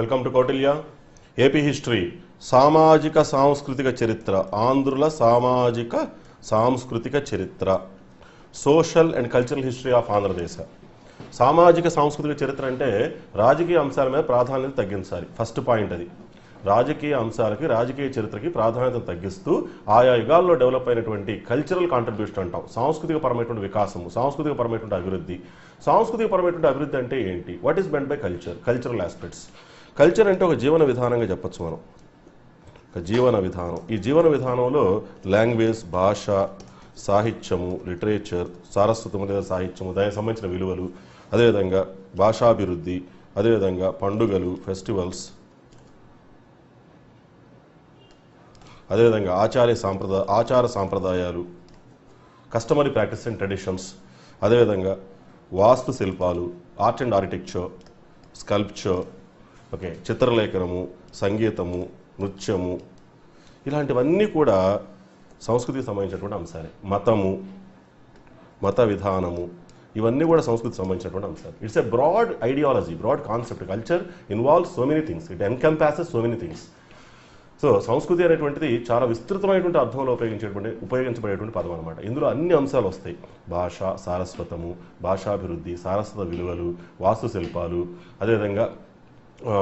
Welcome to Kautilya. AP history, సామాజిక సాంస్కృతిక చరిత్ర, ఆంధ్రుల సామాజిక సాంస్కృతిక చరిత్ర, social and cultural history of Andhradesha. సామాజిక సాంస్కృతిక చరిత్ర అంటే రాజకీయ అంశాల మీద ప్రాధాన్యత తగ్గించాలి. ఫస్ట్ పాయింట్ అది. రాజకీయ అంశాలకి, రాజకీయ చరిత్రకి ప్రాధాన్యత తగ్గిస్తూ ఆయా యుగాల్లో డెవలప్ అయినటువంటి కల్చరల్ కాంట్రిబ్యూషన్ అంటాం. సాంస్కృతిక పరమైనటువంటి వికాసము, సాంస్కృతిక పరమైనటువంటి అభివృద్ధి. సాంస్కృతిక పరమైనటువంటి అభివృద్ధి అంటే ఏంటి? What is meant by culture? Cultural aspects. Culture అంటే ఒక జీవన విధానంగా చెప్పచ్చు మనం. ఒక జీవన విధానం. ఈ జీవన విధానంలో లాంగ్వేజ్, భాష, సాహిత్యము, లిటరేచర్, సారస్వతము లేదా సాహిత్యము, దానికి సంబంధించిన విలువలు, అదేవిధంగా భాషాభివృద్ధి, అదేవిధంగా పండుగలు, ఫెస్టివల్స్, అదేవిధంగా ఆచార సాంప్రదాయాలు, కస్టమరీ ప్రాక్టీస్ అండ్ ట్రెడిషన్స్, అదేవిధంగా వాస్తు శిల్పాలు, art and architecture, sculpture, okay, చిత్రలేఖనము, సంగీతము, నృత్యము, ఇలాంటివన్నీ కూడా సంస్కృతికి సంబంధించినటువంటి అంశాలే. మతము, మత విధానము, ఇవన్నీ కూడా సంస్కృతికి సంబంధించినటువంటి అంశాలు. It's a broad ideology, broad concept. Culture involves so many things, it encompasses so many things. So సంస్కృతి అనేటువంటిది చాలా విస్తృతమైనటువంటి అర్థంలో ఉపయోగించబడేటువంటి పదం అనమాట. ఇందులో అన్ని అంశాలు వస్తాయి. భాష, సారస్వతము, భాషాభివృద్ధి, సారస్వత విలువలు, వాస్తుశిల్పాలు, అదేవిధంగా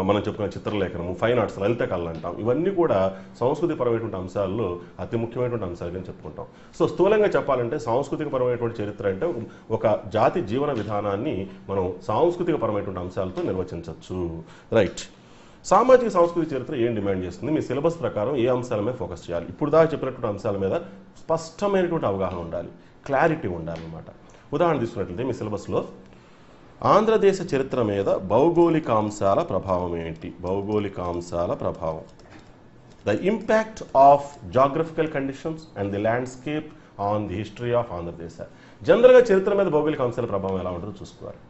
మనం చెప్పుకున్న చిత్రలేఖనము, ఫైన్ ఆర్ట్స్, లలిత కళలు అంటాం. ఇవన్నీ కూడా సంస్కృతి పరమైనటువంటి అంశాల్లో అతి ముఖ్యమైనటువంటి అంశాలుగా చెప్పుకుంటాం. సో స్థూలంగా చెప్పాలంటే సాంస్కృతిక పరమైనటువంటి చరిత్ర అంటే ఒక జాతి జీవన విధానాన్ని మనం సాంస్కృతిక పరమైనటువంటి అంశాలతో నిర్వచించవచ్చు. రైట్. సామాజిక సాంస్కృతిక చరిత్ర ఏం డిమాండ్ చేస్తుంది? మీ సిలబస్ ప్రకారం ఏ అంశాల మీద ఫోకస్ చేయాలి? ఇప్పుడు దాకా చెప్పినటువంటి అంశాల మీద స్పష్టమైనటువంటి అవగాహన ఉండాలి, క్లారిటీ ఉండాలన్నమాట. ఉదాహరణ తీసుకున్నట్లయితే మీ సిలబస్లో ఆంధ్రదేశ చరిత్ర మీద భౌగోళిక అంశాల ప్రభావం ఏంటి? భౌగోళిక అంశాల ప్రభావం, the impact of geographical conditions and the landscape on the history of Andhradesha. జనరల్గా చరిత్ర మీద భౌగోళిక అంశాల ప్రభావం ఎలా ఉంటుందో చూసుకోవాలి.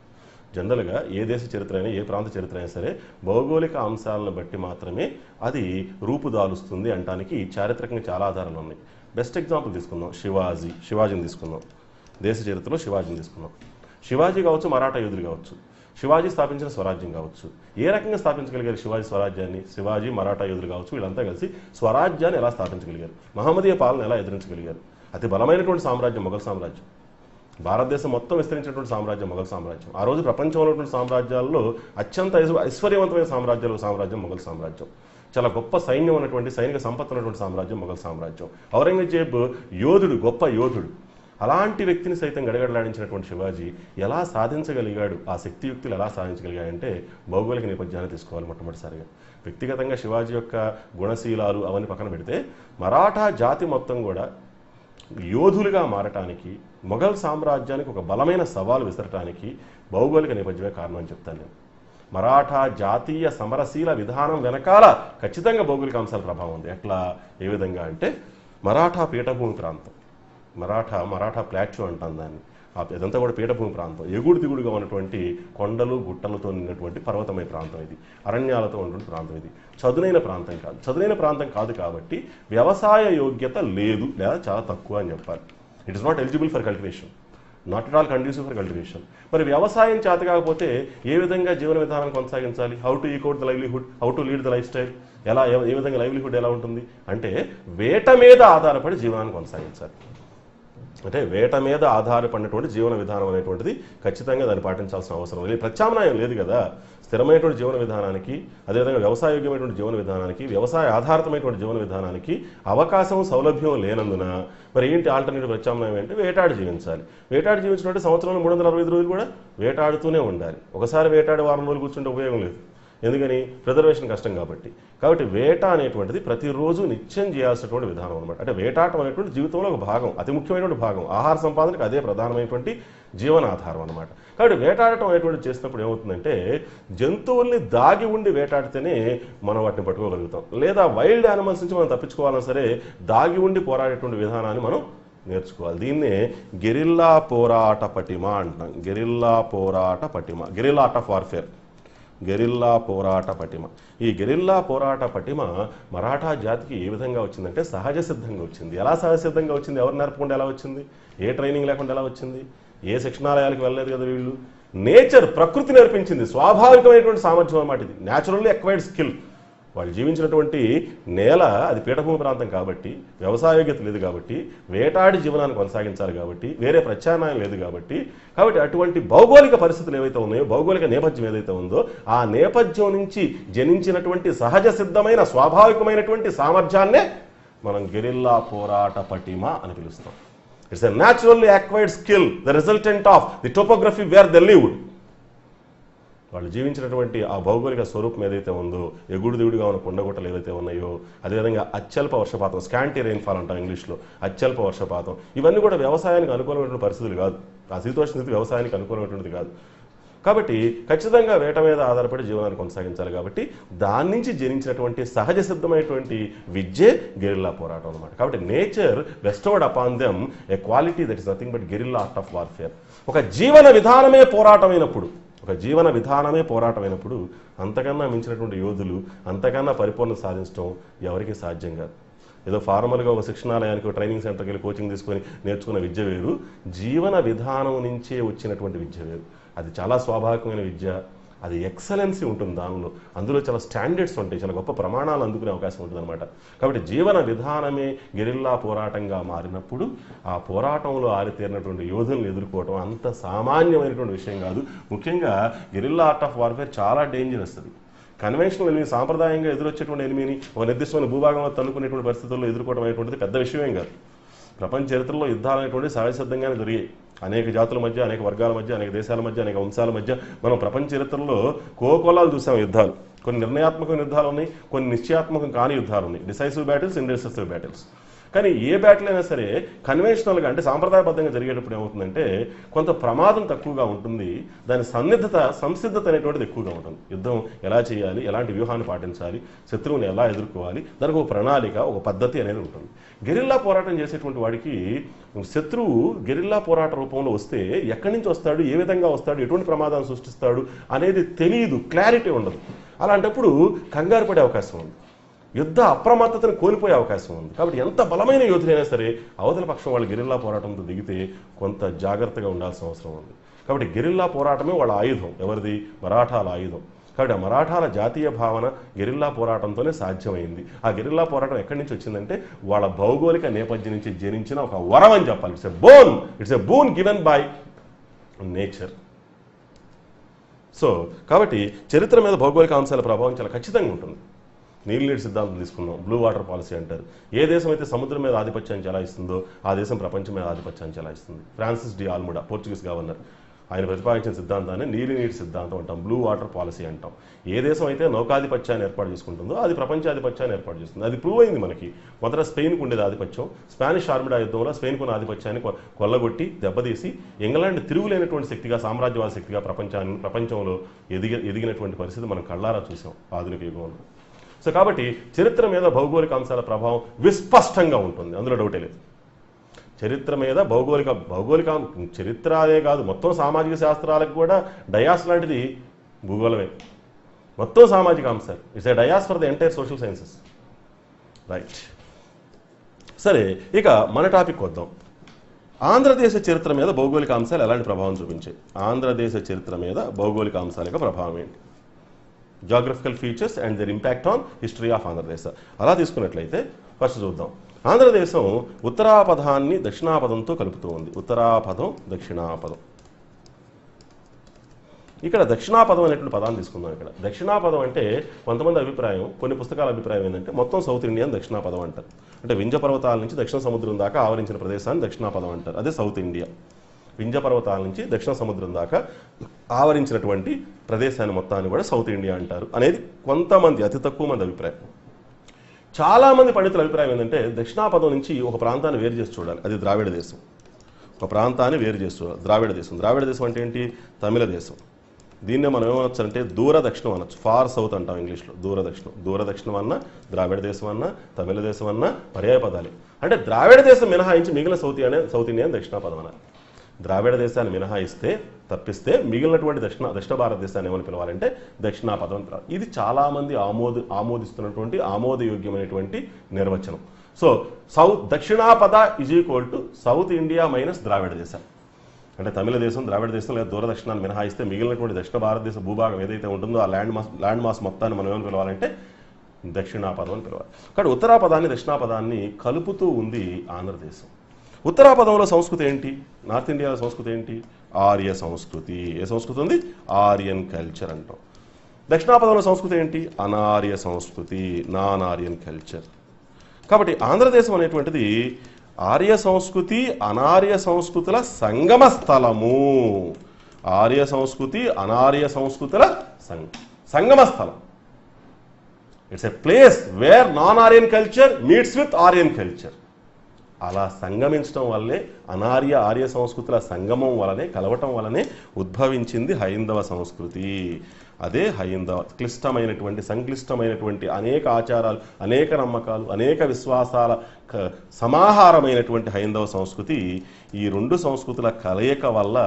జనరల్గా ఏ దేశ చరిత్ర అయినా, ఏ ప్రాంత చరిత్ర అయినా సరే భౌగోళిక అంశాలను బట్టి మాత్రమే అది రూపుదాలుస్తుంది అనడానికి చారిత్రకంగా చాలా ఆధారాలు ఉన్నాయి. బెస్ట్ ఎగ్జాంపుల్ తీసుకుందాం, శివాజీని తీసుకుందాం. దేశ చరిత్రలో శివాజీని తీసుకుందాం. శివాజీ కావచ్చు, మరాఠా యోధులు కావచ్చు, శివాజీ స్థాపించిన స్వరాజ్యం కావచ్చు. ఏ రకంగా స్థాపించగలిగారు శివాజీ స్వరాజ్యాన్ని? శివాజీ, మరాఠా యోధులు కావచ్చు, వీళ్ళంతా కలిసి స్వరాజ్యాన్ని ఎలా స్థాపించగలిగారు? మహమ్మదీయ పాలన ఎలా ఎదిరించగలిగారు? అతి బలమైనటువంటి సామ్రాజ్యం మొఘల్ సామ్రాజ్యం. భారతదేశం మొత్తం విస్తరించినటువంటి సామ్రాజ్యం మొఘల్ సామ్రాజ్యం. ఆ రోజు ప్రపంచంలో ఉన్నటువంటి సామ్రాజ్యాల్లో అత్యంత ఐశ్వర్యవంతమైన సామ్రాజ్యం మొఘల్ సామ్రాజ్యం. చాలా గొప్ప సైన్యం ఉన్నటువంటి, సైనిక సంపత్తి ఉన్నటువంటి సామ్రాజ్యం మొఘల్ సామ్రాజ్యం. ఔరంగజేబ్ యోధుడు, గొప్ప యోధుడు. అలాంటి వ్యక్తిని సైతం గడగడలాడించినటువంటి శివాజీ ఎలా సాధించగలిగాడు? ఆ శక్తియుక్తులు ఎలా సాధించగలిగాయంటే భౌగోళిక నేపథ్యాన్ని తీసుకోవాలి మొట్టమొదటిసారిగా. వ్యక్తిగతంగా శివాజీ యొక్క గుణశీలాలు అవన్నీ పక్కన పెడితే మరాఠా జాతి మొత్తం కూడా యోధులుగా మారటానికి, మొఘల్ సామ్రాజ్యానికి ఒక బలమైన సవాలు విసరటానికి భౌగోళిక నేపథ్యమే కారణం అని చెప్తాను నేను. మరాఠా జాతీయ సమరశీల విధానం వెనకాల ఖచ్చితంగా భౌగోళిక అంశాల ప్రభావం ఉంది. ఎట్లా, ఏ విధంగా అంటే మరాఠా పీఠభూమి ప్రాంతం, మరాఠా ప్లాట్యూ అంటాం దాన్ని. ఇదంతా కూడా పీఠభూమి ప్రాంతం, ఎగుడు దిగుడుగా ఉన్నటువంటి కొండలు గుట్టలతో నిన్నటువంటి పర్వతమయ ప్రాంతం ఇది. అరణ్యాలతో ఉన్నటువంటి ప్రాంతం ఇది. చదునైన ప్రాంతం కాదు కాబట్టి వ్యవసాయ యోగ్యత లేదు, లేదా చాలా తక్కువ అని చెప్పాలి. It is not eligible for cultivation, not at all conducive for cultivation. మరి వ్యవసాయం చేత కాకపోతే ఏ విధంగా జీవన విధానం కొనసాగించాలి? How to eke out the livelihood, how to lead the lifestyle, ఏ విధంగా లైవ్లీహుడ్ ఎలా ఉంటుంది అంటే వేట మీద ఆధారపడి జీవనాన్ని కొనసాగించాలి. అంటే వేట మీద ఆధారపడినటువంటి జీవన విధానం అనేటువంటిది ఖచ్చితంగా దాన్ని పాటించాల్సిన అవసరం లేదు. ప్రత్యామ్నాయం లేదు కదా. స్థిరమైనటువంటి జీవన విధానానికి, అదేవిధంగా వ్యవసాయయోగ్యమైనటువంటి జీవన విధానానికి, వ్యవసాయ ఆధారితమైనటువంటి జీవన విధానానికి అవకాశం, సౌలభ్యం లేనందున మరి ఏంటి ఆల్టర్నేటివ్ ప్రత్యామ్నాయం అంటే వేటాడి జీవించాలి. వేటాడి జీవించినట్టు సంవత్సరంలో 365 రోజులు కూడా వేటాడుతూనే ఉండాలి. ఒకసారి వేటాడి వారం రోజులు కూర్చుంటే ఉపయోగం లేదు. ఎందుకని? ప్రిజర్వేషన్ కష్టం కాబట్టి. వేట అనేటువంటిది ప్రతిరోజు నిత్యం చేయాల్సినటువంటి విధానం అనమాట. అంటే వేటాటం అనేటువంటి జీవితంలో ఒక భాగం, అతి ముఖ్యమైనటువంటి భాగం. ఆహార సంపాదనకు అదే ప్రధానమైనటువంటి జీవనాధారం అనమాట. కాబట్టి వేటాడటం అనేటువంటి చేసినప్పుడు ఏమవుతుందంటే జంతువుల్ని దాగి ఉండి వేటాడితేనే మనం వాటిని పట్టుకోగలుగుతాం. లేదా వైల్డ్ యానిమల్స్ నుంచి మనం తప్పించుకోవాలన్నా సరే దాగి ఉండి పోరాడేటువంటి విధానాన్ని మనం నేర్చుకోవాలి. దీన్నే గెరిల్లా పోరాట పటిమ అంటాం. Guerrilla art of warfare, guerrilla పోరాట పటిమ. ఈ గెరిల్లా పోరాట పటిమ మరాఠా జాతికి ఏ విధంగా వచ్చిందంటే సహజ సిద్ధంగా వచ్చింది. ఎలా సహజ సిద్ధంగా వచ్చింది? ఎవరు నేర్పకుండా ఎలా వచ్చింది? ఏ ట్రైనింగ్ లేకుండా ఎలా వచ్చింది? ఏ శిక్షణాలయాలకు వెళ్ళలేదు కదా వీళ్ళు. నేచర్, ప్రకృతి నేర్పించింది, స్వాభావికమైనటువంటి సామర్థ్యం అన్నమాట ఇది, న్యాచురల్లీ అక్వైర్డ్ స్కిల్. వాళ్ళు జీవించినటువంటి నేల అది పీఠభూమి ప్రాంతం కాబట్టి, వ్యవసాయోగ్యత లేదు కాబట్టి, వేటాడి జీవనాన్ని కొనసాగించాలి కాబట్టి, వేరే ప్రత్యామ్నాయం లేదు కాబట్టి అటువంటి భౌగోళిక పరిస్థితులు ఏవైతే ఉన్నాయో, భౌగోళిక నేపథ్యం ఏదైతే ఉందో, ఆ నేపథ్యం నుంచి జనించినటువంటి సహజ సిద్ధమైన స్వాభావికమైనటువంటి సామర్థ్యాన్నే మనం గెరిల్లా పోరాట పటిమ అని పిలుస్తాం. It's a naturally acquired skill, the resultant of the topography where they lived. వాళ్ళు జీవించినటువంటి ఆ భౌగోళిక స్వరూపం ఏదైతే ఉందో, ఎగుడు దిగుడుగా ఉన్న కొండగుట్టలు ఏవైతే ఉన్నాయో, అదేవిధంగా అత్యల్ప వర్షపాతం, స్కాంటీ రెయిన్ఫాల్ అంటాం ఇంగ్లీష్లో, అత్యల్ప వర్షపాతం, ఇవన్నీ కూడా వ్యవసాయానికి అనుకూలమైనటువంటి పరిస్థితులు కాదు. ఆ శీతోష్ణ స్థితి వ్యవసాయానికి అనుకూలమైనటువంటిది కాదు. కాబట్టి ఖచ్చితంగా వేట మీద ఆధారపడి జీవనాన్ని కొనసాగించాలి. కాబట్టి దాని నుంచి జనించినటువంటి సహజ సిద్ధమైనటువంటి విద్యే గెరిల్లా పోరాటం అనమాట. కాబట్టి nature bestowed upon them A quality that is nothing but guerrilla art of warfare. ఒక జీవన విధానమే పోరాటమైనప్పుడు అంతకన్నా మించినటువంటి యోధులు, అంతకన్నా పరిపూర్ణ సాధించడం ఎవరికి సాధ్యం కాదు. ఏదో ఫార్మల్గా ఒక శిక్షణాలయానికి, ట్రైనింగ్ సెంటర్కి వెళ్ళి కోచింగ్ తీసుకొని నేర్చుకున్న విద్య వేరు, జీవన విధానం నుంచే వచ్చినటువంటి విద్య వేరు. అది చాలా స్వాభావికమైన విద్య, అది ఎక్సలెన్సీ ఉంటుంది దానిలో, అందులో చాలా స్టాండర్డ్స్ ఉంటాయి, చాలా గొప్ప ప్రమాణాలు అందుకునే అవకాశం ఉంటుంది అనమాట. కాబట్టి జీవన విధానమే గెరిల్లా పోరాటంగా మారినప్పుడు ఆ పోరాటంలో ఆరితేరినటువంటి యోధులను ఎదుర్కోవటం అంత సామాన్యమైనటువంటి విషయం కాదు. ముఖ్యంగా గెరిల్లా ఆర్ట్ ఆఫ్ వార్ఫేర్ చాలా డేంజరస్. అది కన్వెన్షనల్ ఎనిమి, సాంప్రదాయంగా ఎదురొచ్చేటువంటి ఎనిమిని ఒక నిర్దిష్టమైన భూభాగంలో తన్నుకునేటువంటి పరిస్థితుల్లో ఎదుర్కోవడం అనేటువంటిది పెద్ద విషయమేం కాదు. ప్రపంచ చరిత్రలో యుద్ధాలు అనేటువంటి సహజసిద్ధంగానే జరిగాయి. అనేక జాతుల మధ్య, అనేక వర్గాల మధ్య, అనేక దేశాల మధ్య, అనేక వంశాల మధ్య మనం ప్రపంచ చరిత్రలో కోకోలాలు చూసాం యుద్ధాలు. కొన్ని నిర్ణయాత్మక యుద్ధాలు ఉన్నాయి, కొన్ని నిశ్చయాత్మకం కాని యుద్ధాలు ఉన్నాయి, డిసైసివ్ బ్యాటిల్స్, ఇండెసిసివ్ బ్యాటిల్స్. కానీ ఏ బ్యాటిల్ అయినా సరే కన్వెన్షనల్గా అంటే సాంప్రదాయబద్ధంగా జరిగేటప్పుడు ఏమవుతుందంటే కొంత ప్రమాదం తక్కువగా ఉంటుంది, దాని సంసిద్ధత అనేటువంటిది ఎక్కువగా ఉంటుంది. యుద్ధం ఎలా చేయాలి, ఎలాంటి వ్యూహాన్ని పాటించాలి, శత్రువుని ఎలా ఎదుర్కోవాలి, దానికి ఒక ప్రణాళిక, ఒక పద్ధతి అనేది ఉంటుంది. గెరిల్లా పోరాటం చేసేటువంటి వాడికి శత్రువు గెరిల్లా పోరాట రూపంలో వస్తే ఎక్కడి నుంచి వస్తాడు, ఏ విధంగా వస్తాడు, ఎటువంటి ప్రమాదాన్ని సృష్టిస్తాడు అనేది తెలియదు, క్లారిటీ ఉండదు. అలాంటప్పుడు కంగారు పడే అవకాశం ఉంది, యుద్ధ అప్రమత్తతను కోల్పోయే అవకాశం ఉంది. కాబట్టి ఎంత బలమైన యోధులైనా సరే అవతల పక్షం వాళ్ళు గెరిల్లా పోరాటంతో దిగితే కొంత జాగ్రత్తగా ఉండాల్సిన అవసరం ఉంది. కాబట్టి గెరిల్లా పోరాటమే వాళ్ళ ఆయుధం. ఎవరిది? మరాఠాల ఆయుధం. కాబట్టి ఆ మరాఠాల జాతీయ భావన గెరిల్లా పోరాటంతోనే సాధ్యమైంది. ఆ గెరిల్లా పోరాటం ఎక్కడి నుంచి వచ్చిందంటే వాళ్ళ భౌగోళిక నేపథ్యం నుంచి జనించిన ఒక వరం అని చెప్పాలి. It's a bone given by nature. So కాబట్టి చరిత్ర మీద భౌగోళిక అంశాల ప్రభావం చాలా ఖచ్చితంగా ఉంటుంది. నీళ్ళు సిద్ధాంతం తీసుకుందాం, బ్లూ వాటర్ పాలసీ అంటారు. ఏ దేశం అయితే సముద్రం మీద ఆధిపత్యాన్ని చెలాయిస్తుందో ఆ దేశం ప్రపంచం మీద ఆధిపత్యాన్ని చెలాయిస్తుంది. ఫ్రాన్సిస్ డి ఆల్ముడా, పోర్చుగీస్ గవర్నర్, ఆయన ప్రతిపాదించిన సిద్ధాంతాన్ని నీటి సిద్ధాంతం అంటాం, బ్లూ వాటర్ పాలసీ అంటాం. ఏ దేశం అయితే నౌకాధిపత్యాన్ని ఏర్పాటు చేసుకుంటుందో అది ప్రపంచాధిపత్యాన్ని ఏర్పాటు చేస్తుంది. అది ప్రూవ్ అయింది మనకి. మొదట స్పెయిన్కు ఉండేది ఆధిపత్యం, స్పానిష్ ఆర్మిడా యుద్ధంలో స్పెయిన్కు ఉన్న ఆధిపత్యాన్ని కొల్లగొట్టి దెబ్బతీసి ఇంగ్లాండ్ తిరుగులేనటువంటి శక్తిగా, సామ్రాజ్యవాద శక్తిగా ప్రపంచంలో ఎదిగినటువంటి పరిస్థితి మనం కళ్ళారా చూసాం ఆధునిక యుగంలో. సో కాబట్టి చరిత్ర మీద భౌగోళిక అంశాల ప్రభావం విస్పష్టంగా ఉంటుంది, అందులో డౌటే లేదు. చరిత్ర మీద భౌగోళిక చరిత్ర అదే కాదు, మొత్తం సామాజిక శాస్త్రాలకు కూడా డయాస్ లాంటిది భూగోళమే. మొత్తం సామాజిక అంశాలు, it's a dais for the entire social sciences. Right, సరే ఇక మన టాపిక్ వద్దాం. ఆంధ్రదేశ చరిత్ర మీద భౌగోళిక అంశాలు ఎలాంటి ప్రభావం చూపించాయి? ఆంధ్రదేశ చరిత్ర మీద భౌగోళిక అంశాల యొక్క ప్రభావం ఏంటి? Geographical features and their impact on history of Andhradesh. అలా తీసుకున్నట్లయితే ఫస్ట్ చూద్దాం. ఆంధ్రదేశం ఉత్తరాపదాన్ని దక్షిణాపదంతో కలుపుతూ ఉంది. ఉత్తరాపదం, దక్షిణాపదం. ఇక్కడ దక్షిణాపదం అనేటువంటి పదాన్ని తీసుకుందాం. ఇక్కడ దక్షిణాపదం అంటే కొంతమంది అభిప్రాయం, కొన్ని పుస్తకాల అభిప్రాయం ఏంటంటే మొత్తం సౌత్ ఇండియన్ దక్షిణాపదం అంటారు. అంటే వింధ్య పర్వతాల నుంచి దక్షిణ సముద్రం దాకా ఆవరించిన ప్రదేశాన్ని దక్షిణాపదం అంటారు. అదే సౌత్ ఇండియా. వింధ్య పర్వతాల నుంచి దక్షిణ సముద్రం దాకా ఆవరించినటువంటి ప్రదేశాన్ని మొత్తాన్ని కూడా సౌత్ ఇండియా అంటారు అనేది కొంతమంది, అతి తక్కువ మంది అభిప్రాయం. చాలామంది పండితుల అభిప్రాయం ఏంటంటే దక్షిణాపదం నుంచి ఒక ప్రాంతాన్ని వేరు చేసి చూడాలి, అది ద్రావిడ దేశం. ఒక ప్రాంతాన్ని వేరు చేసి చూడాలి, ద్రావిడ దేశం. ద్రావిడ దేశం అంటే ఏంటి? తమిళ దేశం. దీన్నే మనం ఏమనొచ్చు అంటే దూర దక్షిణం అనొచ్చు, ఫార్ సౌత్ అంటాం ఇంగ్లీష్లో. దూరదక్షిణం, దూరదక్షిణం అన్నా, ద్రావిడ దేశం అన్నా, తమిళ దేశం అన్నా పర్యాయ పదాలే. అంటే ద్రావిడ దేశం మినహాయించి మిగిలిన సౌత్ ఇండియన్ దక్షిణాపదం అన్నారు. ద్రావిడ దేశాన్ని మినహాయిస్తే తప్పిస్తే మిగిలినటువంటి దక్షిణ భారతదేశాన్ని ఏమని పిలవాలంటే దక్షిణాపదం అంటారు. ఇది చాలామంది ఆమోదిస్తున్నటువంటి ఆమోదయోగ్యమైనటువంటి నిర్వచనం. So Dakshinapatha is equal to South India minus Dravida దేశం. అంటే తమిళ దేశం, ద్రావిడ దేశం లేదా దూరదక్షిణాన్ని మినహాయిస్తే మిగిలినటువంటి దక్షిణ భారతదేశ భూభాగం ఏదైతే ఉంటుందో ఆ ల్యాండ్ మాస్ మొత్తాన్ని మనం ఏమని పిలవాలంటే దక్షిణాపదం అని పిలవాలి. కానీ ఉత్తరాపదాన్ని దక్షిణాపదాన్ని కలుపుతూ ఉంది ఆంధ్రదేశం. ఉత్తరాపదంలో సంస్కృతి ఏంటి? నార్త్ ఇండియాలో సంస్కృతి ఏంటి? ఆర్య సంస్కృతి. ఏ సంస్కృతి ఉంది? ఆర్యన్ కల్చర్ అంటాం. దక్షిణాపదంలో సంస్కృతి ఏంటి? అనార్య సంస్కృతి, నాన్ ఆర్యన్ కల్చర్. కాబట్టి ఆంధ్రదేశం అనేటువంటిది ఆర్య సంస్కృతి అనార్య సంస్కృతుల సంగమ స్థలము. ఆర్య సంస్కృతి అనార్య సంస్కృతుల సంగమ స్థలం. It's a place where non Aryan culture meets with Aryan culture. అలా సంగమించడం వల్లే అనార్య ఆర్య సంస్కృతుల సంగమం వలనే, కలవటం వలనే ఉద్భవించింది హైందవ సంస్కృతి. అదే హైందవ క్లిష్టమైనటువంటి, సంక్లిష్టమైనటువంటి అనేక ఆచారాలు, అనేక నమ్మకాలు, అనేక విశ్వాసాల సమాహారమైనటువంటి హైందవ సంస్కృతి ఈ రెండు సంస్కృతుల కలయిక వల్ల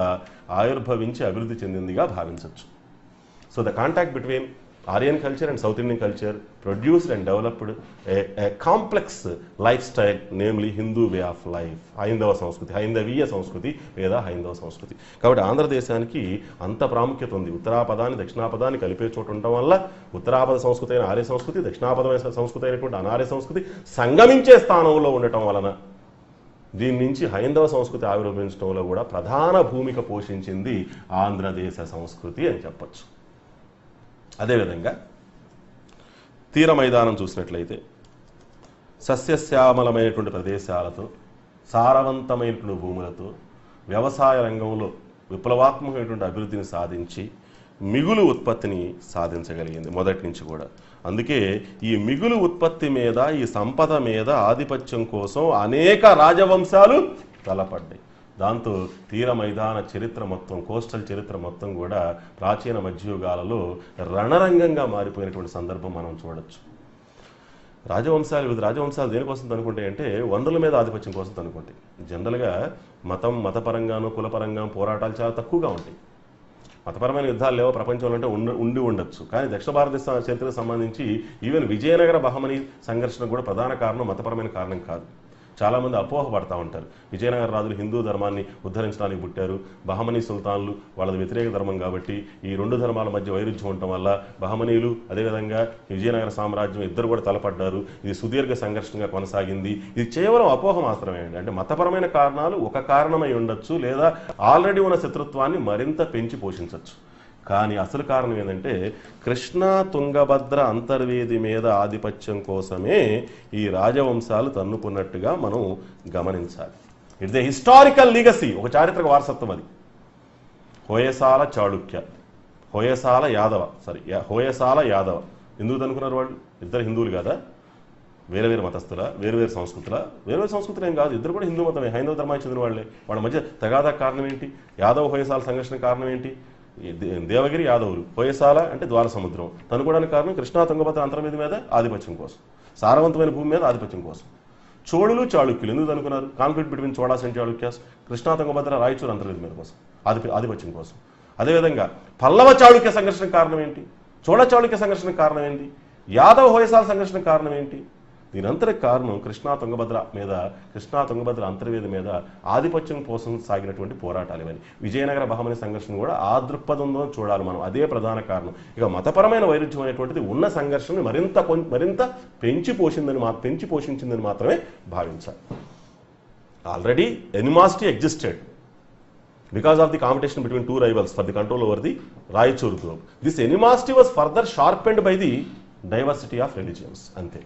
ఆవిర్భవించి అభివృద్ధి చెందిందిగా భావించవచ్చు. So the contact between Aryan culture and South Indian culture produced and developed a complex lifestyle, namely Hindu way of life. హైందవ సంస్కృతి, హైందవీయ సంస్కృతి లేదా హైందవ సంస్కృతి. కాబట్టి ఆంధ్రదేశానికి అంత ప్రాముఖ్యత ఉంది. ఉత్తరాపదాన్ని దక్షిణాపదాన్ని కలిపే చోటు ఉండటం వల్ల ఉత్తరాపద సంస్కృతి అయిన ఆర్య సంస్కృతి, దక్షిణాపదమైన సంస్కృతి అయినటువంటి అనార్య సంస్కృతి సంగమించే స్థానంలో ఉండటం వలన దీని నుంచి హైందవ సంస్కృతి ఆవిర్భవించడంలో కూడా ప్రధాన భూమిక పోషించింది ఆంధ్రదేశ సంస్కృతి అని చెప్పచ్చు. అదేవిధంగా తీర మైదానం చూసినట్లయితే సస్యశ్యామలమైనటువంటి ప్రదేశాలతో, సారవంతమైనటువంటి భూములతో వ్యవసాయ రంగంలో విప్లవాత్మకమైనటువంటి అభివృద్ధిని సాధించి మిగులు ఉత్పత్తిని సాధించగలిగింది మొదటి నుంచి కూడా. అందుకే ఈ మిగులు ఉత్పత్తి మీద, ఈ సంపద మీద ఆధిపత్యం కోసం అనేక రాజవంశాలు తలపడ్డాయి. దాంతో తీర మైదాన చరిత్ర మొత్తం, కోస్టల్ చరిత్ర మొత్తం కూడా ప్రాచీన మధ్యయుగాలలో రణరంగంగా మారిపోయినటువంటి సందర్భం మనం చూడొచ్చు. వివిధ రాజవంశాలు దేనికోసం అనుకుంటాయి అంటే వనరుల మీద ఆధిపత్యం కోసం అనుకుంటాయి. జనరల్గా మతపరంగాను కులపరంగాను పోరాటాలు చాలా తక్కువగా ఉంటాయి. మతపరమైన యుద్ధాలు లేవో ప్రపంచంలో అంటే ఉండొచ్చు. కానీ దక్షిణ భారతదేశ చరిత్రకు సంబంధించి ఈవెన్ విజయనగర బహమనీ సంఘర్షణ కూడా ప్రధాన కారణం మతపరమైన కారణం కాదు. చాలామంది అపోహపడతా ఉంటారు. విజయనగర రాజులు హిందూ ధర్మాన్ని ఉద్ధరించడానికి పుట్టారు, బహమనీ సుల్తాన్లు వాళ్ళది వ్యతిరేక ధర్మం కాబట్టి ఈ రెండు ధర్మాల మధ్య వైరుధ్యం ఉండటం వల్ల బహమనీలు అదేవిధంగా విజయనగర సామ్రాజ్యం ఇద్దరు కూడా తలపడ్డారు. ఇది సుదీర్ఘ సంఘర్షణగా కొనసాగింది. ఇది కేవలం అపోహ మాత్రమే అండి. అంటే మతపరమైన కారణాలు ఒక కారణమై ఉండొచ్చు, లేదా ఆల్రెడీ ఉన్న శత్రుత్వాన్ని మరింత పెంచి పోషించవచ్చు. కానీ అసలు కారణం ఏంటంటే కృష్ణా తుంగభద్ర అంతర్వేది మీద ఆధిపత్యం కోసమే ఈ రాజవంశాలు తన్నుకున్నట్టుగా మనం గమనించాలి. ఇట్స్ ఏ హిస్టారికల్ లీగసీ, ఒక చారిత్రక వారసత్వం అది. హోయసాల చాళుక్య, హోయసాల యాదవ ఎందుకు తన్నుకున్నారు? వాళ్ళు ఇద్దరు హిందువులు కదా, వేరే వేరే మతస్థుల, వేరు సంస్కృతులు ఏం కాదు, ఇద్దరు కూడా హిందూ మతమే, హైందవ ధర్మానికి చెందిన వాళ్ళే. వాళ్ళ మధ్య తగాదా కారణం ఏంటి? యాదవ హోయసాల సంఘర్షణ కారణం ఏంటి? దేవగిరి యాదవులు, హోయసాల అంటే ద్వార సముద్రం తనుకోవడానికి కారణం కృష్ణా తుంగభద్ర అంతర్వేది మీద ఆధిపత్యం కోసం, సారవంతమైన భూమి మీద ఆధిపత్యం కోసం. చోళులు చాళుక్యులు ఎందుకు అనుకున్నారు? Conflict between Cholas and Chalukyas, Krishna Tungabhadra Raichur Antarvedi మీద కోసం, ఆధిపత్యం కోసం. అదేవిధంగా పల్లవ చాళుక్య సంఘర్షణ కారణం ఏంటి? చోళ చాళుక్య సంఘర్షణ కారణం ఏంటి? యాదవ హోయసాల సంఘర్షణ కారణం ఏంటి? దీనంతటి కారణం కృష్ణా తుంగభద్ర అంతర్వేది మీద ఆధిపత్యం కోసం సాగినటువంటి పోరాటాలు ఇవన్నీ. విజయనగర బహమనీ సంఘర్షణ కూడా ఆ దృక్పథంలో చూడాలి మనం. అదే ప్రధాన కారణం. ఇక మతపరమైన వైరుధ్యం అనేటువంటిది ఉన్న సంఘర్షణని మరింత పెంచి పోషించిందని మాత్రమే భావించాలి. Already animosity existed because of the competition between two rivals for the control over the Raichur group. This animosity was further sharpened by the diversity of religions. అంతే.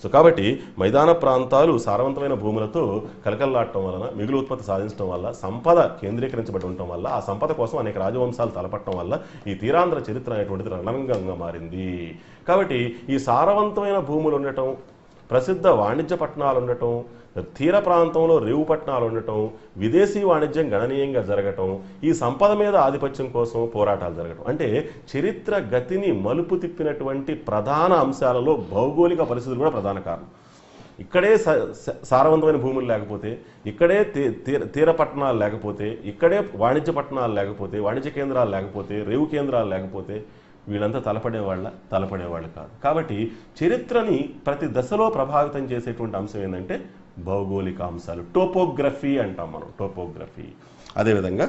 సో కాబట్టి మైదాన ప్రాంతాలు సారవంతమైన భూములతో కలకల్లాడటం వలన, మిగులు ఉత్పత్తి సాధించడం వల్ల, సంపద కేంద్రీకరించబడి ఉండటం వల్ల, ఆ సంపద కోసం అనేక రాజవంశాలు తలపట్టడం వల్ల ఈ తీరాంధ్ర చరిత్ర అనేటువంటిది రణరంగంగా మారింది. కాబట్టి ఈ సారవంతమైన భూములు ఉండటం, ప్రసిద్ధ వాణిజ్య పట్టణాలు ఉండటం, తీర ప్రాంతంలో రేవు పట్టణాలు ఉండటం, విదేశీ వాణిజ్యం గణనీయంగా జరగటం, ఈ సంపద మీద ఆధిపత్యం కోసం పోరాటాలు జరగటం, అంటే చరిత్ర గతిని మలుపు తిప్పినటువంటి ప్రధాన అంశాలలో భౌగోళిక పరిస్థితులు కూడా ప్రధాన కారణం. ఇక్కడే సారవంతమైన భూములు లేకపోతే, ఇక్కడే తీర పట్టణాలు లేకపోతే, ఇక్కడే వాణిజ్య పట్టణాలు లేకపోతే, వాణిజ్య కేంద్రాలు లేకపోతే, రేవు కేంద్రాలు లేకపోతే వీళ్ళంతా తలపడేవాళ్ళు కాదు. కాబట్టి చరిత్రని ప్రతి దశలో ప్రభావితం చేసేటువంటి అంశం ఏంటంటే భౌగోళిక అంశాలు, టోపోగ్రఫీ అంటాం మనం, టోపోగ్రఫీ. అదేవిధంగా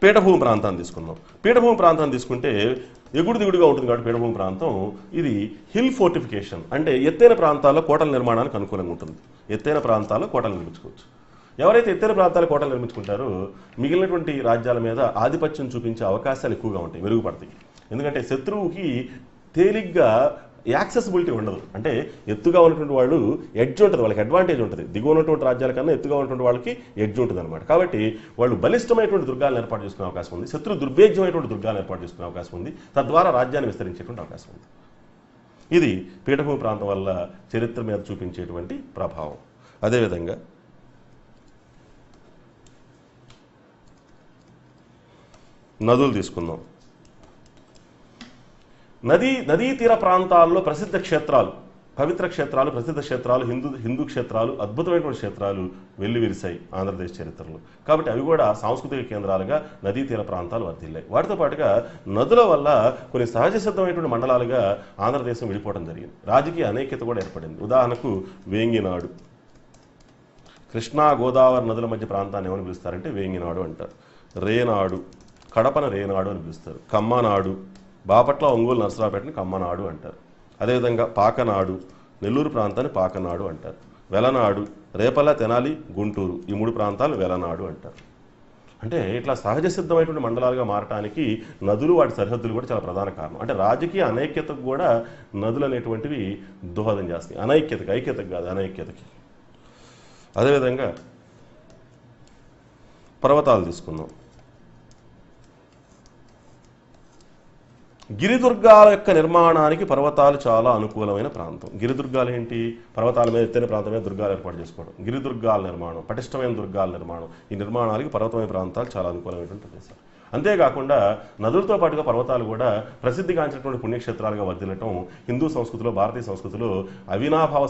పీఠభూమి ప్రాంతాన్ని తీసుకుందాం. పీఠభూమి ప్రాంతాన్ని తీసుకుంటే ఎగుడు దిగుడుగా ఉంటుంది కాబట్టి పీఠభూమి ప్రాంతం ఇది హిల్ ఫోర్టిఫికేషన్, అంటే ఎత్తైన ప్రాంతాల్లో కోటల నిర్మాణానికి అనుకూలంగా ఉంటుంది. ఎత్తైన ప్రాంతాల్లో కోటలు నిర్మించుకోవచ్చు. ఎవరైతే ఎత్తైన ప్రాంతాల కోటలు నిర్మించుకుంటారో మిగిలినటువంటి రాజ్యాల మీద ఆధిపత్యం చూపించే అవకాశాలు ఎక్కువగా ఉంటాయి, మెరుగుపడతాయి. ఎందుకంటే శత్రువుకి తేలిగ్గా యాక్సెసిబిలిటీ ఉండదు. అంటే ఎత్తుగా ఉన్నటువంటి వాళ్ళు ఎడ్జ్ ఉంటుంది, వాళ్ళకి అడ్వాంటేజ్ ఉంటుంది. దిగువ ఉన్నటువంటి రాజ్యాల కన్నా ఎత్తుగా ఉన్నటువంటి వాళ్ళకి ఎడ్జ్ ఉంటుంది అనమాట. కాబట్టి వాళ్ళు బలిష్టమైనటువంటి దుర్గాలను ఏర్పాటు చేసుకునే అవకాశం ఉంది, శత్రు దుర్భేద్యమైనటువంటి దుర్గాలను ఏర్పాటు చేసుకునే అవకాశం ఉంది, తద్వారా రాజ్యాన్ని విస్తరించేటువంటి అవకాశం ఉంది. ఇది పీఠభూమి ప్రాంతం వల్ల చరిత్ర మీద చూపించేటువంటి ప్రభావం. అదేవిధంగా నదులు తీసుకుందాం. నదీ తీర ప్రాంతాల్లో ప్రసిద్ధ క్షేత్రాలు, పవిత్ర క్షేత్రాలు, ప్రసిద్ధ క్షేత్రాలు, హిందూ క్షేత్రాలు, అద్భుతమైనటువంటి క్షేత్రాలు వెల్లివిరిశాయి ఆంధ్రప్రదేశ్ చరిత్రలో. కాబట్టి అవి కూడా సాంస్కృతిక కేంద్రాలుగా నదీ తీర ప్రాంతాలు వర్ధిల్లాయి. వాటితో పాటుగా నదుల వల్ల కొన్ని సహజ సిద్ధమైనటువంటి మండలాలుగా ఆంధ్రదేశం విడిపోవడం జరిగింది. రాజకీయ అనైక్యత కూడా ఏర్పడింది. ఉదాహరణకు వేంగినాడు, కృష్ణా గోదావరి నదుల మధ్య ప్రాంతాన్ని ఏమని పిలుస్తారంటే వేంగినాడు అంటారు. రేనాడు, కడపన రేనాడు అని పిలుస్తారు. కమ్మనాడు, బాపట్ల, ఒంగోలు, నరసరావుపేటని కమ్మనాడు అంటారు. అదేవిధంగా పాకనాడు, నెల్లూరు ప్రాంతాన్ని పాకనాడు అంటారు. వెలనాడు, రేపల్ల, తెనాలి, గుంటూరు, ఈ 3 ప్రాంతాలు వెలనాడు అంటారు. అంటే ఇట్లా సహజ సిద్ధమైనటువంటి మండలాలుగా మారటానికి నదులు, వాటి సరిహద్దులు కూడా చాలా ప్రధాన కారణం. అంటే రాజకీయ అనైక్యతకు కూడా నదులు అనేటువంటివి దోహదం చేస్తాయి. అనైక్యతకి, ఐక్యతకు కాదు, అనైక్యతకి. అదేవిధంగా పర్వతాలు తీసుకుందాం. గిరిదుర్గాల యొక్క నిర్మాణానికి పర్వతాలు చాలా అనుకూలమైన ప్రాంతం. గిరిదుర్గాలు ఏంటి? పర్వతాల మీద, ఎత్తైన ప్రాంతం మీద దుర్గాలు ఏర్పాటు చేసుకోవడం. గిరిదుర్గాల నిర్మాణం, పటిష్టమైన దుర్గాల నిర్మాణం, ఈ నిర్మాణానికి పర్వతమైన ప్రాంతాలు చాలా అనుకూలమైనటువంటి ప్రదేశాలు. అంతేకాకుండా నదులతో పాటుగా పర్వతాలు కూడా ప్రసిద్ధిగాంచినటువంటి పుణ్యక్షేత్రాలుగా వర్ధిల్లటం హిందూ సంస్కృతిలో, భారతీయ సంస్కృతిలో అవినాభావ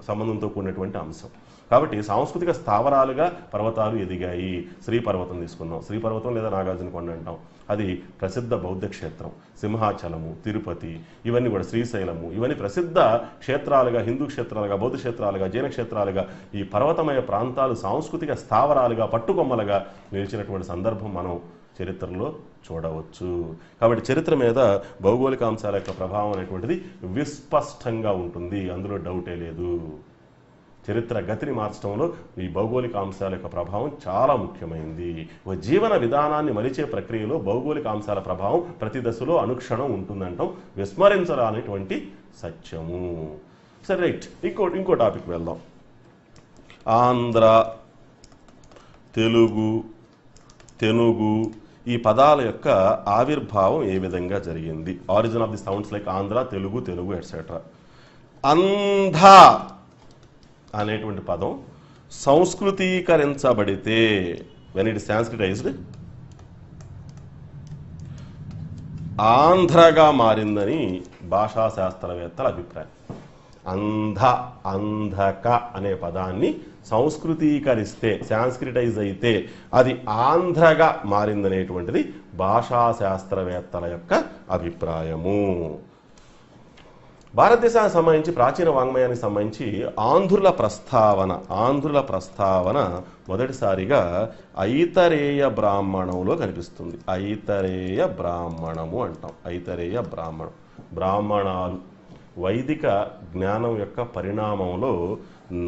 సంబంధంతో కూడినటువంటి అంశం. కాబట్టి సాంస్కృతిక స్థావరాలుగా పర్వతాలు ఎదిగాయి. శ్రీపర్వతం తీసుకుందాం. శ్రీపర్వతం లేదా నాగార్జున కొండ అంటాం. అది ప్రసిద్ధ బౌద్ధ క్షేత్రం. సింహాచలము, తిరుపతి, ఇవన్నీ కూడా, శ్రీశైలము, ఇవన్నీ ప్రసిద్ధ క్షేత్రాలుగా, హిందూ క్షేత్రాలుగా, బౌద్ధ క్షేత్రాలుగా, జైన క్షేత్రాలుగా, ఈ పర్వతమయ ప్రాంతాలు సాంస్కృతిక స్థావరాలుగా, పట్టుకొమ్మలుగా నిలిచినటువంటి సందర్భం మనం చరిత్రలో చూడవచ్చు. కాబట్టి చరిత్ర మీద భౌగోళిక అంశాల యొక్క ప్రభావం అనేటువంటిది విస్పష్టంగా ఉంటుంది, అందులో డౌటే లేదు. చరిత్ర గతిని మార్చడంలో ఈ భౌగోళిక అంశాల యొక్క ప్రభావం చాలా ముఖ్యమైనది. ఒక జీవన విధానాన్ని మలిచే ప్రక్రియలో భౌగోళిక అంశాల ప్రభావం ప్రతి దశలో అనుక్షణం ఉంటుందంటాం, విస్మరించరానటువంటి సత్యము. సరే, రైట్. ఇంకో టాపిక్ వెళ్దాం. ఆంధ్ర, తెలుగు, తెనుగు, ఈ పదాల యొక్క ఆవిర్భావం ఏ విధంగా జరిగింది? Origin of the sounds like Andhra, Telugu, Tenugu etcetera. అంధ అనేటువంటి పదం సంస్కృతీకరించబడితే, వెన్ ఇట్ సాంస్క్రిటైజ్డ్, ఆంధ్రగా మారిందని భాషా శాస్త్రవేత్తల అభిప్రాయం. అంధక అనే పదాన్ని సంస్కృతీకరిస్తే, సాంస్క్రిటైజ్ అయితే అది ఆంధ్రగా మారిందనేటువంటిది భాషా శాస్త్రవేత్తల యొక్క అభిప్రాయము. భారతదేశానికి సంబంధించి, ప్రాచీన వాంగ్మయానికి సంబంధించి ఆంధ్రుల ప్రస్తావన మొదటిసారిగా ఐతరేయ బ్రాహ్మణంలో కనిపిస్తుంది. ఐతరేయ బ్రాహ్మణము అంటాం. ఐతరేయ బ్రాహ్మణాలు. వైదిక జ్ఞానం యొక్క పరిణామంలో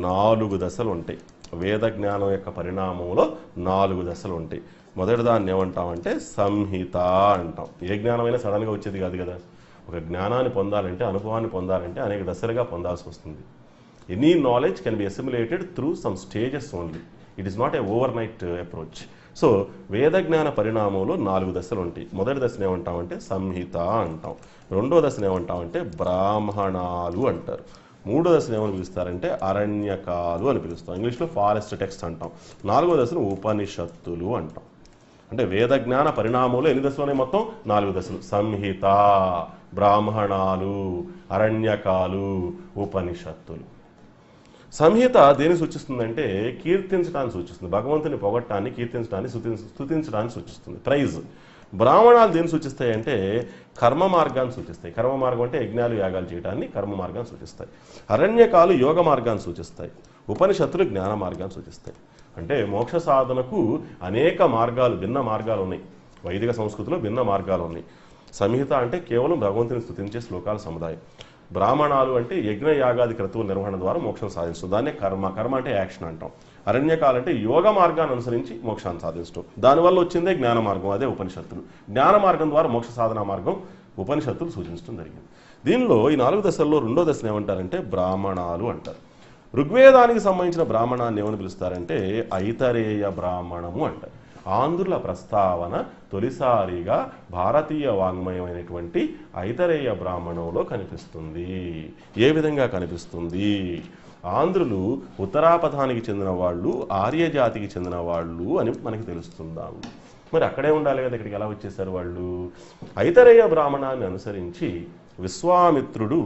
4 దశలు ఉంటాయి. వేద జ్ఞానం యొక్క పరిణామంలో 4 దశలు ఉంటాయి. మొదటి దాన్ని ఏమంటామంటే సంహిత అంటాం. ఏ జ్ఞానమైనా సడన్గా వచ్చేది కాదు కదా. ఒక జ్ఞానాన్ని పొందాలంటే, అనుభవాన్ని పొందాలంటే అనేక దశలుగా పొందాల్సి వస్తుంది. Any knowledge can be assimilated through some stages only. It is not a overnight approach. So వేద జ్ఞాన పరిణామంలో 4 దశలు ఉంటాయి. మొదటి దశను ఏమంటామంటే సంహిత అంటాం. రెండో దశను ఏమంటామంటే బ్రాహ్మణాలు అంటారు. మూడో దశను ఏమని పిలుస్తారంటే అరణ్యకాలు అని పిలుస్తాం. ఇంగ్లీష్లో ఫారెస్ట్ టెక్స్ట్ అంటాం. 4వ దశను ఉపనిషత్తులు అంటాం. అంటే వేద జ్ఞాన పరిణామంలో ఎన్ని దశలు ఉన్నాయి? మొత్తం 4 దశలు. సంహిత, బ్రాహ్మణాలు, అరణ్యకాలు, ఉపనిషత్తులు. సంహిత దేని సూచిస్తుందంటే కీర్తించడాన్ని సూచిస్తుంది. భగవంతుని పొగట్టాన్ని, కీర్తించడాన్ని, స్తుతించడాన్ని సూచిస్తుంది. ప్రైజ్. బ్రాహ్మణాలు దేన్ని సూచిస్తాయి అంటే కర్మ మార్గాన్ని సూచిస్తాయి. కర్మ మార్గం అంటే యజ్ఞాలు యాగాలు చేయడాన్ని కర్మ మార్గాన్ని సూచిస్తాయి. అరణ్యకాలు యోగ మార్గాన్ని సూచిస్తాయి. ఉపనిషత్తులు జ్ఞాన మార్గాన్ని సూచిస్తాయి. అంటే మోక్ష సాధనకు అనేక మార్గాలు, భిన్న మార్గాలు ఉన్నాయి. వైదిక సంస్కృతిలో భిన్న మార్గాలు ఉన్నాయి. సంహిత అంటే కేవలం భగవంతుని స్తుతించే శ్లోకాల సముదాయం. బ్రాహ్మణాలు అంటే యజ్ఞ యాగాది క్రతువుల నిర్వహణ ద్వారా మోక్షం సాధించడం, దాన్నే కర్మ. కర్మ అంటే యాక్షన్ అంటాం. అరణ్యకాలు అంటే యోగ మార్గాన్ని అనుసరించి మోక్షాన్ని సాధించడం, దానివల్ల వచ్చిందే జ్ఞాన మార్గం, అదే ఉపనిషత్తులు. జ్ఞాన మార్గం ద్వారా మోక్ష సాధన మార్గం ఉపనిషత్తులు సూచించడం జరిగింది. దీనిలో ఈ 4 దశల్లో రెండో దశను ఏమంటారంటే బ్రాహ్మణాలు అంటారు. ఋగ్వేదానికి సంబంధించిన బ్రాహ్మణాన్ని ఏమని పిలుస్తారంటే ఐతరేయ బ్రాహ్మణము అంటారు. ఆంధ్రుల ప్రస్తావన తొలిసారిగా భారతీయ వాంగ్మయమైనటువంటి ఐతరేయ బ్రాహ్మణంలో కనిపిస్తుంది. ఏ విధంగా కనిపిస్తుంది? ఆంధ్రులు ఉత్తరాపథానికి చెందిన వాళ్ళు, ఆర్యజాతికి చెందిన వాళ్ళు అని మనకి తెలుస్తుందాము. మరి అక్కడే ఉండాలి కదా, ఇక్కడికి ఎలా వచ్చేసారు వాళ్ళు? ఐతరేయ బ్రాహ్మణాన్ని అనుసరించి విశ్వామిత్రుడు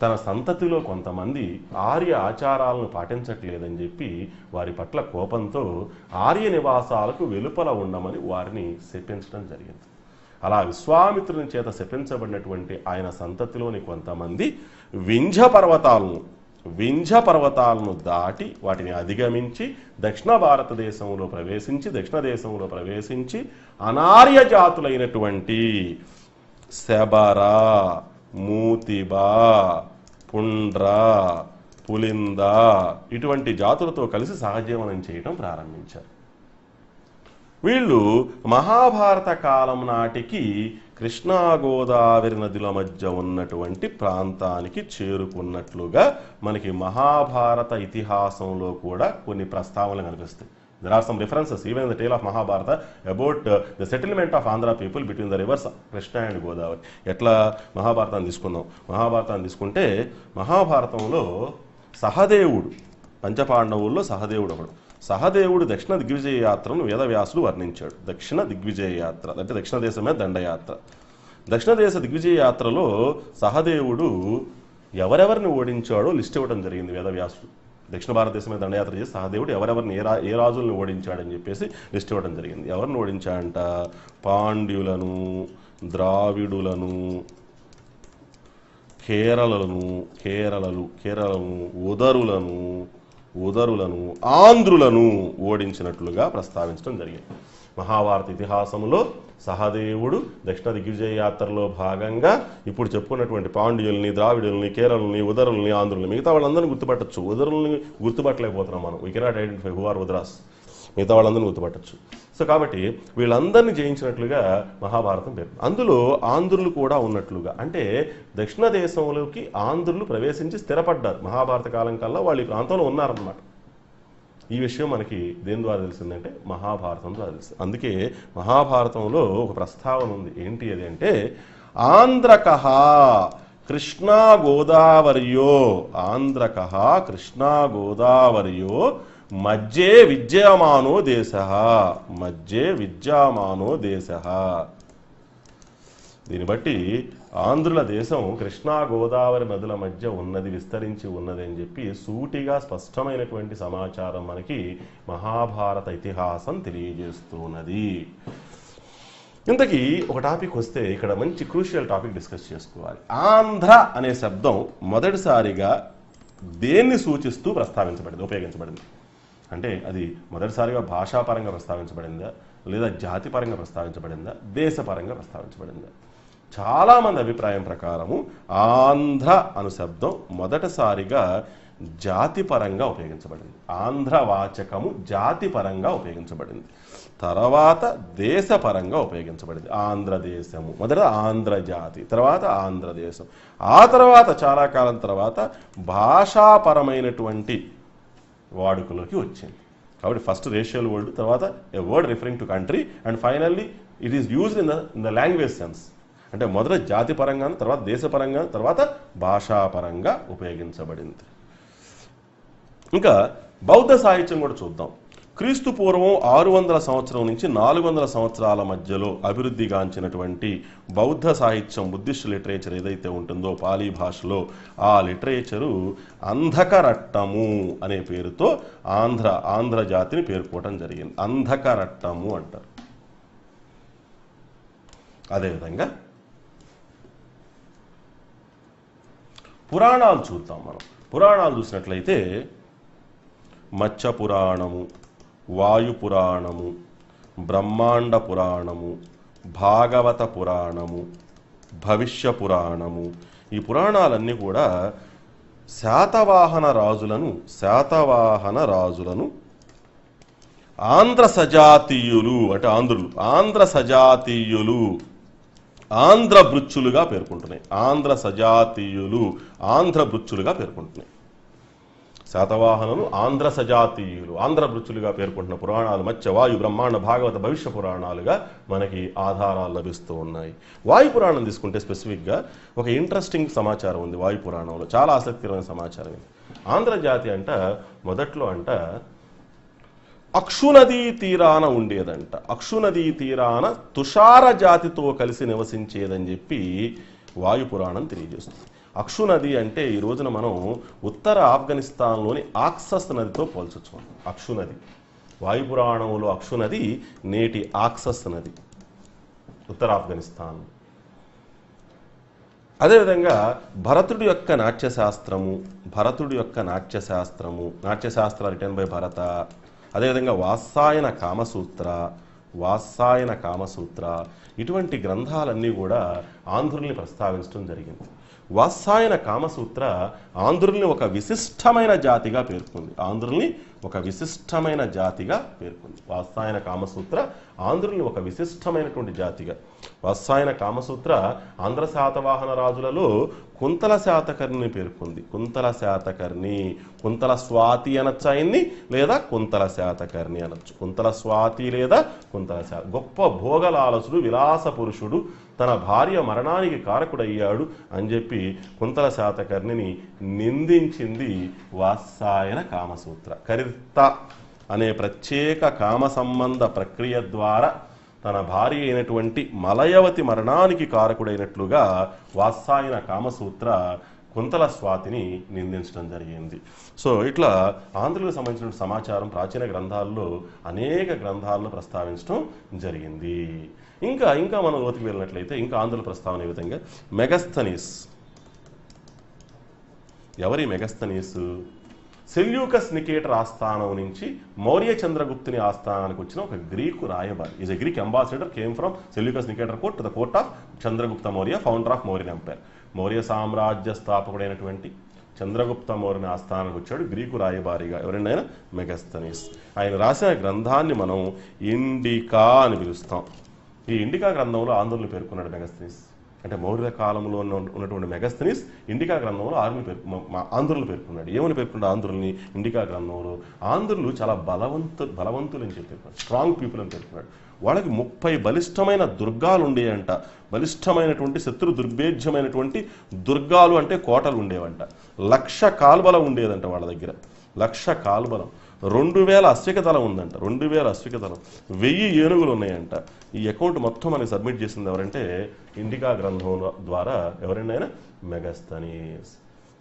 తన సంతతిలో కొంతమంది ఆర్య ఆచారాలను పాటించట్లేదని చెప్పి వారి పట్ల కోపంతో ఆర్య నివాసాలకు వెలుపల ఉండమని వారిని శపించడం జరిగింది. అలా విశ్వామిత్రుని చేత శపించబడినటువంటి ఆయన సంతతిలోని కొంతమంది వింధ్య పర్వతాలను దాటి వాటిని అధిగమించి దక్షిణ దేశంలో ప్రవేశించి అనార్య జాతులైనటువంటి శబర, మూతిబ, పుండ్ర, పులింద ఇటువంటి జాతులతో కలిసి సహజీవనం చేయటం ప్రారంభించారు. వీళ్ళు మహాభారత కాలం నాటికి కృష్ణా గోదావరి నదుల మధ్య ఉన్నటువంటి ప్రాంతానికి చేరుకున్నట్లుగా మనకి మహాభారత ఇతిహాసంలో కూడా కొన్ని ప్రస్తావనలు కనిపిస్తాయి. There are some references even in the tale of Mahabharata about the settlement of Andhra people between the rivers Krishna and Godavari. ఎట్లా మహాభారతాన్ని తీసుకుందాం. మహాభారతాన్ని తీసుకుంటే మహాభారతంలో సహదేవుడు, పంచపాండవుల్లో సహదేవుడు ఒకడు. సహదేవుడు దక్షిణ దిగ్విజయ యాత్రను వేదవ్యాసుడు వర్ణించాడు. దక్షిణ దిగ్విజయ యాత్ర అంటే దక్షిణ దేశమే దండయాత్ర. దక్షిణ దేశ దిగ్విజయ యాత్రలో సహదేవుడు ఎవరెవరిని ఓడించాడో లిస్ట్ ఇవ్వడం జరిగింది వేదవ్యాసుడు. దక్షిణ భారతదేశమే దండయాత్ర చేసి సహదేవుడు ఎవరెవరిని ఏ రాజులను ఓడించాడని చెప్పేసి లిస్ట్ ఇవ్వడం జరిగింది. ఎవరిని ఓడించాడంట? పాండ్యులను, ద్రావిడులను, కేరళలను, ఉదరులను, ఆంధ్రులను ఓడించినట్లుగా ప్రస్తావించడం జరిగింది. మహాభారత ఇతిహాసంలో సహదేవుడు దక్షిణ దిగ్విజయ యాత్రలో భాగంగా ఇప్పుడు చెప్పుకున్నటువంటి పాండ్యుల్ని, ద్రావిడుల్ని, కేరళని, ఉదరుల్ని, ఆంధ్రుల్ని, మిగతా వాళ్ళందరినీ గుర్తుపట్టచ్చు. ఉదరుల్ని గుర్తుపట్టలేకపోతున్నాం మనం. We cannot identify who are ఉదరాస్. మిగతా వాళ్ళందరినీ గుర్తుపట్టచ్చు. సో కాబట్టి వీళ్ళందరినీ జయించినట్లుగా మహాభారతం పేరు. అందులో ఆంధ్రులు కూడా ఉన్నట్లుగా, అంటే దక్షిణ దేశంలోకి ఆంధ్రులు ప్రవేశించి స్థిరపడ్డారు. మహాభారత కాలం కల్లా వాళ్ళు ఈ ప్రాంతంలో ఉన్నారన్నమాట. ఈ విషయం మనకి దేని ద్వారా తెలిసిందంటే మహాభారతం ద్వారా తెలిసింది. అందుకే మహాభారతంలో ఒక ప్రస్తావన ఉంది. ఏంటి అది అంటే ఆంధ్రకః కృష్ణా గోదావర్యో మధ్యే విద్యమానో దేశః. దీన్ని బట్టి ఆంధ్రుల దేశం కృష్ణా గోదావరి నదుల మధ్య ఉన్నది, విస్తరించి ఉన్నది అని చెప్పి సూటిగా స్పష్టమైనటువంటి సమాచారం మనకి మహాభారత ఇతిహాసం తెలియజేస్తున్నది. ఇంతకీ ఒక టాపిక్ వస్తే ఇక్కడ మంచి క్రూషియల్ టాపిక్ డిస్కస్ చేసుకోవాలి. ఆంధ్ర అనే శబ్దం మొదటిసారిగా దేన్ని సూచిస్తూ ఉపయోగించబడింది అంటే అది మొదటిసారిగా భాషాపరంగా ప్రస్తావించబడిందా, లేదా జాతిపరంగా ప్రస్తావించబడిందా, దేశపరంగా ప్రస్తావించబడిందా? చాలామంది అభిప్రాయం ప్రకారము ఆంధ్ర అను శబ్దం మొదటిసారిగా జాతిపరంగా ఉపయోగించబడింది. ఆంధ్రవాచకము జాతిపరంగా ఉపయోగించబడింది. తర్వాత దేశపరంగా ఉపయోగించబడింది. ఆంధ్రదేశము మొదట ఆంధ్రజాతి, తర్వాత ఆంధ్రదేశం. ఆ తర్వాత చాలా కాలం తర్వాత భాషాపరమైనటువంటి వాడుకలోకి వచ్చింది. కాబట్టి ఫస్ట్ రేషియల్ వర్డ్, తర్వాత a word referring to country, and finally it is used in the language sense. అంటే మొదట జాతిపరంగా, తర్వాత దేశపరంగా, తర్వాత భాషాపరంగా ఉపయోగించబడింది. ఇంకా బౌద్ధ సాహిత్యం కూడా చూద్దాం. క్రీస్తు పూర్వం 600 సంవత్సరం నుంచి 400 సంవత్సరాల మధ్యలో అభివృద్ధిగాంచినటువంటి బౌద్ధ సాహిత్యం, బుద్ధిస్ట్ లిటరేచర్ ఏదైతే ఉంటుందో పాలీ భాషలో, ఆ లిటరేచరు అంధకరట్టము అనే పేరుతో ఆంధ్ర జాతిని పేర్కోవటం జరిగింది. అంధకరట్టము అంటారు. అదేవిధంగా పురాణాలు చూద్దాం. మనం పురాణాలు చూసినట్లయితే మత్స్య పురాణము, వాయు పురాణము, బ్రహ్మాండ పురాణము, భాగవత పురాణము, భవిష్య పురాణము, ఈ పురాణాలన్నీ కూడా శాతవాహన రాజులను ఆంధ్ర సజాతీయులు అంటే ఆంధ్ర సజాతీయులు ఆంధ్ర బృచ్చులుగా పేర్కొంటున్నాయి. ఆంధ్ర సజాతీయులు ఆంధ్ర బృచ్చులుగా పేర్కొంటున్నాయి. శాతవాహనులు ఆంధ్ర సజాతీయులు ఆంధ్ర బృచ్చులుగా పేర్కొంటున్న పురాణాలు మత్స్య, వాయు, బ్రహ్మాండ, భాగవత, భవిష్య పురాణాలుగా మనకి ఆధారాలు లభిస్తూ ఉన్నాయి. వాయు పురాణం తీసుకుంటే స్పెసిఫిక్గా ఒక ఇంట్రెస్టింగ్ సమాచారం ఉంది. వాయు పురాణంలో చాలా ఆసక్తికరమైన సమాచారం ఉంది. ఆంధ్ర జాతి అంట మొదట్లో అక్షునదీ తీరాన ఉండేదంట. అక్షునదీ తీరాన తుషార జాతితో కలిసి నివసించేదని చెప్పి వాయు పురాణం తెలియజేస్తుంది. అక్షునది అంటే ఈ రోజున మనం ఉత్తర ఆఫ్ఘనిస్తాన్లోని ఆక్సస్ నదితో పోల్చొచ్చు. అక్షునది వాయుపురాణంలో అక్షునది నేటి ఆక్సస్ నది, ఉత్తర ఆఫ్ఘనిస్తాన్. అదేవిధంగా భరతుడి యొక్క నాట్యశాస్త్రము, నాట్యశాస్త్ర రిటర్న్ బై భరత. అదేవిధంగా వాత్సాయన కామసూత్ర ఇటువంటి గ్రంథాలన్నీ కూడా ఆంధ్రుల్ని ప్రస్తావించడం జరిగింది. వాత్సాయన కామసూత్ర ఆంధ్రుల్ని ఒక విశిష్టమైన జాతిగా పేర్కొంది. వాత్సాయన కామసూత్ర ఆంధ్రుల్ని ఒక విశిష్టమైనటువంటి జాతిగా. వాత్సాయన కామసూత్ర ఆంధ్ర శాతవాహన రాజులలో కుంతల శాతకర్ణిని పేర్కొంది. కుంతల స్వాతి అనొచ్చు ఆయన్ని, లేదా కుంతల శాతకర్ణి అనొచ్చు. కుంతల స్వాతి లేదా కుంతల శాత. గొప్ప భోగలాలసుడు, విలాస పురుషుడు, తన భార్య మరణానికి కారకుడయ్యాడు అని చెప్పి కుంతల శాతకర్ణిని నిందించింది వాత్సాయన కామసూత్ర. కరిత్త అనే ప్రత్యేక కామ సంబంధ ప్రక్రియ ద్వారా తన భార్య అయినటువంటి మలయవతి మరణానికి కారకుడైనట్లుగా వాత్సాయన కామసూత్ర కుంతల స్వాతిని నిందించడం జరిగింది. సో ఇట్లా ఆంధ్రులకు సంబంధించిన సమాచారం ప్రాచీన గ్రంథాల్లో అనేక గ్రంథాల్లో ప్రస్తావించడం జరిగింది. ఇంకా మనం లోతుకు వెళ్ళినట్లయితే ఇంకా ఆంధ్రుల ప్రస్తావన ఈ విధంగా. మెగస్తనీస్. ఎవరి మెగస్తనీస్? సెల్యూకస్ నికేటర్ ఆస్థానం నుంచి మౌర్య చంద్రగుప్తుని ఆస్థానానికి వచ్చిన ఒక గ్రీకు రాయబారి. Is a Greek ambassador, came from Seleucus Nicator court to the court of Chandragupta Maurya, founder of Mauryan empire. Maurya సామ్రాజ్య స్థాపకుడైనటువంటి చంద్రగుప్త మౌర్యుని ఆస్థానానికి వచ్చాడు గ్రీకు రాయబారిగా. ఎవరండి ఆయన? మెగస్తనీస్. ఆయన రాసిన గ్రంథాన్ని మనం ఇండికా అని పిలుస్తాం. ఈ ఇండికా గ్రంథంలో ఆంధ్రుల్ని పేర్కొన్నాడు మెగస్తనీస్. అంటే మౌర్య కాలంలో ఉన్నటువంటి మెగస్తనీస్ ఇండికా గ్రంథంలో ఆంధ్రులు పేర్కొన్నాడు. ఏమని పేర్కొన్నాడు ఆంధ్రుల్ని ఇండికా గ్రంథంలో? ఆంధ్రులు చాలా బలవంతులు అని చెప్పి పేర్కొన్నాడు. స్ట్రాంగ్ పీపుల్ అని పేర్కొన్నాడు. వాళ్ళకి 30 బలిష్టమైన దుర్గాలు ఉండేవంట. బలిష్టమైనటువంటి శత్రు దుర్భేద్యమైనటువంటి దుర్గాలు అంటే కోటలు ఉండేవంట. 1,00,000 కాల్బలం ఉండేదంట వాళ్ళ దగ్గర. 1,00,000 కాల్బలం. 2,000 అశ్విక దళం ఉందంట. 2,000 అశ్విక దళం. 1000 ఏనుగులు ఉన్నాయంట. ఈ అకౌంట్ మొత్తం మనకి సబ్మిట్ చేసింది ఎవరంటే ఇండికా గ్రంథం ద్వారా. ఎవరండి ఆయన? మెగస్తనీస్.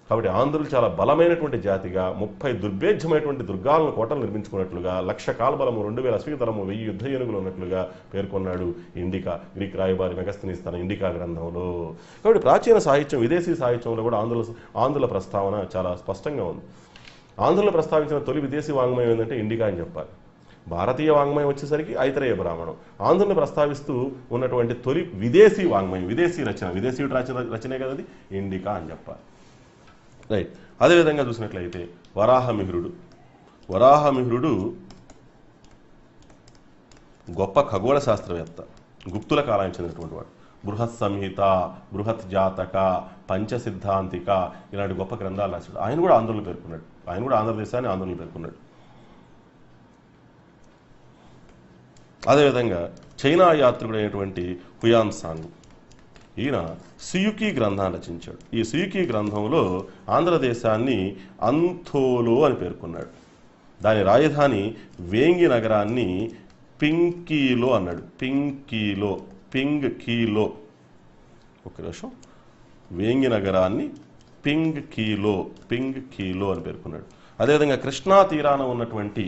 కాబట్టి ఆంధ్రులు చాలా బలమైనటువంటి జాతిగా 30 దుర్భేద్యమైనటువంటి దుర్గాలను కోటలు నిర్మించుకున్నట్లుగా 1,00,000 కాల్బలము, 2,000 అశ్విక దళము, 1000 యుద్ధ ఏనుగులు ఉన్నట్లుగా పేర్కొన్నాడు ఇండికా గ్రీక్ రాయబారి మెగస్తనీస్ తన ఇండికా గ్రంథంలో. కాబట్టి ప్రాచీన సాహిత్యం, విదేశీ సాహిత్యంలో కూడా ఆంధ్రుల ప్రస్తావన చాలా స్పష్టంగా ఉంది. ఆంధ్రులు ప్రస్తావించిన తొలి విదేశీ వాంగ్మయం ఏంటంటే ఇండికా అని చెప్పాలి. భారతీయ వాంగ్మయం వచ్చేసరికి ఐతరేయ బ్రాహ్మణం. ఆంధ్రుని ప్రస్తావిస్తూ ఉన్నటువంటి తొలి విదేశీ వాంగ్మయం, విదేశీ రచనే కదా అది, ఇండికా అని చెప్పాలి. రైట్. అదేవిధంగా చూసినట్లయితే వరాహమిహిరుడు గొప్ప ఖగోళ శాస్త్రవేత్త, గుప్తుల కాలానికి చెందినటువంటి వాడు. బృహత్ సంహిత, బృహత్ జాతక, పంచసిద్ధాంతిక ఇలాంటి గొప్ప గ్రంథాలు రాశాడు. ఆయన కూడా ఆంధ్రులు పేర్కొన్నాడు. ఆయన కూడా ఆంధ్రదేశాన్ని ఆంధ్రులు పేర్కొన్నాడు. అదేవిధంగా చైనా యాత్రికుడైనటువంటి హుయాన్సాంగ్, ఈయన సుయుకి గ్రంథాన్ని రచించాడు. ఈ సుయుకి గ్రంథంలో ఆంధ్రదేశాన్ని అంథోలో అని పేర్కొన్నాడు. దాని రాజధాని వేంగి నగరాన్ని పింకీలో అన్నాడు. పింగ్ కీలో ఒక నిమిషం, వేంగి నగరాన్ని పింగ్ కీలో అని పేర్కొన్నాడు. అదేవిధంగా కృష్ణా తీరాన ఉన్నటువంటి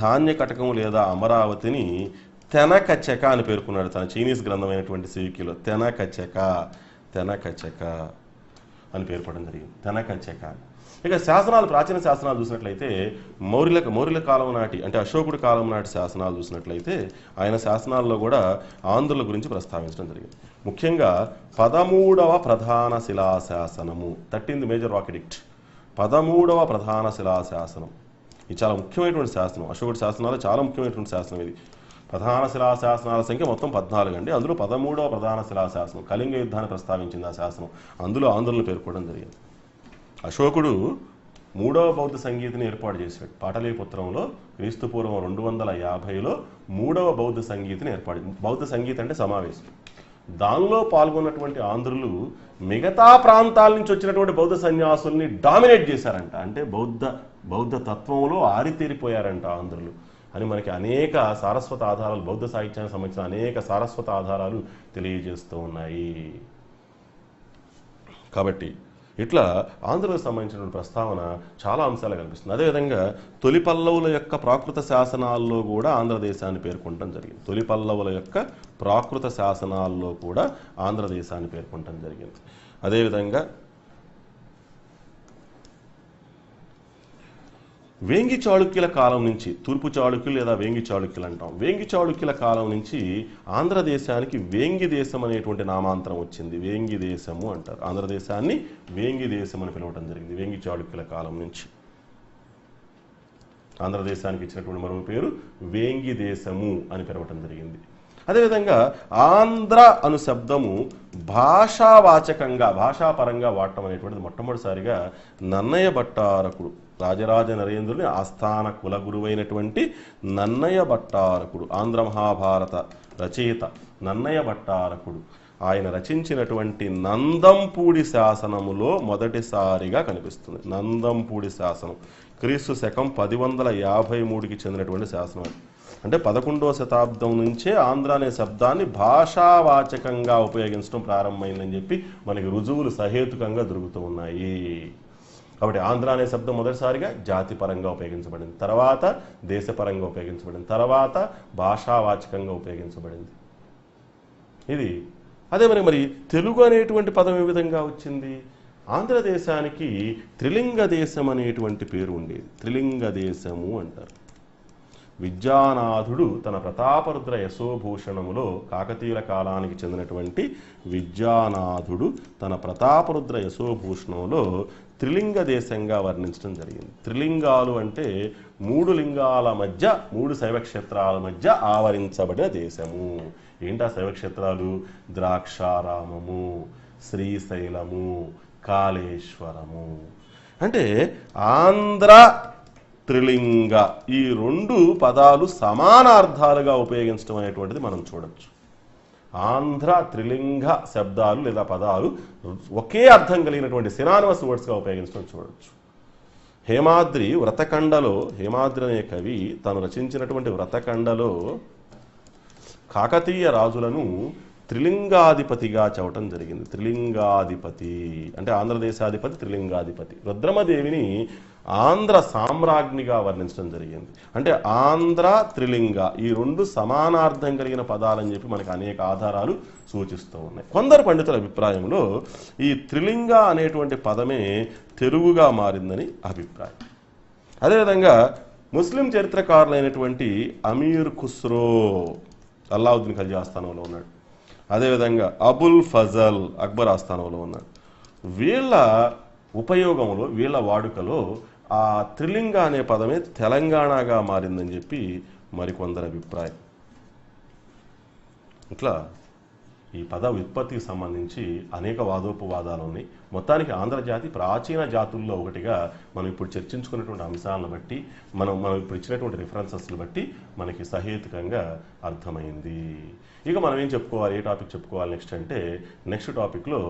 ధాన్య కటకం లేదా అమరావతిని తెనకచెక అని పేర్కొన్నాడు తన చైనీస్ గ్రంథమైనటువంటి సివికీలో. తెనకచెక అని పేర్కొనడం జరిగింది, తెనకచెక. ఇక శాసనాలు, ప్రాచీన శాసనాలు చూసినట్లయితే మౌర్యుల కాలం నాటి, అంటే అశోకుడి కాలం నాటి శాసనాలు చూసినట్లయితే ఆయన శాసనాల్లో కూడా ఆంధ్రుల గురించి ప్రస్తావించడం జరిగింది. ముఖ్యంగా 13వ ప్రధాన శిలాశాసనము, 13th మేజర్ రాక్ ఎడిక్ట్, 13వ ప్రధాన శిలాశాసనం. ఇది చాలా ముఖ్యమైనటువంటి శాసనం. అశోకుడి శాసనాలు చాలా ముఖ్యమైనటువంటి శాసనం ఇది. ప్రధాన శిలాశాసనాల సంఖ్య మొత్తం 14 అండి. అందులో 13వ ప్రధాన శిలాశాసనం కళింగ యుద్ధాన్ని ప్రస్తావించింది ఆ శాసనం. అందులో ఆంధ్రులను పేర్కొనడం జరిగింది. అశోకుడు 3వ బౌద్ధ సంగీతిని ఏర్పాటు చేశాడు. పాటలీపుత్రంలో క్రీస్తుపూర్వం 250లో 3వ బౌద్ధ సంగీతిని ఏర్పాటు. బౌద్ధ సంగీతం అంటే సమావేశం. దానిలో పాల్గొన్నటువంటి ఆంధ్రులు మిగతా ప్రాంతాల నుంచి వచ్చినటువంటి బౌద్ధ సన్యాసుల్ని డామినేట్ చేశారంట. అంటే బౌద్ధ తత్వంలో ఆరితేరిపోయారంట ఆంధ్రులు అని మనకి అనేక సారస్వత ఆధారాలు, బౌద్ధ సాహిత్యానికి సంబంధించిన అనేక సారస్వత ఆధారాలు తెలియజేస్తూ ఉన్నాయి. కాబట్టి ఇట్లా ఆంధ్రులకు సంబంధించినటువంటి ప్రస్తావన చాలా అంశాలు కనిపిస్తుంది. అదేవిధంగా తొలి పల్లవుల యొక్క ప్రాకృత శాసనాల్లో కూడా ఆంధ్రదేశాన్ని పేర్కొనడం జరిగింది. తొలి పల్లవుల యొక్క ప్రాకృత శాసనాల్లో కూడా ఆంధ్రదేశాన్ని పేర్కొనడం జరిగింది. అదేవిధంగా వేంగి చాళుక్యుల కాలం నుంచి, తూర్పు చాళుక్యులు లేదా వేంగి చాళుక్యులు అంటాం, వేంగి చాళుక్యుల కాలం నుంచి ఆంధ్రదేశానికి వేంగి దేశం అనేటువంటి నామాంతరం వచ్చింది. వేంగి దేశము అంటారు. ఆంధ్రదేశాన్ని వేంగి దేశం అని పిలవడం జరిగింది వేంగి చాళుక్యుల కాలం నుంచి. ఆంధ్రదేశానికి ఇచ్చినటువంటి మరో పేరు వేంగి దేశము అని పిలవటం జరిగింది. అదేవిధంగా ఆంధ్ర అను శబ్దము భాషావాచకంగా, భాషాపరంగా వాడటం అనేటువంటిది మొట్టమొదటిసారిగా నన్నయ్య భట్టారకుడు, రాజరాజ నరేంద్రుని ఆస్థాన కుల గురువైనటువంటి నన్నయ్య భట్టారకుడు, ఆంధ్ర మహాభారత రచయిత నన్నయ్య భట్టారకుడు, ఆయన రచించినటువంటి నందంపూడి శాసనములో మొదటిసారిగా కనిపిస్తుంది. నందంపూడి శాసనం క్రీస్తు శకం 1053కి చెందినటువంటి శాసనం. అంటే 11వ శతాబ్దం నుంచే ఆంధ్ర అనే శబ్దాన్ని భాషావాచకంగా ఉపయోగించడం ప్రారంభమైందని చెప్పి మనకి రుజువులు సహేతుకంగా దొరుకుతూ ఉన్నాయి. కాబట్టి ఆంధ్ర అనే శబ్దం మొదటిసారిగా జాతిపరంగా ఉపయోగించబడింది, తర్వాత దేశపరంగా ఉపయోగించబడింది, తర్వాత భాషావాచకంగా ఉపయోగించబడింది. ఇది అదే మరి తెలుగు అనేటువంటి పదం ఏ విధంగా వచ్చింది? ఆంధ్రదేశానికి త్రిలింగ దేశం అనేటువంటి పేరు ఉండేది. త్రిలింగ దేశము అంటారు. విద్యానాథుడు తన ప్రతాపరుద్ర యశోభూషణములో, కాకతీయుల కాలానికి చెందినటువంటి విద్యానాథుడు తన ప్రతాపరుద్ర యశోభూషణంలో త్రిలింగ దేశంగా వర్ణించడం జరిగింది. త్రిలింగాలు అంటే 3 లింగాల మధ్య, 3 శైవక్షేత్రాల మధ్య ఆవరించబడిన దేశము. ఏంటా శైవక్షేత్రాలు? ద్రాక్షారామము, శ్రీశైలము, కాళేశ్వరము. అంటే ఆంధ్ర త్రిలింగ, ఈ 2 పదాలు సమానార్థాలుగా ఉపయోగించడం అనేటువంటిది మనం చూడొచ్చు. ఆంధ్ర త్రిలింగ శబ్దాలు లేదా పదాలు ఒకే అర్థం కలిగినటువంటి సినానిమస్ వర్డ్స్గా ఉపయోగించడం చూడొచ్చు. హేమాద్రి వ్రతకండలో, హేమాద్రి అనే కవి తాను రచించినటువంటి వ్రతకండలో కాకతీయ రాజులను త్రిలింగాధిపతిగా చెప్పడం జరిగింది. త్రిలింగాధిపతి అంటే ఆంధ్రదేశాధిపతి, త్రిలింగాధిపతి. రుద్రమదేవిని ఆంధ్ర సామ్రాజ్ఞిగా వర్ణించడం జరిగింది. అంటే ఆంధ్ర త్రిలింగ ఈ 2 సమానార్థం కలిగిన పదాలని చెప్పి మనకు అనేక ఆధారాలు సూచిస్తూ ఉన్నాయి. కొందరు పండితుల అభిప్రాయంలో ఈ త్రిలింగ అనేటువంటి పదమే తెలుగుగా మారిందని అభిప్రాయం. అదేవిధంగా ముస్లిం చరిత్రకారులైనటువంటి అమీర్ ఖుస్రో అల్లావుద్దీన్ ఖల్జీ ఆస్థానంలో ఉన్నాడు. అదేవిధంగా అబుల్ ఫజల్ అక్బర్ ఆస్థానంలో ఉన్నాడు. వీళ్ళ ఉపయోగంలో, వీళ్ళ వాడుకలో ఆ త్రిలింగ అనే పదమే తెలంగాణగా మారిందని చెప్పి మరికొందరి అభిప్రాయం. ఇట్లా ఈ పద వ్యుత్పత్తికి సంబంధించి అనేక వాదోపవాదాలు ఉన్నాయి. మొత్తానికి ఆంధ్రజాతి ప్రాచీన జాతుల్లో ఒకటిగా మనం ఇప్పుడు చర్చించుకున్నటువంటి అంశాలను బట్టి, మనం ఇప్పుడు ఇచ్చినటువంటి రిఫరెన్సెస్ని బట్టి మనకి సహేతుకంగా అర్థమైంది. ఇక మనం ఏం చెప్పుకోవాలి, ఏ టాపిక్ చెప్పుకోవాలి నెక్స్ట్ అంటే, నెక్స్ట్ టాపిక్లో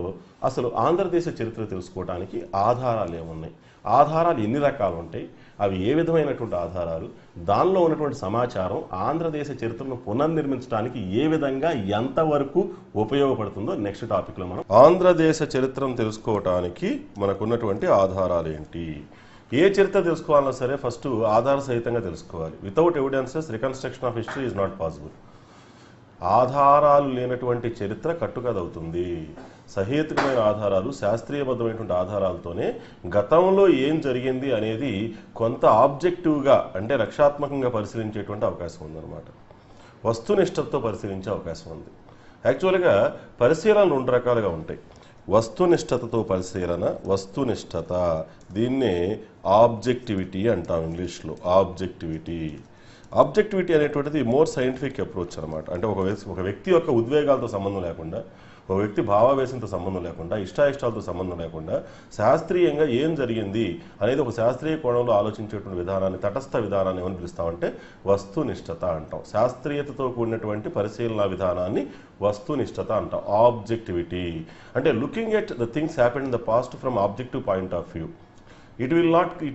అసలు ఆంధ్రదేశ చరిత్ర తెలుసుకోవడానికి ఆధారాలు ఏమున్నాయి, ఆధారాలు ఎన్ని రకాలు ఉంటాయి, అవి ఏ విధమైనటువంటి ఆధారాలు, దానిలో ఉన్నటువంటి సమాచారం ఆంధ్రదేశ చరిత్రను పునర్నిర్మించడానికి ఏ విధంగా ఎంతవరకు ఉపయోగపడుతుందో నెక్స్ట్ టాపిక్లో మనం ఆంధ్రదేశ చరిత్రను తెలుసుకోవటానికి మనకున్నటువంటి ఆధారాలు ఏంటి. ఏ చరిత్ర తెలుసుకోవాలన్నా సరే ఫస్ట్ ఆధార సహితంగా తెలుసుకోవాలి. Without evidences reconstruction of history is not possible. ఆధారాలు లేనటువంటి చరిత్ర కట్టుకదవుతుంది. సహేతుకమైన ఆధారాలు, శాస్త్రీయబద్ధమైనటువంటి ఆధారాలతోనే గతంలో ఏం జరిగింది అనేది కొంత ఆబ్జెక్టివ్గా అంటే రక్షాత్మకంగా పరిశీలించేటువంటి అవకాశం ఉందన్నమాట. వస్తునిష్టతో పరిశీలించే అవకాశం ఉంది. యాక్చువల్గా పరిశీలనలు 2 రకాలుగా ఉంటాయి. వస్తునిష్టతతో పరిశీలన, వస్తునిష్టత, దీన్నే ఆబ్జెక్టివిటీ అంటాం ఇంగ్లీష్లో. ఆబ్జెక్టివిటీ అనేటువంటిది మోర్ సైంటిఫిక్ అప్రోచ్ అనమాట. అంటే ఒక వ్యక్తి యొక్క ఉద్వేగాలతో సంబంధం లేకుండా, ఒక వ్యక్తి భావావేశంతో సంబంధం లేకుండా, ఇష్టాయిష్టాలతో సంబంధం లేకుండా శాస్త్రీయంగా ఏం జరిగింది అనేది ఒక శాస్త్రీయ కోణంలో ఆలోచించేటువంటి విధానాన్ని, తటస్థ విధానాన్ని ఏమని పిలుస్తామంటే వస్తునిష్టత అంటాం. శాస్త్రీయతతో కూడినటువంటి పరిశీలన విధానాన్ని వస్తునిష్టత అంటాం. ఆబ్జెక్టివిటీ అంటే looking at the things happen in the past from objective point of view. It will not be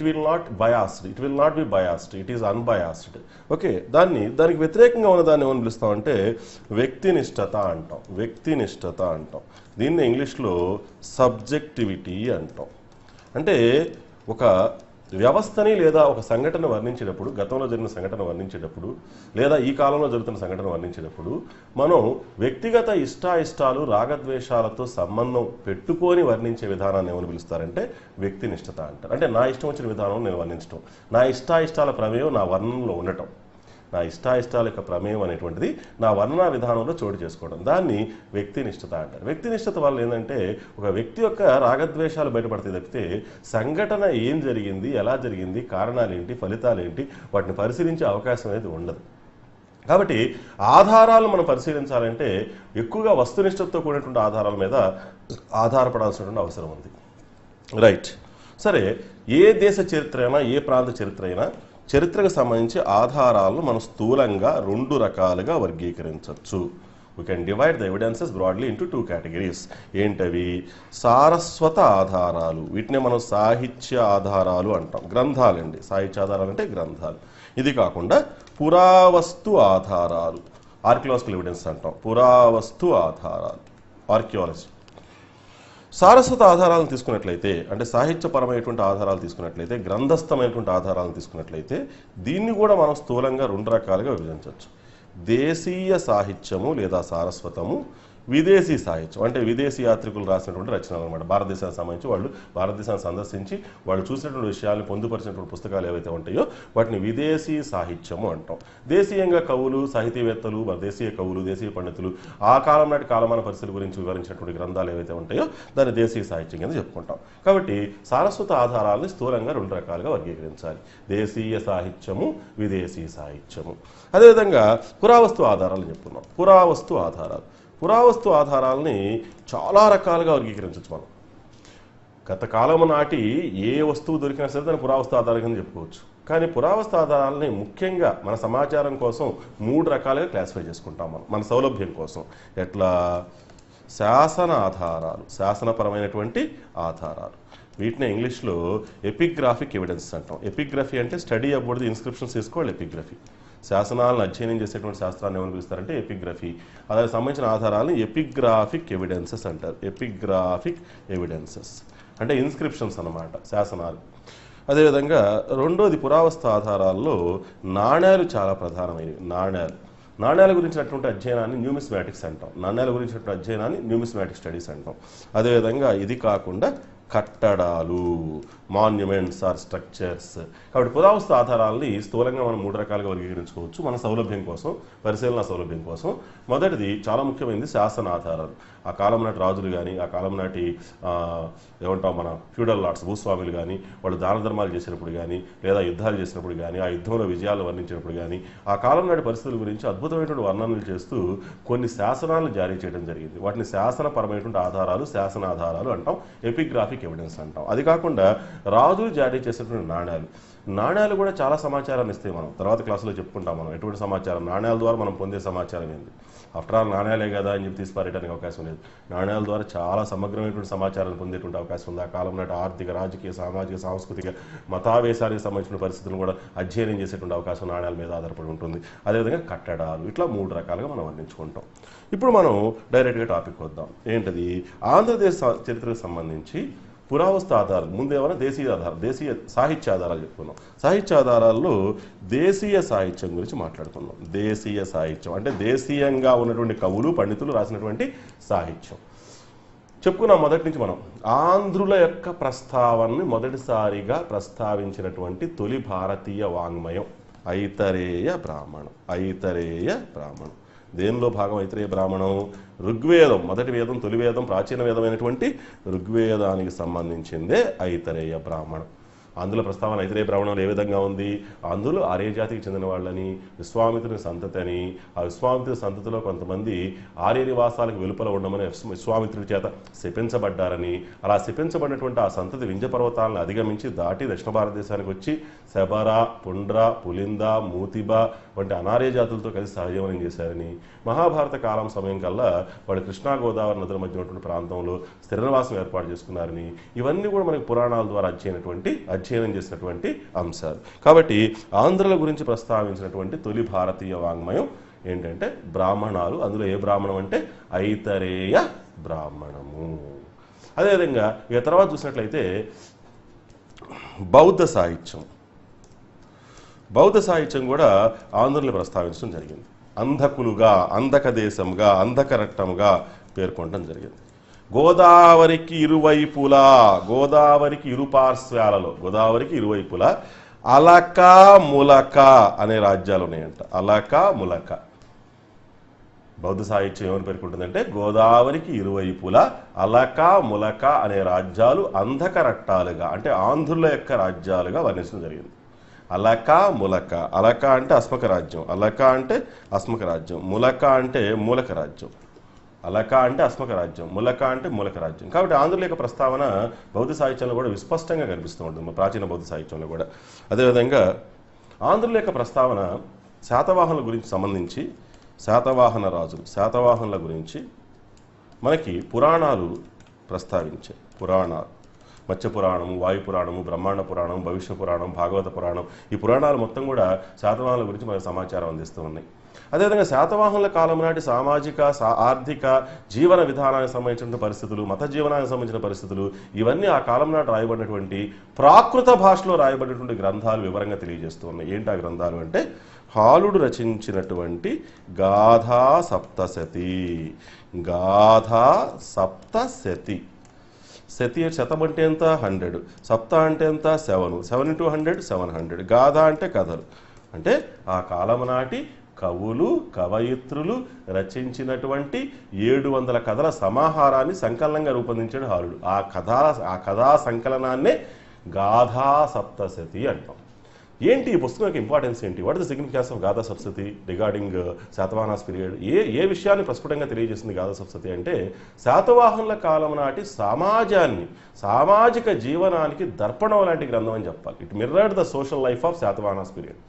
biased, it is unbiased. Okay, దానికి వ్యతిరేకంగా ఉన్న దాన్ని ఏమని పిలుస్తామంటే వ్యక్తినిష్టత అంటాం. దీన్ని ఇంగ్లీష్లో సబ్జెక్టివిటీ అంటాం. అంటే ఒక వ్యవస్థని లేదా ఒక సంఘటన వర్ణించేటప్పుడు, గతంలో జరిగిన సంఘటన వర్ణించేటప్పుడు లేదా ఈ కాలంలో జరుగుతున్న సంఘటన వర్ణించేటప్పుడు మనం వ్యక్తిగత ఇష్టాయిష్టాలు, రాగద్వేషాలతో సంబంధం పెట్టుకొని వర్ణించే విధానాన్ని ఏమని పిలుస్తారంటే వ్యక్తినిష్టత అంటారు. అంటే నా ఇష్టం వచ్చిన విధానం నేను వర్ణించడం, నా ఇష్టాయిష్టాల ప్రమేయం నా వర్ణనలో ఉండటం, నా ఇష్టాయిష్టాల యొక్క ప్రమేయం అనేటువంటిది నా వర్ణనా విధానంలో చోటు చేసుకోవడం, దాన్ని వ్యక్తినిష్టత అంటారు. వ్యక్తినిష్టత వల్ల ఏంటంటే ఒక వ్యక్తి యొక్క రాగద్వేషాలు బయటపడతాయి తప్పితే సంఘటన ఏం జరిగింది, ఎలా జరిగింది, కారణాలు ఏంటి, ఫలితాలు ఏంటి, వాటిని పరిశీలించే అవకాశం అనేది ఉండదు. కాబట్టి ఆధారాలు మనం పరిశీలించాలంటే ఎక్కువగా వస్తునిష్టతతో కూడినటువంటి ఆధారాల మీద ఆధారపడాల్సినటువంటి అవసరం ఉంది. రైట్, సరే, ఏ దేశ చరిత్ర అయినా, ఏ ప్రాంత చరిత్ర అయినా చరిత్రకు సంబంధించి ఆధారాలను మనం స్థూలంగా 2 రకాలుగా వర్గీకరించవచ్చు. We can divide the evidences broadly into 2 categories. ఏంటవి? సారస్వత ఆధారాలు, వీటిని మనం సాహిత్య ఆధారాలు అంటాం. గ్రంథాలండి, సాహిత్య ఆధారాలు అంటే గ్రంథాలు. ఇది కాకుండా పురావస్తు ఆధారాలు, ఆర్కియలాజికల్ ఎవిడెన్స్ అంటాం. పురావస్తు ఆధారాలు, ఆర్కియాలజీ. సారస్వత ఆధారాలను తీసుకున్నట్లయితే, అంటే సాహిత్యపరమైనటువంటి ఆధారాలు తీసుకున్నట్లయితే, గ్రంథస్థమైనటువంటి ఆధారాలను తీసుకున్నట్లయితే దీన్ని కూడా మనం స్థూలంగా 2 రకాలుగా విభజించవచ్చు. దేశీయ సాహిత్యము లేదా సారస్వతము, విదేశీ సాహిత్యం అంటే విదేశీ యాత్రికులు రాసినటువంటి రచనలు అనమాట. భారతదేశానికి సంబంధించి వాళ్ళు భారతదేశాన్ని సందర్శించి వాళ్ళు చూసినటువంటి విషయాలను పొందుపరిచినటువంటి పుస్తకాలు ఏవైతే ఉంటాయో వాటిని విదేశీ సాహిత్యము అంటాం. దేశీయంగా కవులు, సాహితీవేత్తలు, దేశీయ కవులు, దేశీయ పండితులు ఆ కాలం నాటి కాలమాన పరిస్థితుల గురించి వివరించినటువంటి గ్రంథాలు ఏవైతే ఉంటాయో దాన్ని దేశీయ సాహిత్యం కింద చెప్పుకుంటాం. కాబట్టి సారస్వత ఆధారాలని స్థూలంగా 2 రకాలుగా వర్గీకరించాలి: దేశీయ సాహిత్యము, విదేశీ సాహిత్యము. అదేవిధంగా పురావస్తు ఆధారాలు చెప్పుకున్నాం. పురావస్తు ఆధారాలని చాలా రకాలుగా వర్గీకరించవచ్చు మనం. గత కాలం నాటి ఏ వస్తువు దొరికినా సరే దాన్ని పురావస్తు ఆధారం కింద చెప్పుకోవచ్చు. కానీ పురావస్తు ఆధారాలని ముఖ్యంగా మన సమాచారం కోసం 3 రకాలుగా క్లాసిఫై చేసుకుంటాం మనం, మన సౌలభ్యం కోసం. ఎట్లా? శాసన ఆధారాలు, శాసనపరమైనటువంటి ఆధారాలు. వీటిని ఇంగ్లీష్లో ఎపిగ్రాఫిక్ ఎవిడెన్స్ అంటాం. ఎపిగ్రఫీ అంటే స్టడీ అబౌట్ ది ఇన్స్క్రిప్షన్స్ తీసుకోవాలి. ఎపిగ్రఫీ శాసనాలను అధ్యయనం చేసేటువంటి శాస్త్రాన్ని ఏమని పిలుస్తారంటే ఎపిగ్రఫీ. దానికి సంబంధించిన ఆధారాలను ఎపిగ్రాఫిక్ ఎవిడెన్సెస్ అంటారు. ఎపిగ్రాఫిక్ ఎవిడెన్సెస్ అంటే ఇన్స్క్రిప్షన్స్ అన్నమాట, శాసనాలు. అదేవిధంగా రెండోది పురావస్తు ఆధారాల్లో నాణ్యాలు చాలా ప్రధానమైనవి. నాణ్యాల గురించినటువంటి అధ్యయనాన్ని న్యూమిస్మాటిక్స్ అంటాం. నాణ్యాల గురించినటువంటి అధ్యయనాన్ని న్యూమిస్మాటిక్ స్టడీస్ అంటాం. అదేవిధంగా ఇది కాకుండా కట్టడాలు, మాన్యుమెంట్స్ ఆర్ స్ట్రక్చర్స్. కాబట్టి పురావస్తు ఆధారాలని స్థూలంగా మనం 3 రకాలుగా వర్గీకరించుకోవచ్చు మన సౌలభ్యం కోసం, పరిశీలన సౌలభ్యం కోసం. మొదటిది చాలా ముఖ్యమైనది శాసన ఆధారాలు. ఆ కాలం నాటి రాజులు కానీ, ఆ కాలం నాటి ఏమంటాం మన ఫ్యూడల్ లార్డ్స్, భూస్వాములు కానీ, వాళ్ళు దాన ధర్మాలు చేసినప్పుడు కానీ, లేదా యుద్ధాలు చేసినప్పుడు కానీ, ఆ యుద్ధంలో విజయాలు వర్ణించినప్పుడు కానీ, ఆ కాలం నాటి పరిస్థితుల గురించి అద్భుతమైనటువంటి వర్ణనలు చేస్తూ కొన్ని శాసనాలను జారీ చేయడం జరిగింది. వాటిని శాసనపరమైనటువంటి ఆధారాలు, శాసనాధారాలు అంటాం. ఎపిగ్రాఫిక్ గ్రాఫిక్ ఎవిడెన్స్ అంటాం. అది కాకుండా రాజులు జారీ చేసేటువంటి నాణ్యాలు కూడా చాలా సమాచారాన్ని ఇస్తాయి. మనం తర్వాత క్లాసులో చెప్పుకుంటాం మనం ఎటువంటి సమాచారం, నాణ్యాల ద్వారా మనం పొందే సమాచారం ఏంది. ఆఫ్టర్ ఆల్ నాణ్యాలే కదా అని చెప్పి తీసిపారేయడానికి అవకాశం లేదు. నాణ్యాల ద్వారా చాలా సమగ్రమైనటువంటి సమాచారాన్ని పొందేటువంటి అవకాశం ఉంది. ఆ కాలం నాటి ఆర్థిక, రాజకీయ, సామాజిక, సాంస్కృతిక, మతావేశానికి సంబంధించిన పరిస్థితులను కూడా అధ్యయనం చేసేటువంటి అవకాశం నాణ్యాల మీద ఆధారపడి ఉంటుంది. అదేవిధంగా కట్టడాలు, ఇట్లా 3 రకాలుగా మనం వర్ణించుకుంటాం. ఇప్పుడు మనం డైరెక్ట్గా టాపిక్ వద్దాం. ఏంటది? ఆంధ్రదేశ్ చరిత్రకు సంబంధించి పురావస్తు ఆధారాలు, ముందేమైనా దేశీయ సాహిత్య ఆధారాలు చెప్పుకున్నాం. సాహిత్య ఆధారాల్లో దేశీయ సాహిత్యం గురించి మాట్లాడుకున్నాం. దేశీయ సాహిత్యం అంటే దేశీయంగా ఉన్నటువంటి కవులు, పండితులు రాసినటువంటి సాహిత్యం చెప్పుకున్నాం. మొదటి నుంచి మనం ఆంధ్రుల యొక్క ప్రస్తావనని మొదటిసారిగా ప్రస్తావించినటువంటి తొలి భారతీయ వాంగ్మయం ఐతరేయ బ్రాహ్మణం. దేనిలో భాగం ఐతరేయ బ్రాహ్మణం? ఋగ్వేదం, మొదటి వేదం, తొలి వేదం, ప్రాచీన వేదమైనటువంటి ఋగ్వేదానికి సంబంధించిందే ఐతరేయ బ్రాహ్మణం. ఆంధ్రుల ప్రస్తావన ఐతరేయ బ్రాహ్మణంలో ఏ విధంగా ఉంది? ఆంధ్రులు ఆర్య జాతికి చెందిన వాళ్ళని, విశ్వామిత్రుని సంతతి అని, ఆ విశ్వామిత్రుని సంతతిలో కొంతమంది ఆర్య నివాసాలకు వెలుపల ఉండమని విశ్వామిత్రుడి చేత శపించబడ్డారని, అలా శపించబడినటువంటి ఆ సంతతి వింధ్య పర్వతాలను అధిగమించి దాటి దక్షిణ భారతదేశానికి వచ్చి శబర, పుండ్ర, పులింద, మూతిబ వంటి అనార్య జాతులతో కలిసి సహజీవనం చేశారని, మహాభారత కాలం సమయం కల్లా వాళ్ళు కృష్ణా గోదావరి నదుల మధ్య ఉన్నటువంటి ప్రాంతంలో స్థిర నివాసం ఏర్పాటు చేసుకున్నారని, ఇవన్నీ కూడా మనకి పురాణాల ద్వారా అధ్యయనం చేసినటువంటి అంశాలు. కాబట్టి ఆంధ్రుల గురించి ప్రస్తావించినటువంటి తొలి భారతీయ వాంగ్మయం ఏంటంటే బ్రాహ్మణాలు. అందులో ఏ బ్రాహ్మణం అంటే ఐతరేయ బ్రాహ్మణము. అదేవిధంగా ఇక తర్వాత చూసినట్లయితే బౌద్ధ సాహిత్యం కూడా ఆంధ్రుల్ని ప్రస్తావించడం జరిగింది. అంధకులుగా, అంధక దేశంగా, అంధకరట్టముగా పేర్కొనడం జరిగింది. గోదావరికి ఇరుపార్శ్వాలలో అలక, ములక అనే రాజ్యాలు ఉన్నాయంట. అలక, ములక. బౌద్ధ సాహిత్యం ఏమని పేర్కొంటుందంటే గోదావరికి ఇరువైపులా అలక, ములక అనే రాజ్యాలు అంధకరట్టాలుగా అంటే ఆంధ్రుల యొక్క రాజ్యాలుగా వర్ణించడం జరిగింది. అలక, ములక. అలక అంటే అస్మక రాజ్యం, ములక అంటే మూలక రాజ్యం. అలక అంటే అస్మక రాజ్యం, ములక అంటే మూలక రాజ్యం. కాబట్టి ఆంధ్రుల యొక్క ప్రస్తావన బౌద్ధ సాహిత్యంలో కూడా విస్పష్టంగా కనిపిస్తూ ఉంటుంది, ప్రాచీన బౌద్ధ సాహిత్యంలో కూడా. అదేవిధంగా ఆంధ్రుల యొక్క ప్రస్తావన శాతవాహనుల గురించి సంబంధించి, శాతవాహనుల గురించి మనకి పురాణాలు ప్రస్తావించాయి. మత్స్య పురాణము, వాయు పురాణము, బ్రహ్మాండ పురాణం, భవిష్య పురాణం, భాగవత పురాణం, ఈ పురాణాలు మొత్తం కూడా శాతవాహనుల గురించి మనకు సమాచారం అందిస్తూ ఉన్నాయి. అదేవిధంగా శాతవాహనుల కాలం నాటి సామాజిక, ఆర్థిక, జీవన విధానానికి సంబంధించిన పరిస్థితులు, మత జీవనానికి సంబంధించిన పరిస్థితులు, ఇవన్నీ ఆ కాలం నాటి రాయబడినటువంటి ప్రాకృత భాషలో రాయబడినటువంటి గ్రంథాలు వివరంగా తెలియజేస్తూ ఉన్నాయి. ఏంటి ఆ గ్రంథాలు అంటే హాలుడు రచించినటువంటి గాథా సప్తశతి. శతం అంటే ఎంత? 100. సప్త అంటే ఎంత? 7. 7 × 100 700. గాథ అంటే కథలు. అంటే ఆ కాలం నాటి కవులు, కవయిత్రులు రచించినటువంటి 700 కథల సమాహారాన్ని సంకలనంగా రూపొందించాడు హాలుడు. ఆ కథా సంకలనాన్నే గాథా సప్తశతి అంటాం. ఏంటి ఈ పుస్తకం యొక్క ఇంపార్టెన్స్ ఏంటి? What is the significance of Gatha Saptashati regarding Satavahanas period? ఏ విషయాన్ని ప్రస్ఫుటంగా తెలియజేస్తుంది గాథా సప్తశతి అంటే శాతవాహనుల కాలం నాటి సామాజిక జీవనానికి దర్పణం లాంటి గ్రంథం అని చెప్పాలి. It mirrored the social life of Satavahanas period.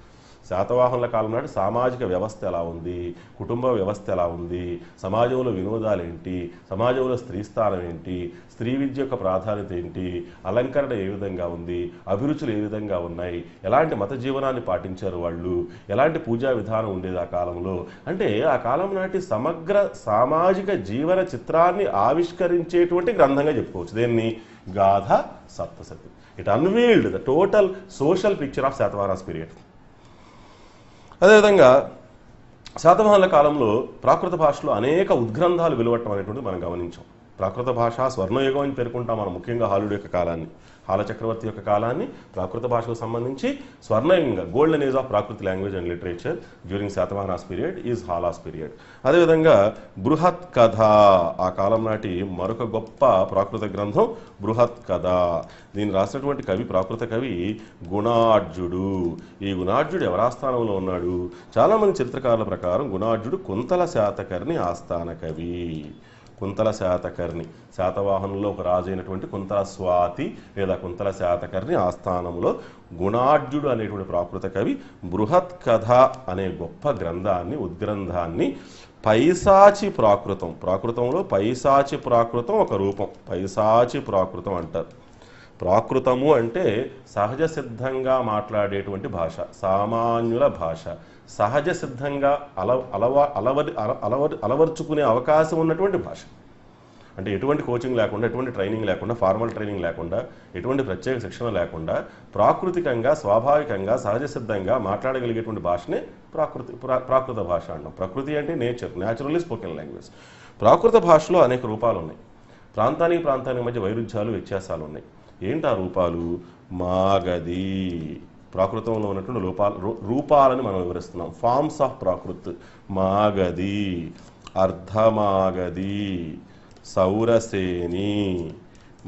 శాతవాహనుల కాలం నాటి సామాజిక వ్యవస్థ ఎలా ఉంది, కుటుంబ వ్యవస్థ ఎలా ఉంది, సమాజంలో వినోదాలు ఏంటి, సమాజంలో స్త్రీ స్థానం ఏంటి, స్త్రీ విద్య యొక్క ప్రాధాన్యత ఏంటి, అలంకరణ ఏ విధంగా ఉంది, అభిరుచులు ఏ విధంగా ఉన్నాయి, ఎలాంటి మత జీవనాన్ని పాటించారు వాళ్ళు, ఎలాంటి పూజా విధానం ఉండేది ఆ కాలంలో, అంటే ఆ కాలం నాటి సమగ్ర సామాజిక జీవన చిత్రాన్ని ఆవిష్కరించేటువంటి గ్రంథంగా చెప్పుకోవచ్చు. దేన్ని? గాథ Saptashati. It unveiled the total social picture of Satavahanas period. అదేవిధంగా శాతవాహనుల కాలంలో ప్రాకృత భాషలో అనేక ఉద్గ్రంథాలు వెలువట్టడం అనేటువంటిది మనం గమనించాం. ప్రాకృత భాష స్వర్ణయుగం అని పేర్కొంటాం మనం, ముఖ్యంగా హాలుడు యొక్క కాలాన్ని, హాల చక్రవర్తి యొక్క కాలాన్ని ప్రాకృత భాషకు సంబంధించి స్వర్ణయుగంగా, golden age of Prakrit language and literature during Satavahanas period is Hala's period. అదేవిధంగా బృహత్ కథ, ఆ కాలం నాటి మరొక గొప్ప ప్రాకృత గ్రంథం బృహత్ కథ. దీన్ని రాసినటువంటి కవి, ప్రాకృత కవి గుణాఢ్యుడు. ఈ గుణాఢ్యుడు ఎవరాస్థానంలో ఉన్నాడు? చాలామంది చరిత్రకారుల ప్రకారం గుణాఢ్యుడు కుంతల శాతకర్ణి ఆస్థాన కవి. కుంతల శాతకర్ణి, శాతవాహనంలో ఒక రాజు అయినటువంటి కుంతల స్వాతి లేదా కుంతల శాతకర్ణి ఆస్థానంలో గుణాఢ్యుడు అనేటువంటి ప్రాకృత కవి బృహత్ కథ అనే గొప్ప గ్రంథాన్ని, ఉద్గ్రంథాన్ని పైశాచి ప్రాకృతం, ప్రాకృతంలో పైశాచి ప్రాకృతం ఒక రూపం, పైశాచి ప్రాకృతం అంటారు. ప్రాకృతము అంటే సహజ సిద్ధంగా మాట్లాడేటువంటి భాష, సామాన్యుల భాష, సహజ సిద్ధంగా అలవర్చుకునే అవకాశం ఉన్నటువంటి భాష. అంటే ఎటువంటి కోచింగ్ లేకుండా, ఎటువంటి ట్రైనింగ్ లేకుండా, ఫార్మల్ ట్రైనింగ్ లేకుండా, ఎటువంటి ప్రత్యేక శిక్షణ లేకుండా ప్రాకృతికంగా, స్వాభావికంగా, సహజ సిద్ధంగా మాట్లాడగలిగేటువంటి భాషనే ప్రాకృత భాష అంటాం. ప్రకృతి అంటే నేచర్, న్యాచురల్లీ స్పోకెన్ లాంగ్వేజ్. ప్రాకృత భాషలో అనేక రూపాలు ఉన్నాయి. ప్రాంతానికి మధ్య వైరుధ్యాలు, వ్యత్యాసాలు ఉన్నాయి. ఏంటి ఆ రూపాలు? మాగధి, ప్రాకృతంలో ఉన్నటువంటి రూపాలని మనం వివరిస్తున్నాం. Forms of Prakrit: Magadhi, Ardhamagadhi, Sauraseni,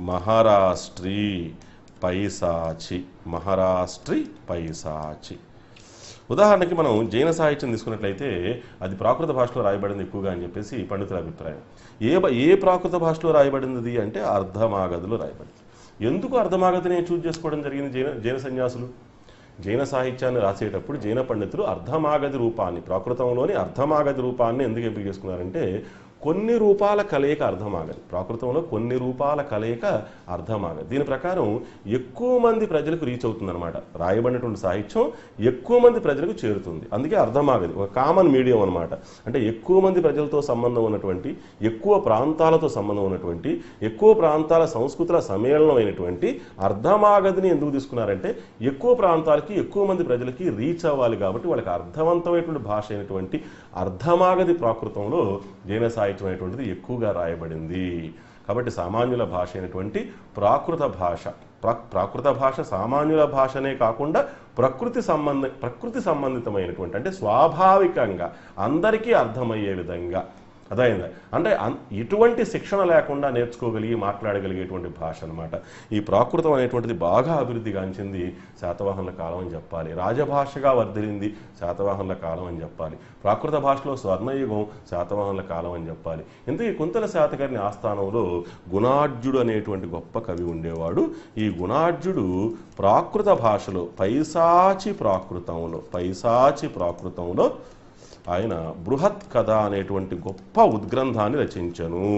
Maharashtri, Paishachi. మహారాష్ట్రి, పైశాచి. ఉదాహరణకి మనం జైన సాహిత్యం తీసుకున్నట్లయితే అది ప్రాకృత భాషలో రాయబడింది ఎక్కువగా అని చెప్పేసి పండితుల అభిప్రాయం. ఏ ప్రాకృత భాషలో రాయబడింది అంటే అర్ధమాగధిలో రాయబడింది. ఎందుకు అర్ధమాగధిని చూజ్ చేసుకోవడం జరిగింది జైన సన్యాసులు? జైన సాహిత్యాన్ని రాసేటప్పుడు జైన పండితులు అర్ధమాగధి రూపాన్ని, ప్రాకృతంలోని అర్ధమాగధి రూపాన్ని ఎందుకు ఎంపిక చేసుకున్నారంటే కొన్ని రూపాల కలయిక అర్ధమాగధి. ప్రాకృతంలో కొన్ని రూపాల కలయిక అర్ధమాగధి. దీని ప్రకారం ఎక్కువ మంది ప్రజలకు రీచ్ అవుతుందన్నమాట. రాయబడినటువంటి సాహిత్యం ఎక్కువ మంది ప్రజలకు చేరుతుంది. అందుకే అర్ధమాగధి ఒక కామన్ మీడియం అనమాట. అంటే ఎక్కువ మంది ప్రజలతో సంబంధం ఉన్నటువంటి, ఎక్కువ ప్రాంతాలతో సంబంధం ఉన్నటువంటి, ఎక్కువ ప్రాంతాల సంస్కృతుల సమ్మేళనం అయినటువంటి అర్ధమాగధిని ఎందుకు తీసుకున్నారంటే ఎక్కువ ప్రాంతాలకి, ఎక్కువ మంది ప్రజలకి రీచ్ అవ్వాలి కాబట్టి వాళ్ళకి అర్థవంతమైనటువంటి భాష అయినటువంటి అర్ధమాగధి ప్రాకృతంలో జైన సాహిత్యం అనేటువంటిది ఎక్కువగా రాయబడింది. కాబట్టి సామాన్యుల భాష అయినటువంటి ప్రాకృత భాష, ప్రాకృత భాష సామాన్యుల భాషనే కాకుండా ప్రకృతి సంబంధితమైనటువంటి, అంటే స్వాభావికంగా అందరికీ అర్థమయ్యే విధంగా, అదైందా అంటే ఇటువంటి శిక్షణ లేకుండా నేర్చుకోగలిగి మాట్లాడగలిగేటువంటి భాష అనమాట. ఈ ప్రాకృతం అనేటువంటిది బాగా అభివృద్ధి గాంచింది శాతవాహనుల కాలం అని చెప్పాలి. రాజభాషగా వర్ధిల్లింది శాతవాహనుల కాలం అని చెప్పాలి. ప్రాకృత భాషలో స్వర్ణయుగం శాతవాహనుల కాలం అని చెప్పాలి. ఇంతకీ కుంతల శాతకర్ణి ఆస్థానంలో గుణాఢ్యుడు అనేటువంటి గొప్ప కవి ఉండేవాడు. ఈ గుణాఢ్యుడు ప్రాకృత భాషలో పైశాచి ప్రాకృతంలో ఆయన బృహత్ కథ అనేటువంటి గొప్ప ఉద్గ్రంథాన్ని రచించను.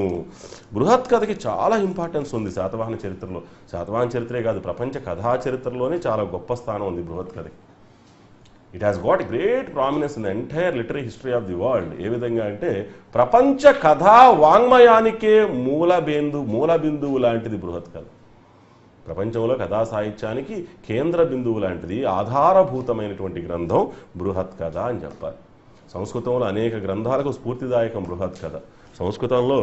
బృహత్ కథకి చాలా ఇంపార్టెన్స్ ఉంది శాతవాహన చరిత్రలో. శాతవాహన చరిత్రే కాదు, ప్రపంచ కథా చరిత్రలోనే చాలా గొప్ప స్థానం ఉంది బృహత్ కథకి. It has got great prominence in the entire literary history of the world. ఏ విధంగా అంటే ప్రపంచ కథా వాంగ్మయానికే మూల బిందువు లాంటిది బృహత్ కథ. ప్రపంచంలో కథా సాహిత్యానికి కేంద్ర బిందువు లాంటిది, ఆధారభూతమైనటువంటి గ్రంథం బృహత్ కథ అని చెప్పాలి. సంస్కృతంలో అనేక గ్రంథాలకు స్ఫూర్తిదాయకం బృహత్ కథ. సంస్కృతంలో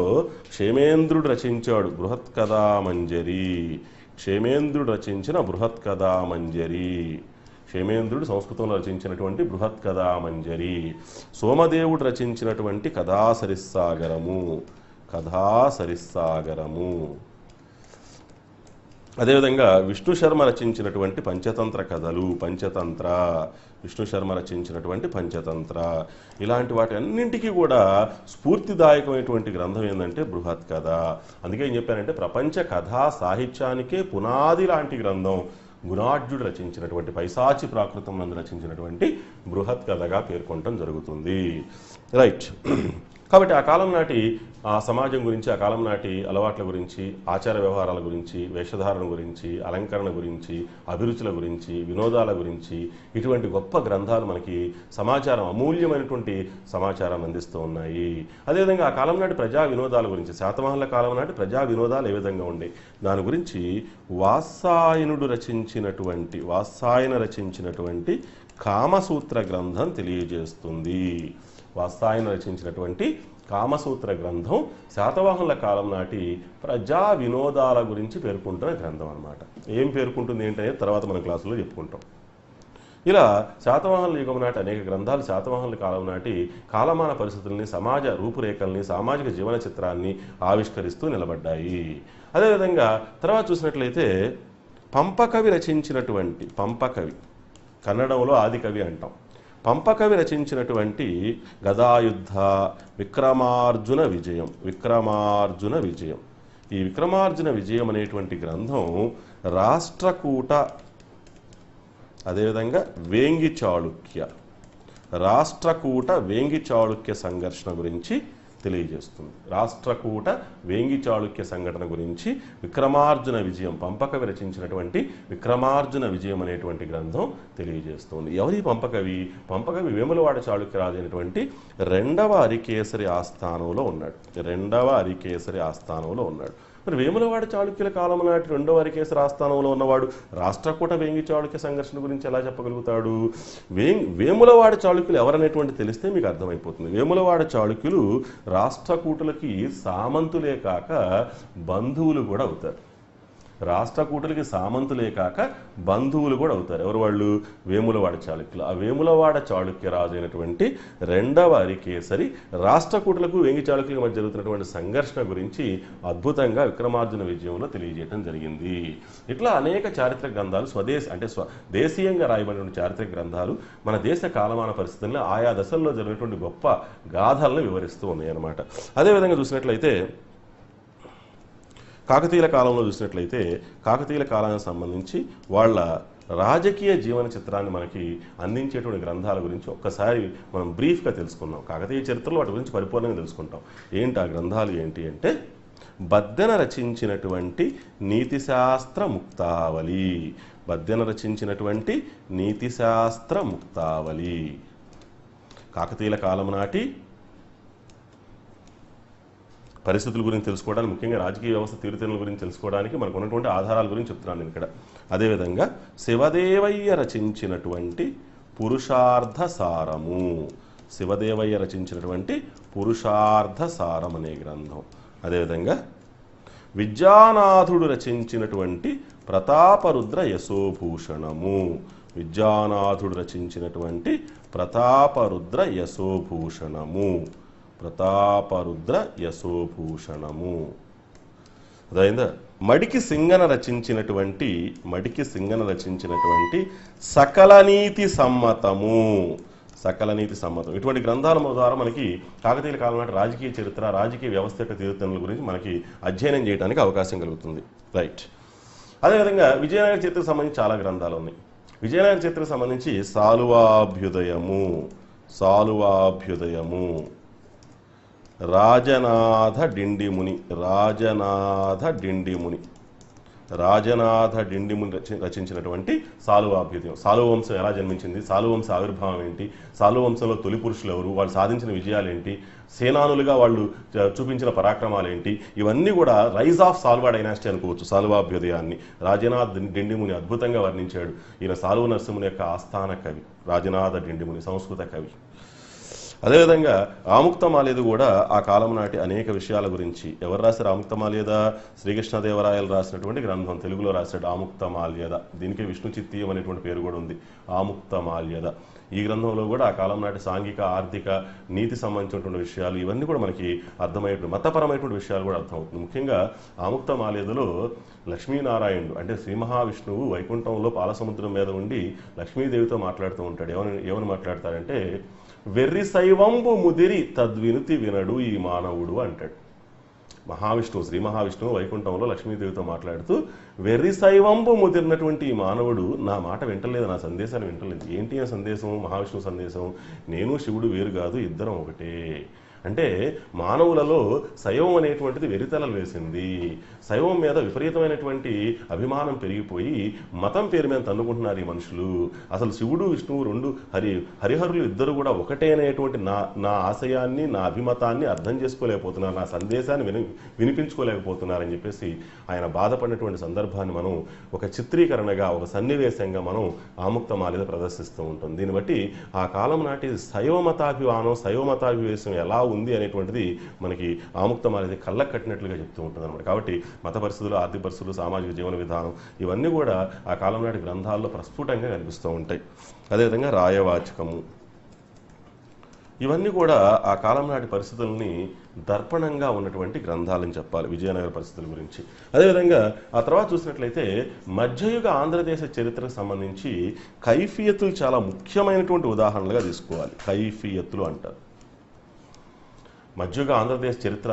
క్షేమేంద్రుడు రచించాడు బృహత్ కథా మంజరి. క్షేమేంద్రుడు రచించిన బృహత్ కథా మంజరి. క్షేమేంద్రుడు సంస్కృతంలో రచించినటువంటి బృహత్ కథా మంజరి. సోమదేవుడు రచించినటువంటి కథా సరిస్సాగరము. అదేవిధంగా విష్ణు శర్మ రచించినటువంటి పంచతంత్ర కథలు, విష్ణు శర్మ రచించినటువంటి పంచతంత్ర, ఇలాంటి వాటి అన్నింటికీ కూడా స్ఫూర్తిదాయకమైనటువంటి గ్రంథం ఏంటంటే బృహత్ కథ. అందుకే ఏం చెప్పానంటే ప్రపంచ కథా సాహిత్యానికే పునాది లాంటి గ్రంథం గుణాఢ్యుడు రచించినటువంటి పైశాచి ప్రాకృతం నందు రచించినటువంటి బృహత్ కథగా పేర్కొనడం జరుగుతుంది. రైట్. కాబట్టి ఆ కాలం నాటి ఆ సమాజం గురించి, ఆ కాలం నాటి అలవాట్ల గురించి, ఆచార వ్యవహారాల గురించి, వేషధారణ గురించి, అలంకరణ గురించి, అభిరుచుల గురించి, వినోదాల గురించి ఇటువంటి గొప్ప గ్రంథాలు మనకి సమాచారం, అమూల్యమైనటువంటి సమాచారం అందిస్తూ ఉన్నాయి. అదేవిధంగా ఆ కాలం నాటి ప్రజా వినోదాల గురించి, శాతవాహనుల కాలం నాటి ప్రజా వినోదాలు ఏ విధంగా ఉండే దాని గురించి వాత్సాయన రచించినటువంటి కామసూత్ర గ్రంథం తెలియజేస్తుంది. వాత్సాయన రచించినటువంటి కామసూత్ర గ్రంథం శాతవాహనుల కాలం నాటి ప్రజా వినోదాల గురించి పేర్కొంటున్న గ్రంథం అన్నమాట. ఏం పేర్కొంటుంది ఏంటనే తర్వాత మన క్లాసులో చెప్పుకుంటాం. ఇలా శాతవాహనుల యుగం నాటి అనేక గ్రంథాలు శాతవాహనుల కాలం నాటి కాలమాన పరిస్థితుల్ని, సమాజ రూపురేఖల్ని, సామాజిక జీవన చిత్రాన్ని ఆవిష్కరిస్తూ నిలబడ్డాయి. అదేవిధంగా తర్వాత చూసినట్లయితే పంపకవి రచించినటువంటి, కన్నడంలో ఆదికవి అంటాం, పంపకవి రచించినటువంటి గదాయుద్ధ విక్రమార్జున విజయం ఈ విక్రమార్జున విజయం అనేటువంటి గ్రంథం రాష్ట్రకూట అదేవిధంగా వేంగి చాళుక్య సంఘర్షణ గురించి తెలియజేస్తుంది. రాష్ట్రకూట వేంగి చాళుక్య సంఘటన గురించి విక్రమార్జున విజయం, పంపకవి రచించినటువంటి విక్రమార్జున విజయం అనేటువంటి గ్రంథం తెలియజేస్తుంది. ఎవరి పంపకవి? పంపకవి వేములవాడ చాళుక్యరాజు అయినటువంటి రెండవ అరికేసరి ఆస్థానంలో ఉన్నాడు. మరి వేములవాడ చాళుక్యుల కాలం నాటి రెండవ అరికేసరి ఆస్థానంలో ఉన్నవాడు రాష్ట్రకూట వేంగి చాళుక్య సంఘర్షణ గురించి ఎలా చెప్పగలుగుతాడు? వేములవాడ చాళుక్యులు ఎవరనేటువంటి తెలిస్తే మీకు అర్థమైపోతుంది. వేములవాడ చాళుక్యులు రాష్ట్రకూటులకి సామంతులే కాక బంధువులు కూడా అవుతారు. ఎవరు వాళ్ళు? వేములవాడ చాళుక్యులు. ఆ వేములవాడ చాళుక్య రాజు అయినటువంటి రెండవ అరికేసరి రాష్ట్రకూటులకు వేంగి చాళుక్యులకు మధ్య జరుగుతున్నటువంటి సంఘర్షణ గురించి అద్భుతంగా విక్రమార్జున విజయంలో తెలియజేయడం జరిగింది. ఇట్లా అనేక చారిత్రక గ్రంథాలు దేశీయంగా రాయబడిన చారిత్రక గ్రంథాలు మన దేశ కాలమాన పరిస్థితుల్లో ఆయా దశల్లో జరిగినటువంటి గొప్ప గాథలను వివరిస్తూ ఉన్నాయి అన్నమాట. అదేవిధంగా చూసినట్లయితే కాకతీయుల కాలానికి సంబంధించి వాళ్ళ రాజకీయ జీవన చిత్రాన్ని మనకి అందించేటువంటి గ్రంథాల గురించి ఒక్కసారి మనం బ్రీఫ్గా తెలుసుకుందాం. కాకతీయ చరిత్రలో వాటి గురించి పరిపూర్ణంగా తెలుసుకుంటాం. ఏంటి ఆ గ్రంథాలు ఏంటి అంటే, బద్దెన రచించినటువంటి నీతిశాస్త్ర ముక్తావళి కాకతీయుల కాలం నాటి పరిస్థితుల గురించి తెలుసుకోవడానికి, ముఖ్యంగా రాజకీయ వ్యవస్థ తీరుతెన్నుల గురించి తెలుసుకోవడానికి మనకు ఉన్నటువంటి ఆధారాల గురించి చెప్తున్నాను నేను ఇక్కడ. అదేవిధంగా శివదేవయ్య రచించినటువంటి పురుషార్థ సారం అనే గ్రంథం. అదేవిధంగా విద్యానాథుడు రచించినటువంటి ప్రతాపరుద్ర యశోభూషణము. అదైందా? మడికి సింగన రచించినటువంటి సకల నీతి సమ్మతము. ఇటువంటి గ్రంథాల ద్వారా మనకి కాకతీయుల కాలం నాటి రాజకీయ చరిత్ర, రాజకీయ వ్యవస్థ యొక్క తీరుతెన్నుల గురించి మనకి అధ్యయనం చేయడానికి అవకాశం కలుగుతుంది. రైట్. అదేవిధంగా విజయనగర చరిత్రకు సంబంధించి చాలా గ్రంథాలు ఉన్నాయి. విజయనగర చరిత్రకు సంబంధించి సాలువాభ్యుదయము, రాజనాథ డిండిముని రచించినటువంటి సాలువాభ్యుదయం. సాలువంశం ఎలా జన్మించింది, సాలువంశ ఆవిర్భావం ఏంటి, సాలువంశంలో తొలి పురుషులు ఎవరు, వాళ్ళు సాధించిన విజయాలు ఏంటి, సేనానులుగా వాళ్ళు చూపించిన పరాక్రమాలు ఏంటి, ఇవన్నీ కూడా రైజ్ ఆఫ్ సాల్వా డైనాసిటీ అనుకోవచ్చు. సాలువాభ్యుదయాన్ని రాజనాథ్ డిండిముని అద్భుతంగా వర్ణించాడు. ఈయన సాలువ నరసింహుని యొక్క ఆస్థాన కవి రాజనాథ డిండిముని, సంస్కృత కవి. అదేవిధంగా ఆముక్తమాల్యద కూడా ఆ కాలం నాటి అనేక విషయాల గురించి ఎవరు రాశారు? ఆముక్తమాల్యద శ్రీకృష్ణదేవరాయలు రాసినటువంటి గ్రంథం, తెలుగులో రాశాడు ఆముక్తమాల్యద. దీనికి విష్ణు చిత్తీయం అనేటువంటి పేరు కూడా ఉంది, ఆముక్తమాల్యద. ఈ గ్రంథంలో కూడా ఆ కాలం నాటి సాంఘిక, ఆర్థిక, నీతి సంబంధించినటువంటి విషయాలు ఇవన్నీ కూడా మనకి అర్థమయ్యేటువంటి మతపరమైనటువంటి విషయాలు కూడా అర్థమవుతుంది. ముఖ్యంగా ఆముక్తమాల్యదలో లక్ష్మీనారాయణుడు అంటే శ్రీ మహావిష్ణువు వైకుంఠంలో పాలసముద్రం మీద ఉండి లక్ష్మీదేవితో మాట్లాడుతూ ఉంటాడు. ఏమని మాట్లాడతారంటే, వెర్రి శైవంబు ముదిరి తద్వినుతి వినడు ఈ మానవుడు అంటాడు. శ్రీ మహావిష్ణువు వైకుంఠంలో లక్ష్మీదేవితో మాట్లాడుతూ, వెర్రి శైవంబు ముదిరినటువంటి ఈ మానవుడు నా మాట వింటలేదు, నా సందేశాన్ని వింటలేదు. ఏంటి ఆ సందేశం? మహావిష్ణువు సందేశం, నేను శివుడు వేరు కాదు, ఇద్దరం ఒకటే. అంటే మానవులలో శైవం అనేటువంటిది వెరితలలు వేసింది. శైవం మీద విపరీతమైనటువంటి అభిమానం పెరిగిపోయి మతం పేరు మీద తన్నుకుంటున్నారు ఈ మనుషులు. అసలు శివుడు విష్ణువు రెండు హరిహరులు ఇద్దరు కూడా ఒకటే అనేటువంటి నా ఆశయాన్ని, నా అభిమతాన్ని అర్థం చేసుకోలేకపోతున్నారు, నా సందేశాన్ని వినిపించుకోలేకపోతున్నారని చెప్పేసి ఆయన బాధపడినటువంటి సందర్భాన్ని మనం ఒక చిత్రీకరణగా, ఒక సన్నివేశంగా మనం ఆముక్తమాల్యద ప్రదర్శిస్తూ ఉంటుంది. దీన్ని బట్టి ఆ కాలం నాటి శైవమతాభివేశం ఎలా ఉంది అనేటువంటిది మనకి ఆముక్తమాల్యద కళ్ళకు కట్టినట్లుగా చెప్తూ ఉంటుంది అన్నమాట. కాబట్టి మత పరిస్థితులు, ఆర్థిక పరిస్థితులు, సామాజిక జీవన విధానం ఇవన్నీ కూడా ఆ కాలం నాటి గ్రంథాల్లో ప్రస్ఫుటంగా కనిపిస్తూ ఉంటాయి. అదేవిధంగా రాయవాచకము, ఇవన్నీ కూడా ఆ కాలం నాటి పరిస్థితుల్ని దర్పణంగా ఉన్నటువంటి గ్రంథాలని చెప్పాలి విజయనగర పరిస్థితుల గురించి. అదేవిధంగా ఆ తర్వాత చూసినట్లయితే మధ్యయుగ ఆంధ్రదేశ చరిత్రకు సంబంధించి కైఫియతులు చాలా ముఖ్యమైనటువంటి ఉదాహరణలుగా తీసుకోవాలి. కైఫియతులు అంటారు. మధ్యయుగ ఆంధ్రదేశ్ చరిత్ర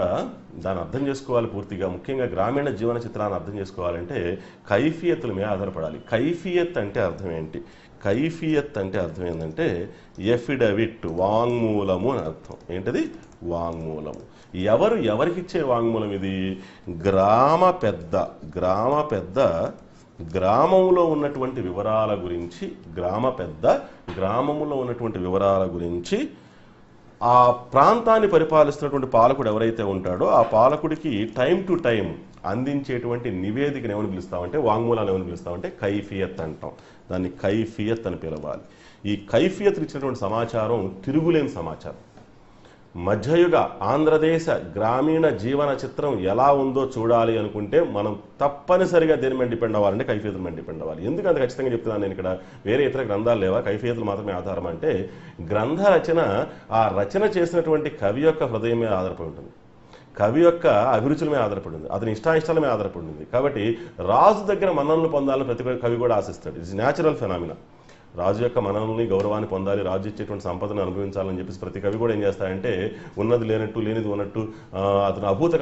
దాన్ని అర్థం చేసుకోవాలి పూర్తిగా, ముఖ్యంగా గ్రామీణ జీవన చిత్రాన్ని అర్థం చేసుకోవాలంటే కైఫియతుల మీద ఆధారపడాలి. కైఫియత్ అంటే అర్థం ఏంటి? కైఫియత్ అంటే అర్థం ఏంటంటే ఎఫిడవిట్, వాంగ్మూలము అని అర్థం. ఏంటది? వాంగ్మూలము. ఎవరికిచ్చే వాంగ్మూలం ఇది? గ్రామ పెద్ద గ్రామంలో ఉన్నటువంటి వివరాల గురించి, గ్రామంలో ఉన్నటువంటి వివరాల గురించి ఆ ప్రాంతాన్ని పరిపాలిస్తున్నటువంటి పాలకుడు ఎవరైతే ఉంటాడో ఆ పాలకుడికి టైం టు టైం అందించేటువంటి నివేదికను ఏమని పిలుస్తామంటే, వాంగ్మూలాన్ని ఏమని పిలుస్తామంటే కైఫియత్ అంటాం. దాన్ని కైఫియత్ అని పిలవాలి. ఈ కైఫియత్ ఇచ్చినటువంటి సమాచారం తిరుగులేని సమాచారం. మధ్యయుగ ఆంధ్రదేశ గ్రామీణ జీవన చిత్రం ఎలా ఉందో చూడాలి అనుకుంటే మనం తప్పనిసరిగా దేని మీద డిపెండ్ అవ్వాలంటే కైఫియతుల మీద డిపెండ్ అవ్వాలి. ఎందుకు అంత ఖచ్చితంగా చెప్తున్నాను నేను ఇక్కడ? వేరే ఇతర గ్రంథాలు లేవా? కైఫియతులు మాత్రమే ఆధారం అంటే గ్రంథ రచన ఆ రచన చేసినటువంటి కవి యొక్క హృదయం మీద ఆధారపడి ఉంటుంది, కవి యొక్క అభిరుచుల మీద ఆధారపడింది, అతని ఇష్టాయిష్టాల మీద ఆధారపడింది. కాబట్టి రాజు దగ్గర మన్ననలు పొందాలని ప్రతి కవి కూడా ఆశిస్తాడు. It's natural phenomena. రాజు యొక్క మనల్ని గౌరవాన్ని పొందాలి, రాజు ఇచ్చేటువంటి సంపదను అనుభవించాలని చెప్పేసి ప్రతి కవి కూడా ఏం చేస్తాయంటే ఉన్నది లేనట్టు లేనిది ఉన్నట్టు అతను అభూత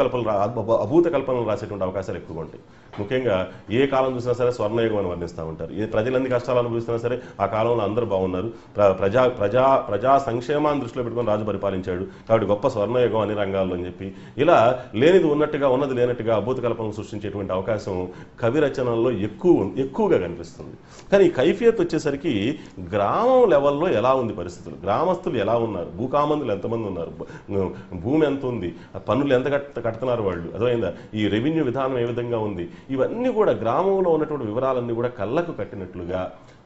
కల్పనలు రాసేటువంటి అవకాశాలు ఎక్కువగా ఉంటాయి. ముఖ్యంగా ఏ కాలం చూసినా సరే స్వర్ణయుగం అని వర్ణిస్తూ ఉంటారు. ప్రజలు ఎన్ని కష్టాలు అనుభవిస్తున్నా సరే ఆ కాలంలో అందరూ బాగున్నారు, ప్రజా సంక్షేమాన్ని దృష్టిలో పెట్టుకొని రాజు పరిపాలించాడు కాబట్టి గొప్ప స్వర్ణయుగం అన్ని రంగాల్లో అని చెప్పి ఇలా లేనిది ఉన్నట్టుగా ఉన్నది లేనట్టుగా అభూత కల్పనలు సృష్టించేటువంటి అవకాశం కవి రచనల్లో ఎక్కువగా కనిపిస్తుంది. కానీ ఈ కైఫియత్ వచ్చేసరికి గ్రామం లెవెల్లో ఎలా ఉంది పరిస్థితులు, గ్రామస్తులు ఎలా ఉన్నారు, భూకామందులు ఎంతమంది ఉన్నారు, భూమి ఎంత ఉంది, పన్నులు ఎంత కడుతున్నారు వాళ్ళు, అర్థమైందా, ఈ రెవెన్యూ విధానం ఏ విధంగా ఉంది, ఇవన్నీ కూడా గ్రామంలో ఉన్నటువంటి వివరాలన్నీ కూడా కళ్ళకు కట్టినట్లుగా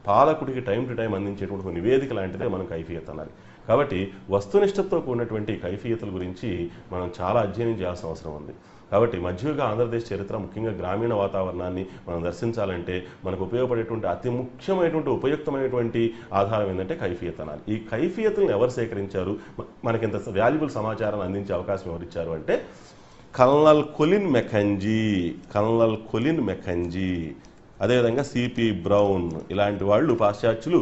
పాలకుడికి టైం టు టైం అందించేటువంటి నివేదిక లాంటిదే మనం కైఫియత్ అనాలి. కాబట్టి వస్తునిష్టతో కూడినటువంటి కైఫియతుల గురించి మనం చాలా అధ్యయనం చేయాల్సిన అవసరం ఉంది. కాబట్టి మధ్యయుగ ఆంధ్రదేశ్ చరిత్ర ముఖ్యంగా గ్రామీణ వాతావరణాన్ని మనం దర్శించాలంటే మనకు ఉపయోగపడేటువంటి అతి ముఖ్యమైనటువంటి ఉపయుక్తమైనటువంటి ఆధారం ఏంటంటే కైఫియత్ అనాలి. ఈ కైఫియతులను ఎవరు సేకరించారు, మనకి ఇంత వాల్యుబుల్ సమాచారాన్ని అందించే అవకాశం ఎవరిచ్చారు అంటే కల్నల్ కొలిన్ మెకంజీ, అదేవిధంగా సిపి బ్రౌన్ ఇలాంటి వాళ్ళు పాశ్చాత్యులు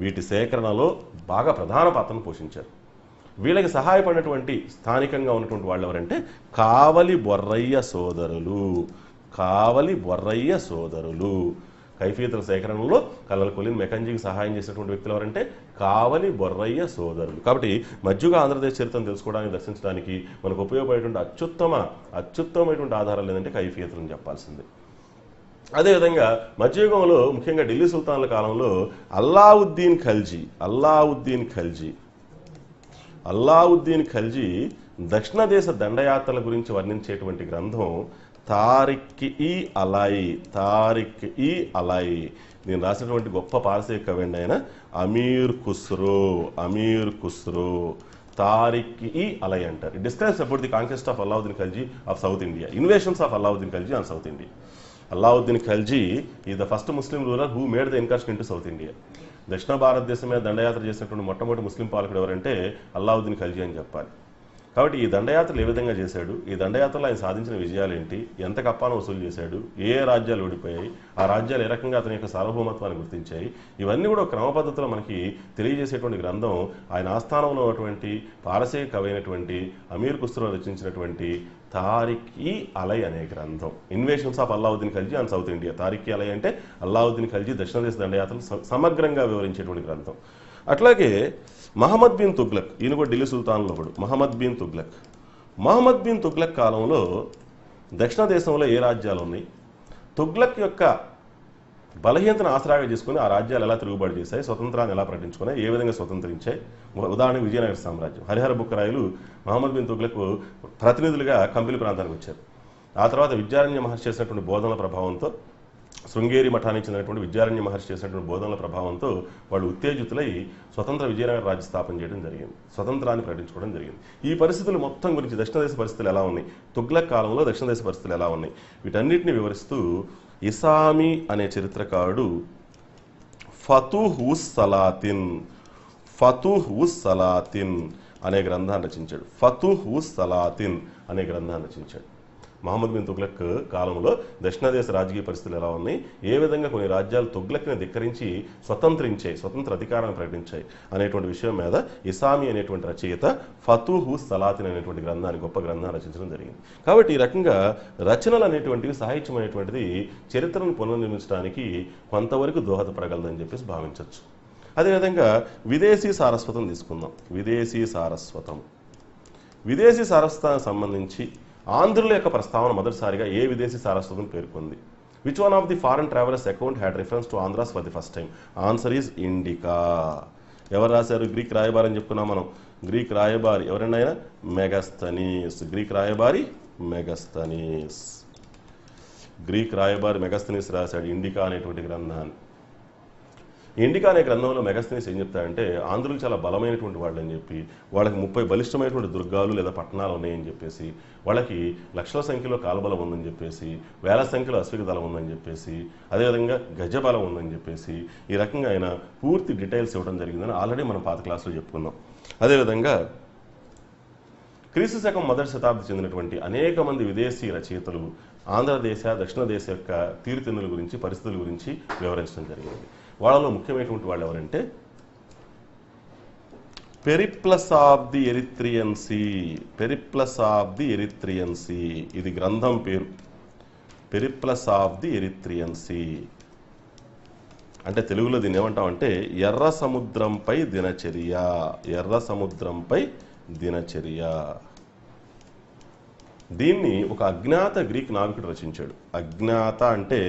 వీటి సేకరణలో బాగా ప్రధాన పాత్రను పోషించారు. వీళ్ళకి సహాయపడినటువంటి స్థానికంగా ఉన్నటువంటి వాళ్ళు ఎవరంటే కావలి బొర్రయ్య సోదరులు. కైఫియతుల సేకరణలో కల్నల్ కొలిన్ మెకంజీకి సహాయం చేసినటువంటి వ్యక్తులు ఎవరంటే కావలి బొర్రయ్య సోదరులు. కాబట్టి మధ్యయుగ ఆంధ్రదేశ్ చరిత్రను తెలుసుకోవడానికి, దర్శించడానికి మనకు ఉపయోగపడేటువంటి అత్యుత్తమమైనటువంటి ఆధారాలు ఏంటంటే కైఫియతులను చెప్పాల్సిందే. అదేవిధంగా మధ్యయుగంలో ముఖ్యంగా ఢిల్లీ సుల్తాన్ల కాలంలో అల్లావుద్దీన్ ఖల్జీ దక్షిణ దేశ దండయాత్రల గురించి వర్ణించేటువంటి గ్రంథం తారిక్ ఈ అలాయి. నేను రాసినటువంటి గొప్ప పారసీక కవి అండి ఆయన అమీర్ ఖుస్రో. తారిక్ ఈ అలాయి అంటారు. It describes about the conquest of Alauddin Khalji of south India, invasions of Alauddin Khalji on south India. Alauddin Khalji is the first Muslim ruler who made the incursion into south India. దక్షిణ భారతదేశం మీద దండయాత్ర చేసినటువంటి మొట్టమొదటి ముస్లిం పాలకుడు ఎవరంటే అల్లావుద్దీన్ ఖల్జీ అని చెప్పాలి. కాబట్టి ఈ దండయాత్రలు ఏ విధంగా చేశాడు, ఈ దండయాత్రలో ఆయన సాధించిన విజయాలు ఏంటి, ఎంత కప్పాను వసూలు చేశాడు, ఏ రాజ్యాలు ఓడిపోయాయి, ఆ రాజ్యాలు ఏ రకంగా అతని యొక్క సార్వభౌమత్వాన్ని గుర్తించాయి, ఇవన్నీ కూడా క్రమ పద్ధతిలో మనకి తెలియజేసేటువంటి గ్రంథం ఆయన ఆస్థానంలో ఉన్నటువంటి పారసీక కవి అయినటువంటి అమీర్ ఖుస్రో రచించినటువంటి తారిక్ ఈ అలై అనే గ్రంథం. Invasions of Alauddin Khalji on south India. Tarikh i Alai అంటే అల్లావుద్దీన్ ఖల్జీ దక్షిణ దేశ దండయాత్రలు సమగ్రంగా వివరించేటువంటి గ్రంథం. అట్లాగే మహమ్మద్ బిన్ తుగ్లక్, ఈయన కూడా ఢిల్లీ సుల్తాన్లో ఒకడు. మహమ్మద్ బిన్ తుగ్లక్ కాలంలో దక్షిణ దేశంలో ఏ రాజ్యాలు ఉన్నాయి, తుగ్లక్ యొక్క బలహీనతను ఆసరాగా చేసుకుని ఆ రాజ్యాలు ఎలా తిరుగుబాటు చేశాయి, స్వతంత్రాన్ని ఎలా ప్రకటించుకున్నాయి, ఏ విధంగా స్వతంత్రించాయి. ఉదాహరణకు విజయనగర సామ్రాజ్యం. హరిహర బుక్కరాయలు మహమ్మద్ బిన్ తుగ్లక్ ప్రతినిధులుగా కంపిలి ప్రాంతానికి వచ్చారు. ఆ తర్వాత విద్యారణ్య మహర్షి చేసినటువంటి బోధనల ప్రభావంతో, శృంగేరి మఠానికి చెందినటువంటి విద్యారణ్య మహర్షి చేసినటువంటి బోధనల ప్రభావంతో వాళ్ళు ఉత్తేజితులై స్వతంత్ర విజయనగర రాజ్య స్థాపన చేయడం జరిగింది, స్వతంత్రాన్ని ప్రకటించుకోవడం జరిగింది. ఈ పరిస్థితులు మొత్తం గురించి దక్షిణ దేశ పరిస్థితులు ఎలా ఉన్నాయి, తుగ్లక్ కాలంలో దక్షిణ దేశ పరిస్థితులు ఎలా ఉన్నాయి, వీటన్నిటిని వివరిస్తూ ఇసామి అనే చరిత్రకారుడు ఫతుహ్ ఉస్ సలాతిన్ అనే గ్రంథాన్ని రచించాడు. ఫతుహ్ ఉస్ సలాతిన్ అనే గ్రంథాన్ని రచించాడు. మహమ్మద్ బిన్ తుగ్లక్ కాలంలో దక్షిణదేశ రాజకీయ పరిస్థితులు ఎలా ఉన్నాయి, ఏ విధంగా కొన్ని రాజ్యాలు తుగ్లక్ని ధిక్కరించి స్వతంత్ర అధికారాన్ని ప్రకటించాయి అనేటువంటి విషయం మీద ఇసామి అనేటువంటి రచయిత ఫతుహ్ ఉస్ సలాతిన్ అనేటువంటి గ్రంథాన్ని, గొప్ప గ్రంథాన్ని రచించడం జరిగింది. కాబట్టి ఈ రకంగా రచనలు అనేటువంటివి, సాహిత్యం అనేటువంటిది చరిత్రను పునర్నిర్మించడానికి కొంతవరకు దోహదపడగలదని చెప్పేసి భావించవచ్చు. అదేవిధంగా విదేశీ సారస్వతం తీసుకుందాం. విదేశీ సారస్వతానికి సంబంధించి ఆంధ్రుల యొక్క ప్రస్తావన మొదటిసారిగా ఏ విదేశీ సారస్వతం పేర్కొంది? Which one of the foreign travellers account had reference to Andhra's for the first time? Answer is indica. ఎవరు రాశారు? గ్రీక్ రాయబారి అని చెప్పుకున్నాం మనం. గ్రీక్ రాయబారి ఎవరండి ఆయన? మెగస్తనీస్. గ్రీక్ రాయబారి మెగస్తనీస్ రాశాడు ఇండికా అనేటువంటి గ్రంథాన్ని. ఇండికా అనే గ్రంథంలో మెగస్తనీస్ ఏం చెప్తాడంటే, ఆంధ్రులు చాలా బలమైనటువంటి వాళ్ళు అని చెప్పి, వాళ్ళకి 30 బలిష్టమైనటువంటి దుర్గాలు లేదా పట్టణాలు ఉన్నాయని చెప్పేసి, వాళ్ళకి లక్షల సంఖ్యలో కాల్బలం ఉందని చెప్పేసి, వేల సంఖ్యలో అశ్విక దళం ఉందని చెప్పేసి, అదేవిధంగా గజబలం ఉందని చెప్పేసి, ఈ రకంగా ఆయన పూర్తి డీటెయిల్స్ ఇవ్వడం జరిగిందని ఆల్రెడీ మనం పాత క్లాసులో చెప్పుకున్నాం. అదేవిధంగా క్రీస్తు శకం మొదటి శతాబ్ది చెందినటువంటి అనేక మంది విదేశీ రచయితలు ఆంధ్రదేశ, దక్షిణ దేశ యొక్క తీరుతెన్నుల గురించి, పరిస్థితుల గురించి వివరించడం జరిగింది. వాళ్ళలో ముఖ్యమైనటువంటి వాళ్ళు ఎవరంటే periplus of the Erythraean sea. ఇది గ్రంథం పేరు. Periplus of the Erythraean sea అంటే తెలుగులో దీన్ని ఏమంటామంటే ఎర్ర సముద్రంపై దినచర్య. దీన్ని ఒక అజ్ఞాత గ్రీక్ నావికుడు రచించాడు. అజ్ఞాత అంటే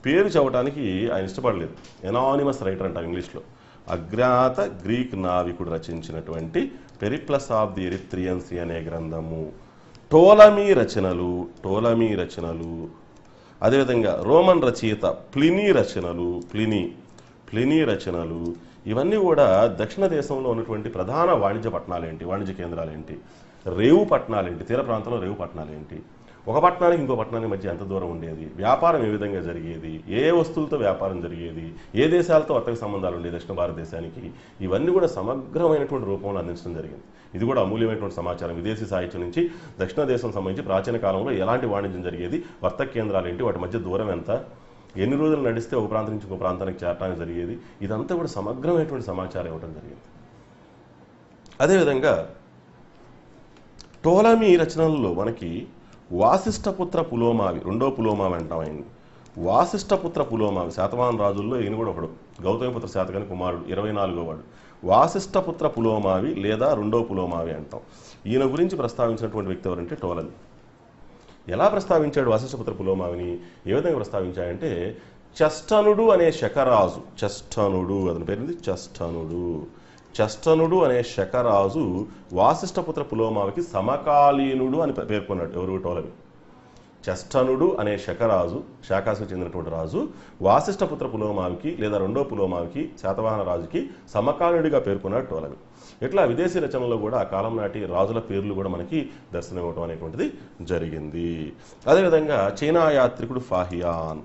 పేరు చెప్పడానికి ఆయన ఇష్టపడలేదు. ఎనానిమస్ రైటర్ అంటారు ఇంగ్లీష్లో. అజ్ఞాత గ్రీక్ నావికుడు రచించినటువంటి periplus of the Erythraean sea అనే గ్రంథము. టోలమీ రచనలు, అదేవిధంగా రోమన్ రచయిత ప్లినీ రచనలు, ఇవన్నీ కూడా దక్షిణ దేశంలో ఉన్నటువంటి ప్రధాన వాణిజ్య కేంద్రాలేంటి, రేవు పట్టణాలేంటి, తీర ప్రాంతంలో రేవు పట్టణాలేంటి, ఒక పట్టణానికి ఇంకో పట్టణానికి మధ్య ఎంత దూరం ఉండేది, వ్యాపారం ఏ విధంగా జరిగేది, ఏ వస్తువులతో వ్యాపారం జరిగేది, ఏ దేశాలతో వర్తక సంబంధాలు ఉండేది దక్షిణ భారతదేశానికి, ఇవన్నీ కూడా సమగ్రమైనటువంటి రూపంలో అందించడం జరిగింది. ఇది కూడా అమూల్యమైనటువంటి సమాచారం. విదేశీ సాహిత్యం నుంచి దక్షిణ దేశం సంబంధించి ప్రాచీన కాలంలో ఎలాంటి వాణిజ్యం జరిగేది, వర్తక కేంద్రాలు ఏంటి, వాటి మధ్య దూరం ఎంత, ఎన్ని రోజులు నడిస్తే ఒక ప్రాంతం నుంచి ఇంకో ప్రాంతానికి చేరడానికి జరిగేది, ఇదంతా కూడా సమగ్రమైనటువంటి సమాచారం ఇవ్వడం జరిగింది. అదేవిధంగా టోలమీ రచనల్లో మనకి వాసిష్ఠపుత్ర పులోమావి, రెండో పులోమావి అంటాం ఆయన్ని. వాసిష్ఠపుత్ర పులోమావి శాతవాహన రాజుల్లో ఈయన కూడా ఒకడు. గౌతమిపుత్ర శాతకర్ణి కుమారుడు, 24వ వాడు. వాసిష్ఠపుత్ర పులోమావి లేదా రెండో పులోమావి అంటాం. ఈయన గురించి ప్రస్తావించినటువంటి వ్యక్తి ఎవరంటే టోలమీ. ఎలా ప్రస్తావించాడు వాసిష్ఠపుత్ర పులోమావిని? ఏ విధంగా ప్రస్తావించాడంటే, చష్టనుడు అనే శకరాజు, అతని పేరుంది చష్టనుడు అనే శకరాజు వాసిష్ఠపుత్ర పులోమావికి సమకాలీనుడు అని పేర్కొన్నాడు. ఎవరు? టోలమీ. చష్టనుడు అనే శకరాజు, శాకాసుకు చెందినటువంటి రాజు, వాసిష్ఠపుత్ర పులోమావికి లేదా రెండో పులోమావికి, శాతవాహన రాజుకి సమకాలీనుడిగా పేర్కొన్నాడు టోలమీ. ఇట్లా విదేశీ రచనలో కూడా ఆ కాలం నాటి రాజుల పేర్లు కూడా మనకి దర్శనమివ్వటం అనేటువంటిది జరిగింది. అదేవిధంగా చైనా యాత్రికుడు ఫాహియాన్,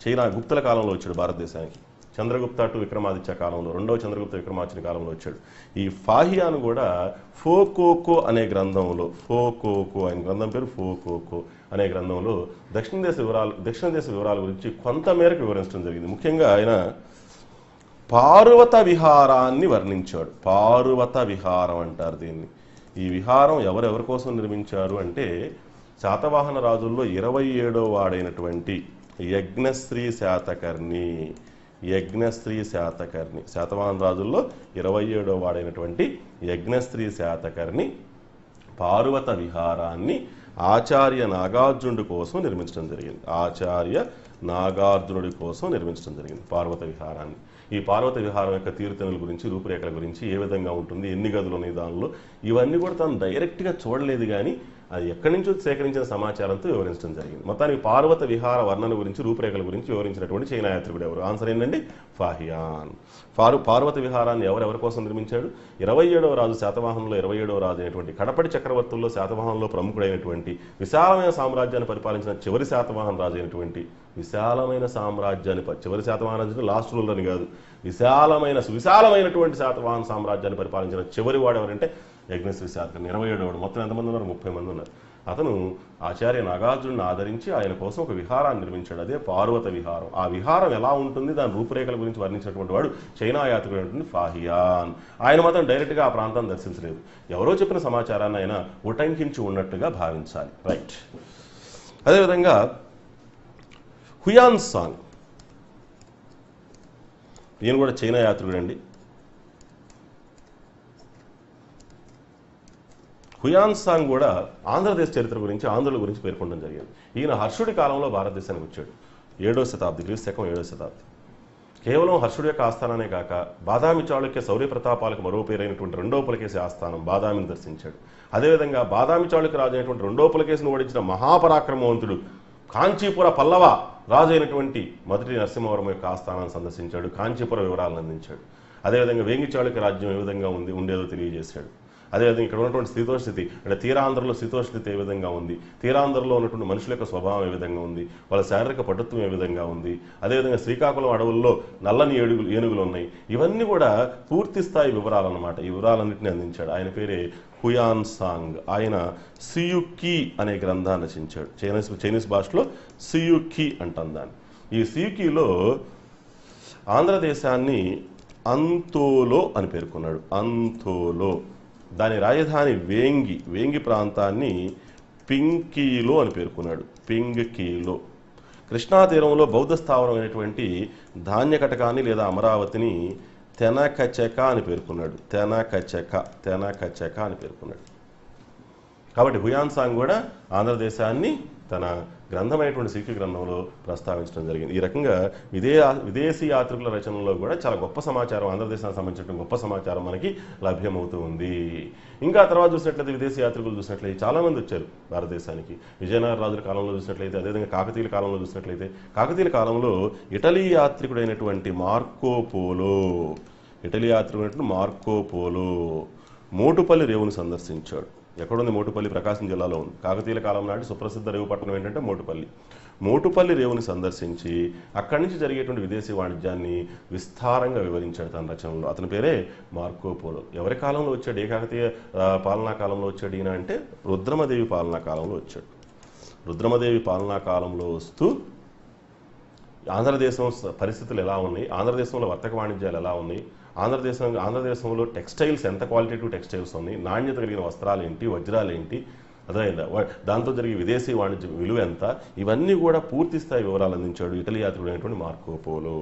చైనా గుప్తుల కాలంలో వచ్చాడు భారతదేశానికి. చంద్రగుప్త టు విక్రమాదిత్య కాలంలో, రెండవ చంద్రగుప్త విక్రమాదిత్య కాలంలో వచ్చాడు. ఈ ఫాహియాన్ కూడా ఫోకోకో అనే గ్రంథంలో, ఆయన గ్రంథం పేరు ఫోకోకో అనే గ్రంథంలో దక్షిణ దేశ వివరాల గురించి కొంతమేరకు వివరించడం జరిగింది. ముఖ్యంగా ఆయన పార్వత విహారాన్ని వర్ణించాడు. పార్వత విహారం అంటారు దీన్ని. ఈ విహారం ఎవరెవరి కోసం నిర్మించారు అంటే, శాతవాహన రాజుల్లో 27వ వాడైనటువంటి యజ్ఞశ్రీ శాతకర్ణి, శాతవాహన రాజుల్లో 27వ వాడైనటువంటి యజ్ఞశ్రీ శాతకర్ణి పార్వత విహారాన్ని ఆచార్య నాగార్జునుడి కోసం నిర్మించడం జరిగింది. పార్వత విహారాన్ని. ఈ పార్వత విహారం యొక్క తీరుతెన్నుల గురించి, రూపురేఖల గురించి, ఏ విధంగా ఉంటుంది, ఎన్ని గదులు ఉన్నాయి దానిలో, ఇవన్నీ కూడా తను డైరెక్ట్గా చూడలేదు. కానీ అది ఎక్కడి నుంచో సేకరించిన సమాచారంతో వివరించడం జరిగింది. మొత్తానికి పార్వత విహార వర్ణన గురించి, రూపురేఖల గురించి వివరించినటువంటి చైనా యాత్రికుడు ఎవరు? ఆన్సర్ ఏంటండి? ఫాహియాన్. పార్వత విహారాన్ని ఎవరెవరి కోసం నిర్మించాడు? 27వ రాజు, శాతవాహనంలో 27వ రాజు అయినటువంటి కడపటి చక్రవర్తుల్లో శాతవాహనంలో ప్రముఖుడైనటువంటి, విశాలమైన సామ్రాజ్యాన్ని పరిపాలించిన చివరి శాతవాహన రాజు అయినటువంటి, విశాలమైన సామ్రాజ్యాన్ని చివరి శాతవాహన రాజు లాస్ట్ రూలర్ అని కాదు, సువిశాలమైనటువంటి శాతవాహన సామ్రాజ్యాన్ని పరిపాలించిన చివరి వాడు ఎవరంటే యజ్ఞశ్రీ శాతకర్ణి. 27వాడు. మొత్తం ఎంతమంది ఉన్నారు? 30 మంది ఉన్నారు. అతను ఆచార్య నాగార్జునుడిని ఆదరించి ఆయన కోసం ఒక విహారాన్ని నిర్మించాడు. అదే పార్వత విహారం. ఆ విహారం ఎలా ఉంటుంది, దాని రూపురేఖల గురించి వర్ణించినటువంటి వాడు చైనా యాత్రికుడు ఫాహియాన్. ఆయన మాత్రం డైరెక్ట్గా ఆ ప్రాంతాన్ని దర్శించలేదు. ఎవరో చెప్పిన సమాచారాన్ని ఆయన ఉటంకించి ఉన్నట్టుగా భావించాలి. రైట్. అదేవిధంగా హుయాన్ సాంగ్, ఈయన కూడా చైనా యాత్రికుడు అండి. హుయాన్ సాంగ్ కూడా ఆంధ్రదేశ చరిత్ర గురించి, ఆంధ్రుల గురించి పేర్కొనడం జరిగింది. ఈయన హర్షుడి కాలంలో భారతదేశానికి వచ్చాడు. 7వ శతాబ్ది, క్రీస్తు శకం 7వ శతాబ్ది. కేవలం హర్షుడి యొక్క ఆస్థానానే కాక బాదామి చాళుక్య శౌర్య ప్రతాపాలకు మరో పేరైనటువంటి 2వ పులకేశి ఆస్థానం బాదామిని దర్శించాడు. అదేవిధంగా బాదామి చాళుక్య రాజు అయినటువంటి 2వ పులకేశిని ఓడించిన మహాపరాక్రమవంతుడు కాంచీపుర పల్లవ రాజు అయినటువంటి మొదటి నరసింహవరం యొక్క ఆస్థానాన్ని సందర్శించాడు. కాంచీపుర వివరాలను అందించాడు. అదేవిధంగా వేంగి చాళుక్య రాజ్యం ఏ విధంగా ఉండేదో తెలియజేశాడు. అదేవిధంగా ఇక్కడ ఉన్నటువంటి శీతోష్ణస్థితి, అంటే తీరాంధ్రలో శీతోష్ణస్థితి ఏ విధంగా ఉంది, తీరాంధ్రలో ఉన్నటువంటి మనుషుల యొక్క స్వభావం ఏ విధంగా ఉంది, వాళ్ళ శారీరక పటుత్వం ఏ విధంగా ఉంది, అదేవిధంగా శ్రీకాకుళం అడవుల్లో నల్లని ఏనుగులు ఉన్నాయి. ఇవన్నీ కూడా పూర్తి స్థాయి వివరాలు అన్నమాట. ఈ వివరాలన్నింటినీ అందించాడు. ఆయన పేరే హుయాన్ సాంగ్. ఆయన సియుకి అనే గ్రంథాన్ని రచించాడు. చైనీస్ భాషలో సియుకి అంటాం దాన్ని. ఈ సియుకిలో ఆంధ్రదేశాన్ని అంతోలో అని పేర్కొన్నాడు. అంతోలో. దాని రాజధాని వేంగి ప్రాంతాన్ని పింకీలో అని పేర్కొన్నాడు. పింగకీలో. కృష్ణా తీరంలో బౌద్ధ స్థావరం అయినటువంటి ధాన్యకటకాన్ని లేదా అమరావతిని తెనకచెక అని పేర్కొన్నాడు. తెనకచెక అని పేర్కొన్నాడు. కాబట్టి హుయాన్ సాంగ్ కూడా ఆంధ్రదేశాన్ని తన గ్రంథమైనటువంటి సిక్కి గ్రంథంలో ప్రస్తావించడం జరిగింది. ఈ రకంగా విదేశీ యాత్రికుల రచనలో కూడా చాలా గొప్ప సమాచారం, ఆంధ్రదేశానికి సంబంధించిన గొప్ప సమాచారం మనకి లభ్యమవుతూ ఉంది. ఇంకా తర్వాత చూసినట్లయితే విదేశీ యాత్రికులు చూసినట్లయితే చాలామంది వచ్చారు భారతదేశానికి. విజయనగర రాజుల కాలంలో చూసినట్లయితే, అదేవిధంగా కాకతీయుల కాలంలో చూసినట్లయితే, కాకతీయుల కాలంలో ఇటలీ యాత్రికుడైనటువంటి మార్కో పోలో మోటుపల్లి రేవును సందర్శించాడు. ఎక్కడుంది మోటుపల్లి? ప్రకాశం జిల్లాలో ఉంది. కాకతీయుల కాలం నాటి సుప్రసిద్ధ రేవు పట్టణం ఏంటంటే మోటుపల్లి రేవుని సందర్శించి అక్కడి నుంచి జరిగేటువంటి విదేశీ వాణిజ్యాన్ని విస్తారంగా వివరించాడు తన రచనలో. అతని పేరే మార్కో పోలో. ఎవరి కాలంలో వచ్చాడు? ఏ కాకతీయ పాలనా కాలంలో వచ్చాడు ఈయన అంటే రుద్రమదేవి పాలనా కాలంలో వచ్చాడు. రుద్రమదేవి పాలనా కాలంలో వస్తూ ఆంధ్రదేశం పరిస్థితులు ఎలా ఉన్నాయి, ఆంధ్రదేశంలో వర్తక వాణిజ్యాలు ఎలా ఉన్నాయి, ఆంధ్రదేశంలో టెక్స్టైల్స్ ఎంత క్వాలిటేటివ్ టెక్స్టైల్స్ ఉన్నాయి, నాణ్యత కలిగిన వస్త్రాలు ఏంటి, వజ్రాలు ఏంటి, అదేవిధంగా దాంతో జరిగే విదేశీ వాణిజ్య విలువ ఎంత, ఇవన్నీ కూడా పూర్తి స్థాయి వివరాలు అందించాడు ఇటలీ యాత్రికుడైనటువంటి మార్కో పోలో.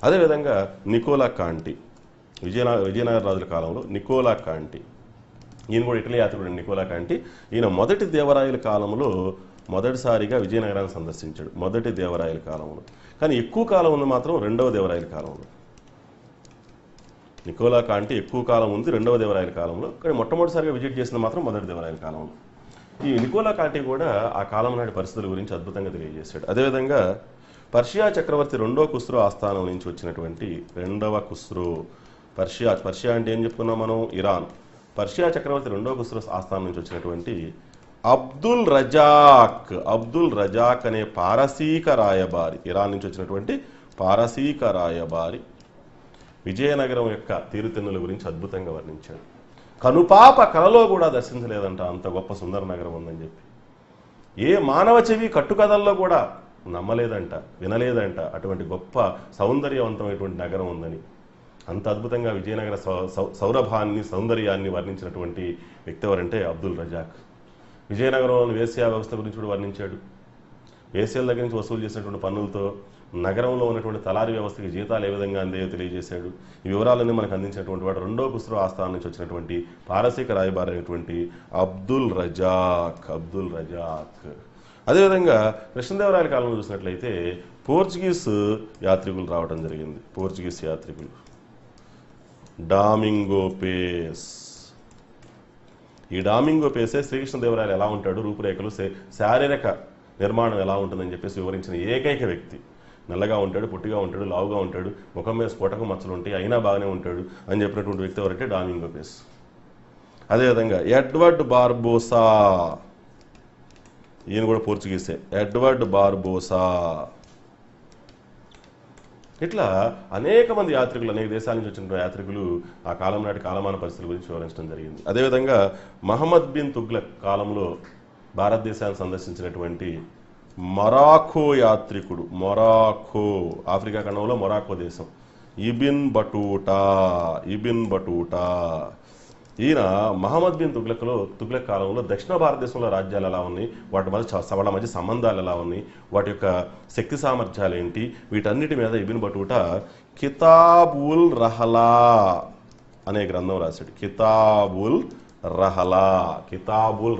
అదేవిధంగా నికోలా కాంటి, విజయనగర రాజుల కాలంలో నికోలా కాంటి, ఈయన కూడా ఇటలీ యాత్రికుడు. నికోలా కాంటి ఈయన మొదటి దేవరాయల కాలంలో మొదటిసారిగా విజయనగరాన్ని సందర్శించాడు. మొదటి దేవరాయల కాలంలో. కానీ ఎక్కువ కాలం ఉంది మాత్రం 2వ దేవరాయల కాలంలో. నికోలా కాంటి ఎక్కువ కాలం ఉంది 2వ దేవరాయల కాలంలో, కానీ మొట్టమొదటిసారిగా విజిట్ చేసింది మాత్రం మొదటి దేవరాయల కాలంలో. ఈ నికోలా కాంటి కూడా ఆ కాలం నాటి పరిస్థితుల గురించి అద్భుతంగా తెలియజేశాడు. అదేవిధంగా పర్షియా చక్రవర్తి 2వ ఖుస్రో ఆస్థానం నుంచి వచ్చినటువంటి 2వ ఖుస్రో, పర్షియా అంటే ఏం చెప్పుకున్నాం మనం? ఇరాన్. పర్షియా చక్రవర్తి 2వ ఖుస్రో ఆస్థానం నుంచి వచ్చినటువంటి అబ్దుల్ రజాక్ అనే పారసీక రాయబారి, ఇరాన్ నుంచి వచ్చినటువంటి పారసీక రాయబారి విజయనగరం యొక్క తీరుతెన్నుల గురించి అద్భుతంగా వర్ణించాడు. కనుపాప కలలో కూడా దర్శించలేదంట అంత గొప్ప సుందర నగరం ఉందని చెప్పి. ఏ మానవ చెవి కట్టుకథల్లో కూడా నమ్మలేదంట, వినలేదంట అటువంటి గొప్ప సౌందర్యవంతమైనటువంటి నగరం ఉందని. అంత అద్భుతంగా విజయనగర సౌందర్యాన్ని వర్ణించినటువంటి వ్యక్తి ఎవరంటే అబ్దుల్ రజాక్. విజయనగరంలోని వేశ్యా వ్యవస్థ గురించి కూడా వర్ణించాడు. వేశ్యల దగ్గర నుంచి వసూలు చేసినటువంటి పన్నులతో నగరంలో ఉన్నటువంటి తలారి వ్యవస్థకి జీతాలు ఏ విధంగా అందేయో తెలియజేశాడు. ఈ వివరాలన్నీ మనకు అందించినటువంటి వాడు 2వ ఖుస్రో ఆస్థానం నుంచి వచ్చినటువంటి పారసీక రాయబారి అయినటువంటి అబ్దుల్ రజాక్. అదేవిధంగా కృష్ణదేవరాయల కాలంలో చూసినట్లయితే పోర్చుగీస్ యాత్రికులు రావడం జరిగింది. పోర్చుగీస్ యాత్రికులు డామింగో పేస్, ఈ డామింగో పేసే శ్రీకృష్ణదేవరాయలు ఎలా ఉంటాడు, రూపురేఖలు, శారీరక నిర్మాణం ఎలా ఉంటుందని చెప్పేసి వివరించిన ఏకైక వ్యక్తి. నల్లగా ఉంటాడు, పొట్టిగా ఉంటాడు, లావుగా ఉంటాడు, ముఖం మీద స్ఫోటక మచ్చలు ఉంటాయి, అయినా బాగానే ఉంటాడు అని చెప్పినటువంటి వ్యక్తి ఎవరంటే డామింగో పేస్. అదేవిధంగా ఎడ్వర్డ్ బార్బోసా, ఈయన కూడా పోర్చుగీసే, ఎడ్వర్డ్ బార్బోసా. ఇట్లా అనేక మంది యాత్రికులు, అనేక దేశాల నుంచి వచ్చిన యాత్రికులు ఆ కాలం నాటి కాలమాన పరిస్థితుల గురించి వివరించడం జరిగింది. అదేవిధంగా మహమ్మద్ బిన్ తుగ్లక్ కాలంలో భారతదేశాన్ని సందర్శించినటువంటి మొరాకో యాత్రికుడు, మొరాకో, ఆఫ్రికా ఖండంలో మొరాకో దేశం, ఇబిన్ బటూటా. ఈయన మహమ్మద్ బిన్ తుగ్లక్ కాలంలో దక్షిణ భారతదేశంలో రాజ్యాలు ఎలా ఉన్నాయి, వాళ్ళ మధ్య సంబంధాలు ఎలా ఉన్నాయి, వాటి యొక్క శక్తి సామర్థ్యాలు ఏంటి, వీటన్నిటి మీద ఇబిన్ బటూటా కితాబుల్ రహలా అనే గ్రంథం రాశాడు. కితాబుల్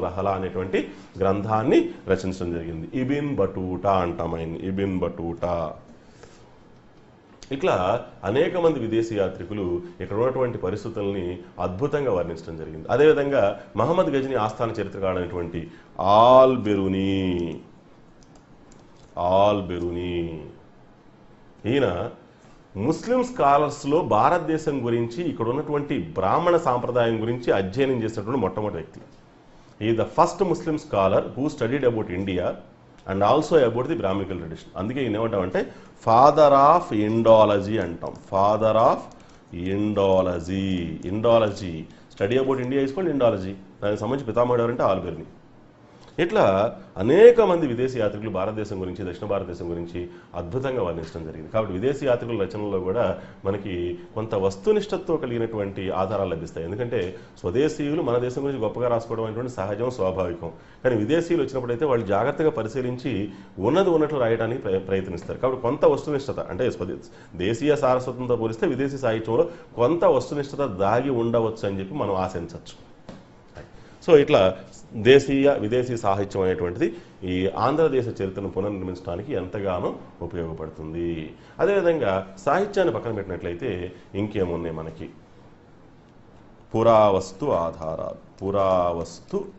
రహలా అనేటువంటి గ్రంథాన్ని రచించడం జరిగింది. ఇబిన్ బటూటా అంటాం ఆయన, ఇబిన్ బటూటా. ఇట్లా అనేక మంది విదేశీ యాత్రికులు ఇక్కడ ఉన్నటువంటి పరిస్థితుల్ని అద్భుతంగా వర్ణించడం జరిగింది. అదేవిధంగా మహమ్మద్ గజనీ ఆస్థాన చరిత్రకారుడు అయినటువంటి ఆల్ బెరూనీ ఈయన ముస్లిం స్కాలర్స్లో భారతదేశం గురించి, ఇక్కడ ఉన్నటువంటి బ్రాహ్మణ సాంప్రదాయం గురించి అధ్యయనం చేసినటువంటి మొట్టమొదటి వ్యక్తి. ఈ the first Muslim scholar who studied about India and also about the Brahmical tradition. అందుకే ఈయన ఏమంటామంటే ఫాదర్ ఆఫ్ ఇండాలజీ అంటాం. Father of Indology study about India తీసుకోండి, ఇండాలజీ. దానికి సంబంధించి పితామహుడు ఎవరంటే ఆల్ బెరూనీ. ఇట్లా అనేక మంది విదేశీ యాత్రికులు భారతదేశం గురించి, దక్షిణ భారతదేశం గురించి అద్భుతంగా వర్ణించడం జరిగింది. కాబట్టి విదేశీ యాత్రికుల రచనల్లో కూడా మనకి కొంత వస్తునిష్టతో కలిగినటువంటి ఆధారాలు లభిస్తాయి. ఎందుకంటే స్వదేశీయులు మన దేశం గురించి గొప్పగా రాసుకోవడం అనేటువంటి సహజం, స్వాభావికం. కానీ విదేశీయులు వచ్చినప్పుడైతే వాళ్ళు జాగ్రత్తగా పరిశీలించి ఉన్నట్లు రాయడానికి ప్రయత్నిస్తారు. కాబట్టి కొంత వస్తునిష్టత, అంటే దేశీయ సారస్వతంతో పోలిస్తే విదేశీ సాహిత్యంలో కొంత వస్తునిష్టత దాగి ఉండవచ్చు అని చెప్పి మనం ఆశించవచ్చు. సో ఇట్లా దేశీయ విదేశీ సాహిత్యం అనేటువంటిది ఈ ఆంధ్రదేశ చరిత్రను పునర్నిర్మించడానికి ఎంతగానో ఉపయోగపడుతుంది. అదేవిధంగా సాహిత్యాన్ని పక్కన పెట్టినట్లయితే ఇంకేమున్నాయి మనకి? పురావస్తు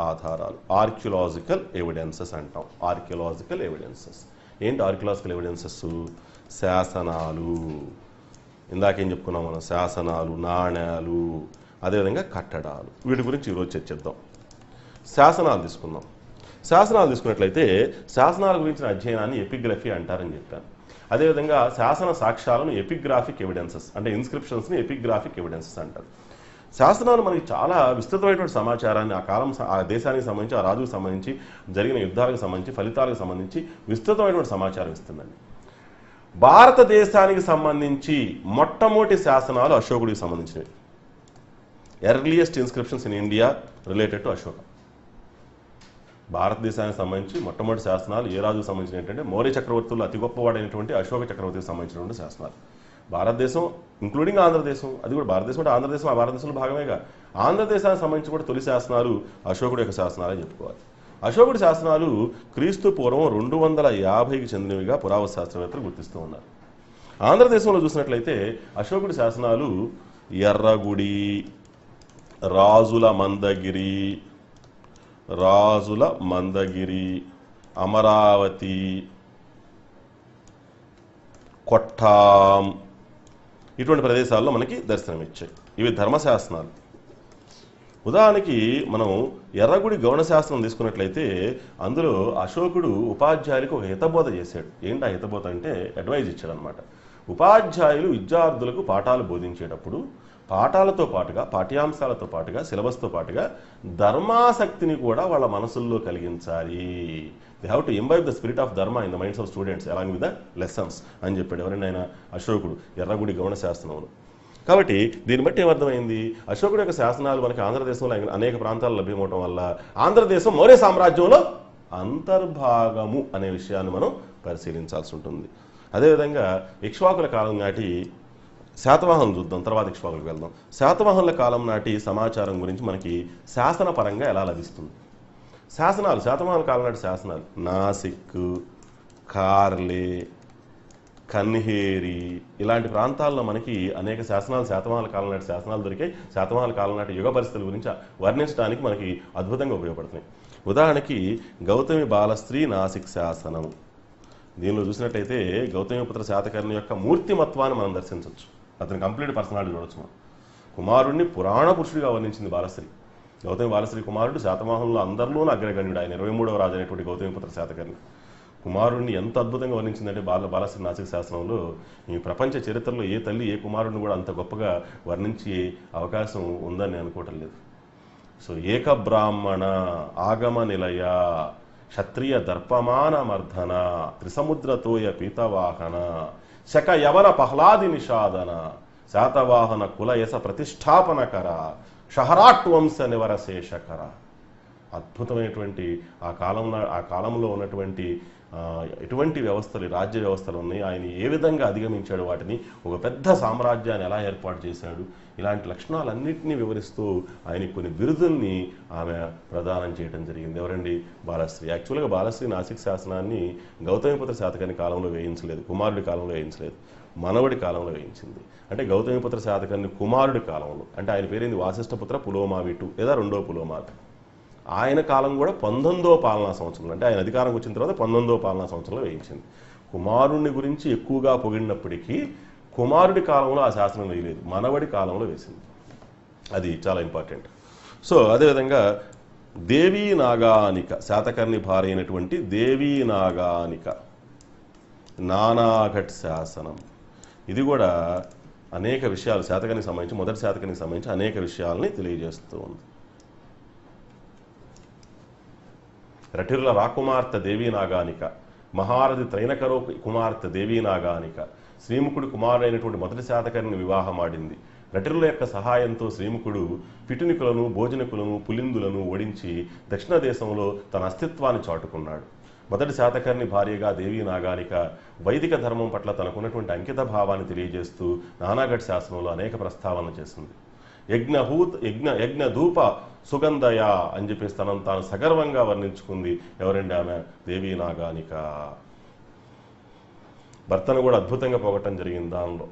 ఆధారాలు, ఆర్కియలాజికల్ ఎవిడెన్సెస్ అంటాం. ఆర్కియలాజికల్ ఎవిడెన్సెస్ ఏంటి? ఆర్కియలాజికల్ ఎవిడెన్సెస్ శాసనాలు, ఇందాకేం చెప్పుకున్నాం మనం, శాసనాలు, నాణ్యాలు, అదేవిధంగా కట్టడాలు. వీటి గురించి ఈరోజు చర్చిద్దాం. శాసనాలు తీసుకున్నట్లయితే శాసనాల గురించిన అధ్యయనాన్ని ఎపిగ్రఫీ అంటారని చెప్పాను. అదేవిధంగా శాసన సాక్ష్యాలను ఎపిగ్రాఫిక్ ఎవిడెన్సెస్, అంటే ఇన్స్క్రిప్షన్స్ని ఎపిగ్రాఫిక్ ఎవిడెన్సెస్ అంటారు. శాసనాలు మనకి చాలా విస్తృతమైనటువంటి సమాచారాన్ని ఆ దేశానికి సంబంధించి, ఆ రాజుకు సంబంధించి, జరిగిన యుద్ధాలకు సంబంధించి, ఫలితాలకు సంబంధించి విస్తృతమైనటువంటి సమాచారం ఇస్తుందండి. భారతదేశానికి సంబంధించి మొట్టమొదటి శాసనాలు అశోకుడికి సంబంధించినవి. Earliest inscriptions in India related to Ashoka. భారతదేశానికి సంబంధించి మొట్టమొదటి శాసనాలు ఏ రాజుకు సంబంధించిన ఏంటంటే మౌర్య చక్రవర్తులు అతి గొప్పవాడైనటువంటి అశోక చక్రవర్తికి సంబంధించినటువంటి శాసనాలు. భారతదేశం ఇంక్లూడింగ్ ఆంధ్రదేశం, అది కూడా భారతదేశం అంటే ఆంధ్రదేశం ఆ భారతదేశంలో భాగమేగా. ఆంధ్రదేశానికి సంబంధించి కూడా తొలి శాసనాలు అశోకుడి యొక్క శాసనాలని చెప్పుకోవాలి. అశోకుడి శాసనాలు క్రీస్తు పూర్వం 250కి చెందినవిగా పురావస్తు శాస్త్రవేత్తలు గుర్తిస్తూ ఉన్నారు. ఆంధ్రదేశంలో చూసినట్లయితే అశోకుడి శాసనాలు ఎర్రగుడి, రాజుల మందగిరి, అమరావతి, కొట్టాం ఇటువంటి ప్రదేశాల్లో మనకి దర్శనమిచ్చాయి. ఇవి ధర్మశాసనాలు. ఉదాహరణకి మనం ఎర్రగుడి గౌణశాస్త్రం తీసుకున్నట్లయితే అందులో అశోకుడు ఉపాధ్యాయులకు ఒక హితబోధ చేశాడు. ఏంటి ఆ హితబోధ అంటే అడ్వైజ్ ఇచ్చాడు అనమాట. ఉపాధ్యాయులు విద్యార్థులకు పాఠాలు బోధించేటప్పుడు పాఠాలతో పాటుగా, పాఠ్యాంశాలతో పాటుగా, సిలబస్తో పాటుగా ధర్మాసక్తిని కూడా వాళ్ళ మనసుల్లో కలిగించాలి. They have to imbibe the spirit of dharma in the minds of students along with the lessons అని చెప్పాడు ఎవరైనా ఆయన అశోకుడు ఎర్రగుడి గౌణశాస్త్రంలో. కాబట్టి దీన్ని బట్టి ఏమర్థమైంది? అశోకుడి యొక్క శాసనాలు మనకి ఆంధ్రదేశంలో అనేక ప్రాంతాలు లభ్యమవటం వల్ల ఆంధ్రదేశం మౌర్య సామ్రాజ్యంలో అంతర్భాగము అనే విషయాన్ని మనం పరిశీలించాల్సి ఉంటుంది. అదేవిధంగా ఇక్ష్వాకుల కాలం నాటి శాతవాహనం చూద్దాం, తర్వాత ఇక్ష్వాకులకు వెళ్దాం. శాతవాహనుల కాలం నాటి సమాచారం గురించి మనకి శాసనపరంగా ఎలా లభిస్తుంది? శాతవాహనుల కాలం నాటి శాసనాలు నాసిక్, కార్లే, కన్హేరి ఇలాంటి ప్రాంతాల్లో మనకి అనేక శాసనాలు, శాతవాహనుల కాలం నాటి శాసనాలు దొరికాయి. శాతవాహనుల కాలం నాటి యుగ పరిస్థితుల గురించి వర్ణించడానికి మనకి అద్భుతంగా ఉపయోగపడుతున్నాయి. ఉదాహరణకి గౌతమి బాలస్త్రీ నాసిక్ శాసనం. దీనిలో చూసినట్లయితే గౌతమిపుత్ర శాతకర్ణి యొక్క మూర్తిమత్వాన్ని మనం దర్శించవచ్చు. అతని కంప్లీట్ పర్సనాలిటీ చూడొచ్చు మనం. కుమారుడిని పురాణ పురుషుడిగా వర్ణించింది బాలశ్రీ. గౌతమి బాలశ్రీ కుమారుడు శాతవాహనులు అందరిలోనూ అగ్రగణ్యుడు. ఆయన 23వ రాజు అయినటువంటి గౌతమిపుత్ర శాతకర్ణి కుమారుడిని ఎంత అద్భుతంగా వర్ణించిందంటే బాలశ్రీ నాసిక శాసనంలో ఈ ప్రపంచ చరిత్రలో ఏ తల్లి ఏ కుమారుడిని కూడా అంత గొప్పగా వర్ణించే అవకాశం ఉందని నేను అనుకోవటం లేదు. సో ఏక బ్రాహ్మణ ఆగమ నిలయ క్షత్రియ దర్పమాన మర్ధన త్రిసముద్రతోయ పీతవాహన శక యవన పహ్లాది నిషాదన శాతవాహన కులయస ప్రతిష్టాపనకర షహరాట్ వంశ నివరశేషకర. అద్భుతమైనటువంటి ఆ కాలంలో ఉన్నటువంటి ఎటువంటి వ్యవస్థలు, రాజ్య వ్యవస్థలు ఉన్నాయి, ఆయన ఏ విధంగా అధిగమించాడు, వాటిని ఒక పెద్ద సామ్రాజ్యాన్ని ఎలా ఏర్పాటు చేశాడు, ఇలాంటి లక్షణాలన్నింటినీ వివరిస్తూ ఆయనకి కొన్ని బిరుదుల్ని ఆమె ప్రదానం చేయడం జరిగింది. ఎవరండి? బాలశ్రీ. యాక్చువల్గా బాలశ్రీ నాసిక్ శాసనాన్ని గౌతమిపుత్ర శాతకర్ణి కాలంలో వేయించలేదు, కుమారుడి కాలంలో వేయించలేదు, మనవడి కాలంలో వేయించింది. అంటే గౌతమిపుత్ర శాతకర్ణి కుమారుడి కాలంలో, అంటే ఆయన పేరేంది వాసిష్ఠపుత్ర పులోమావిటు లేదా రెండో పులోమావి. ఆయన కాలం కూడా 19వ పాలనా సంవత్సరంలో, అంటే ఆయన అధికారంకి వచ్చిన తర్వాత 19వ పాలనా సంవత్సరంలో వేయించింది. కుమారుణ్ణి గురించి ఎక్కువగా పొగిడినప్పటికీ కుమారుడి కాలంలో ఆ శాసనం వేయలేదు, మనవడి కాలంలో వేసింది. అది చాలా ఇంపార్టెంట్. సో అదేవిధంగా దేవీ నాగానిక, శాతకర్ణి భార్య అయినటువంటి దేవీ నాగానిక నానాఘట్ శాసనం. ఇది కూడా అనేక విషయాలు శాతకర్ణికి సంబంధించి, మొదటి శాతకర్ణికి సంబంధించి అనేక విషయాల్ని తెలియజేస్తూ ఉంది. రటిరుల రాకుమార్తె దేవీ నాగానిక, మహారథి త్రైనకరో కుమార్తె దేవీ నాగానిక శ్రీముఖుడు కుమారుడైనటువంటి మొదటి శాతకర్ణిని వివాహమాడింది. రటిరుల యొక్క సహాయంతో శ్రీముఖుడు పిటునికులను, భోజనకులను, పులిందులను ఓడించి దక్షిణ దేశంలో తన అస్తిత్వాన్ని చాటుకున్నాడు. మొదటి శాతకర్ణి భార్యగా దేవీ నాగానిక వైదిక ధర్మం పట్ల తనకున్నటువంటి అంకిత భావాన్ని తెలియజేస్తూ నానాఘట్ శాసనంలో అనేక ప్రస్తావనలు చేసింది. యజ్ఞధూప సుగంధయ అని చెప్పేసి తనను తాను సగర్వంగా వర్ణించుకుంది. ఎవరండి ఆమె? దేవీ నాగానిక. భర్తను కూడా అద్భుతంగా పొగటం జరిగింది. దానిలో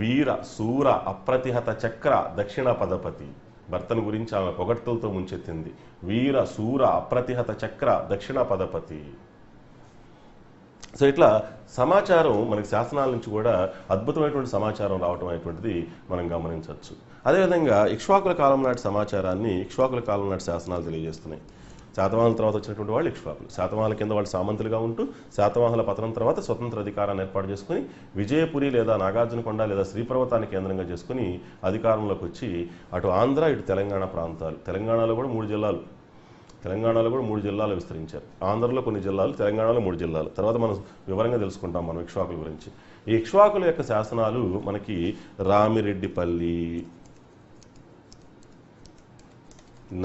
వీర శూర అప్రతిహత చక్ర దక్షిణ పదపతి, భర్తను గురించి ఆమె పొగడ్తలతో ముంచెత్తింది. వీర శూర అప్రతిహత చక్ర దక్షిణ పదపతి. సో ఇట్లా సమాచారం మనకి శాసనాల నుంచి కూడా అద్భుతమైనటువంటి సమాచారం రావటం అనేటువంటిది మనం గమనించవచ్చు. అదేవిధంగా ఇక్ష్వాకుల కాలం నాటి సమాచారాన్ని ఇక్ష్వాకుల కాలం నాటి శాసనాలు తెలియజేస్తున్నాయి. శాతవాహనుల తర్వాత వచ్చినటువంటి వాళ్ళు ఇక్ష్వాకులు. శాతవాహనుల కింద వాళ్ళు సామంతులుగా ఉంటూ శాతవాహనుల పతనం తర్వాత స్వతంత్ర అధికారాన్ని ఏర్పాటు చేసుకుని విజయపురి లేదా నాగార్జునకొండ లేదా శ్రీపర్వతాన్ని కేంద్రంగా చేసుకుని అధికారంలోకి వచ్చి అటు ఆంధ్ర ఇటు తెలంగాణ ప్రాంతాలు, తెలంగాణలో కూడా 3 జిల్లాలు, తెలంగాణలో కూడా 3 జిల్లాలు విస్తరించారు. ఆంధ్రలో కొన్ని జిల్లాలు, తెలంగాణలో 3 జిల్లాలు. తర్వాత మనం వివరంగా తెలుసుకుంటాం మనం ఇక్ష్వాకుల గురించి. ఈ ఇక్ష్వాకుల యొక్క శాసనాలు మనకి రామిరెడ్డిపల్లి,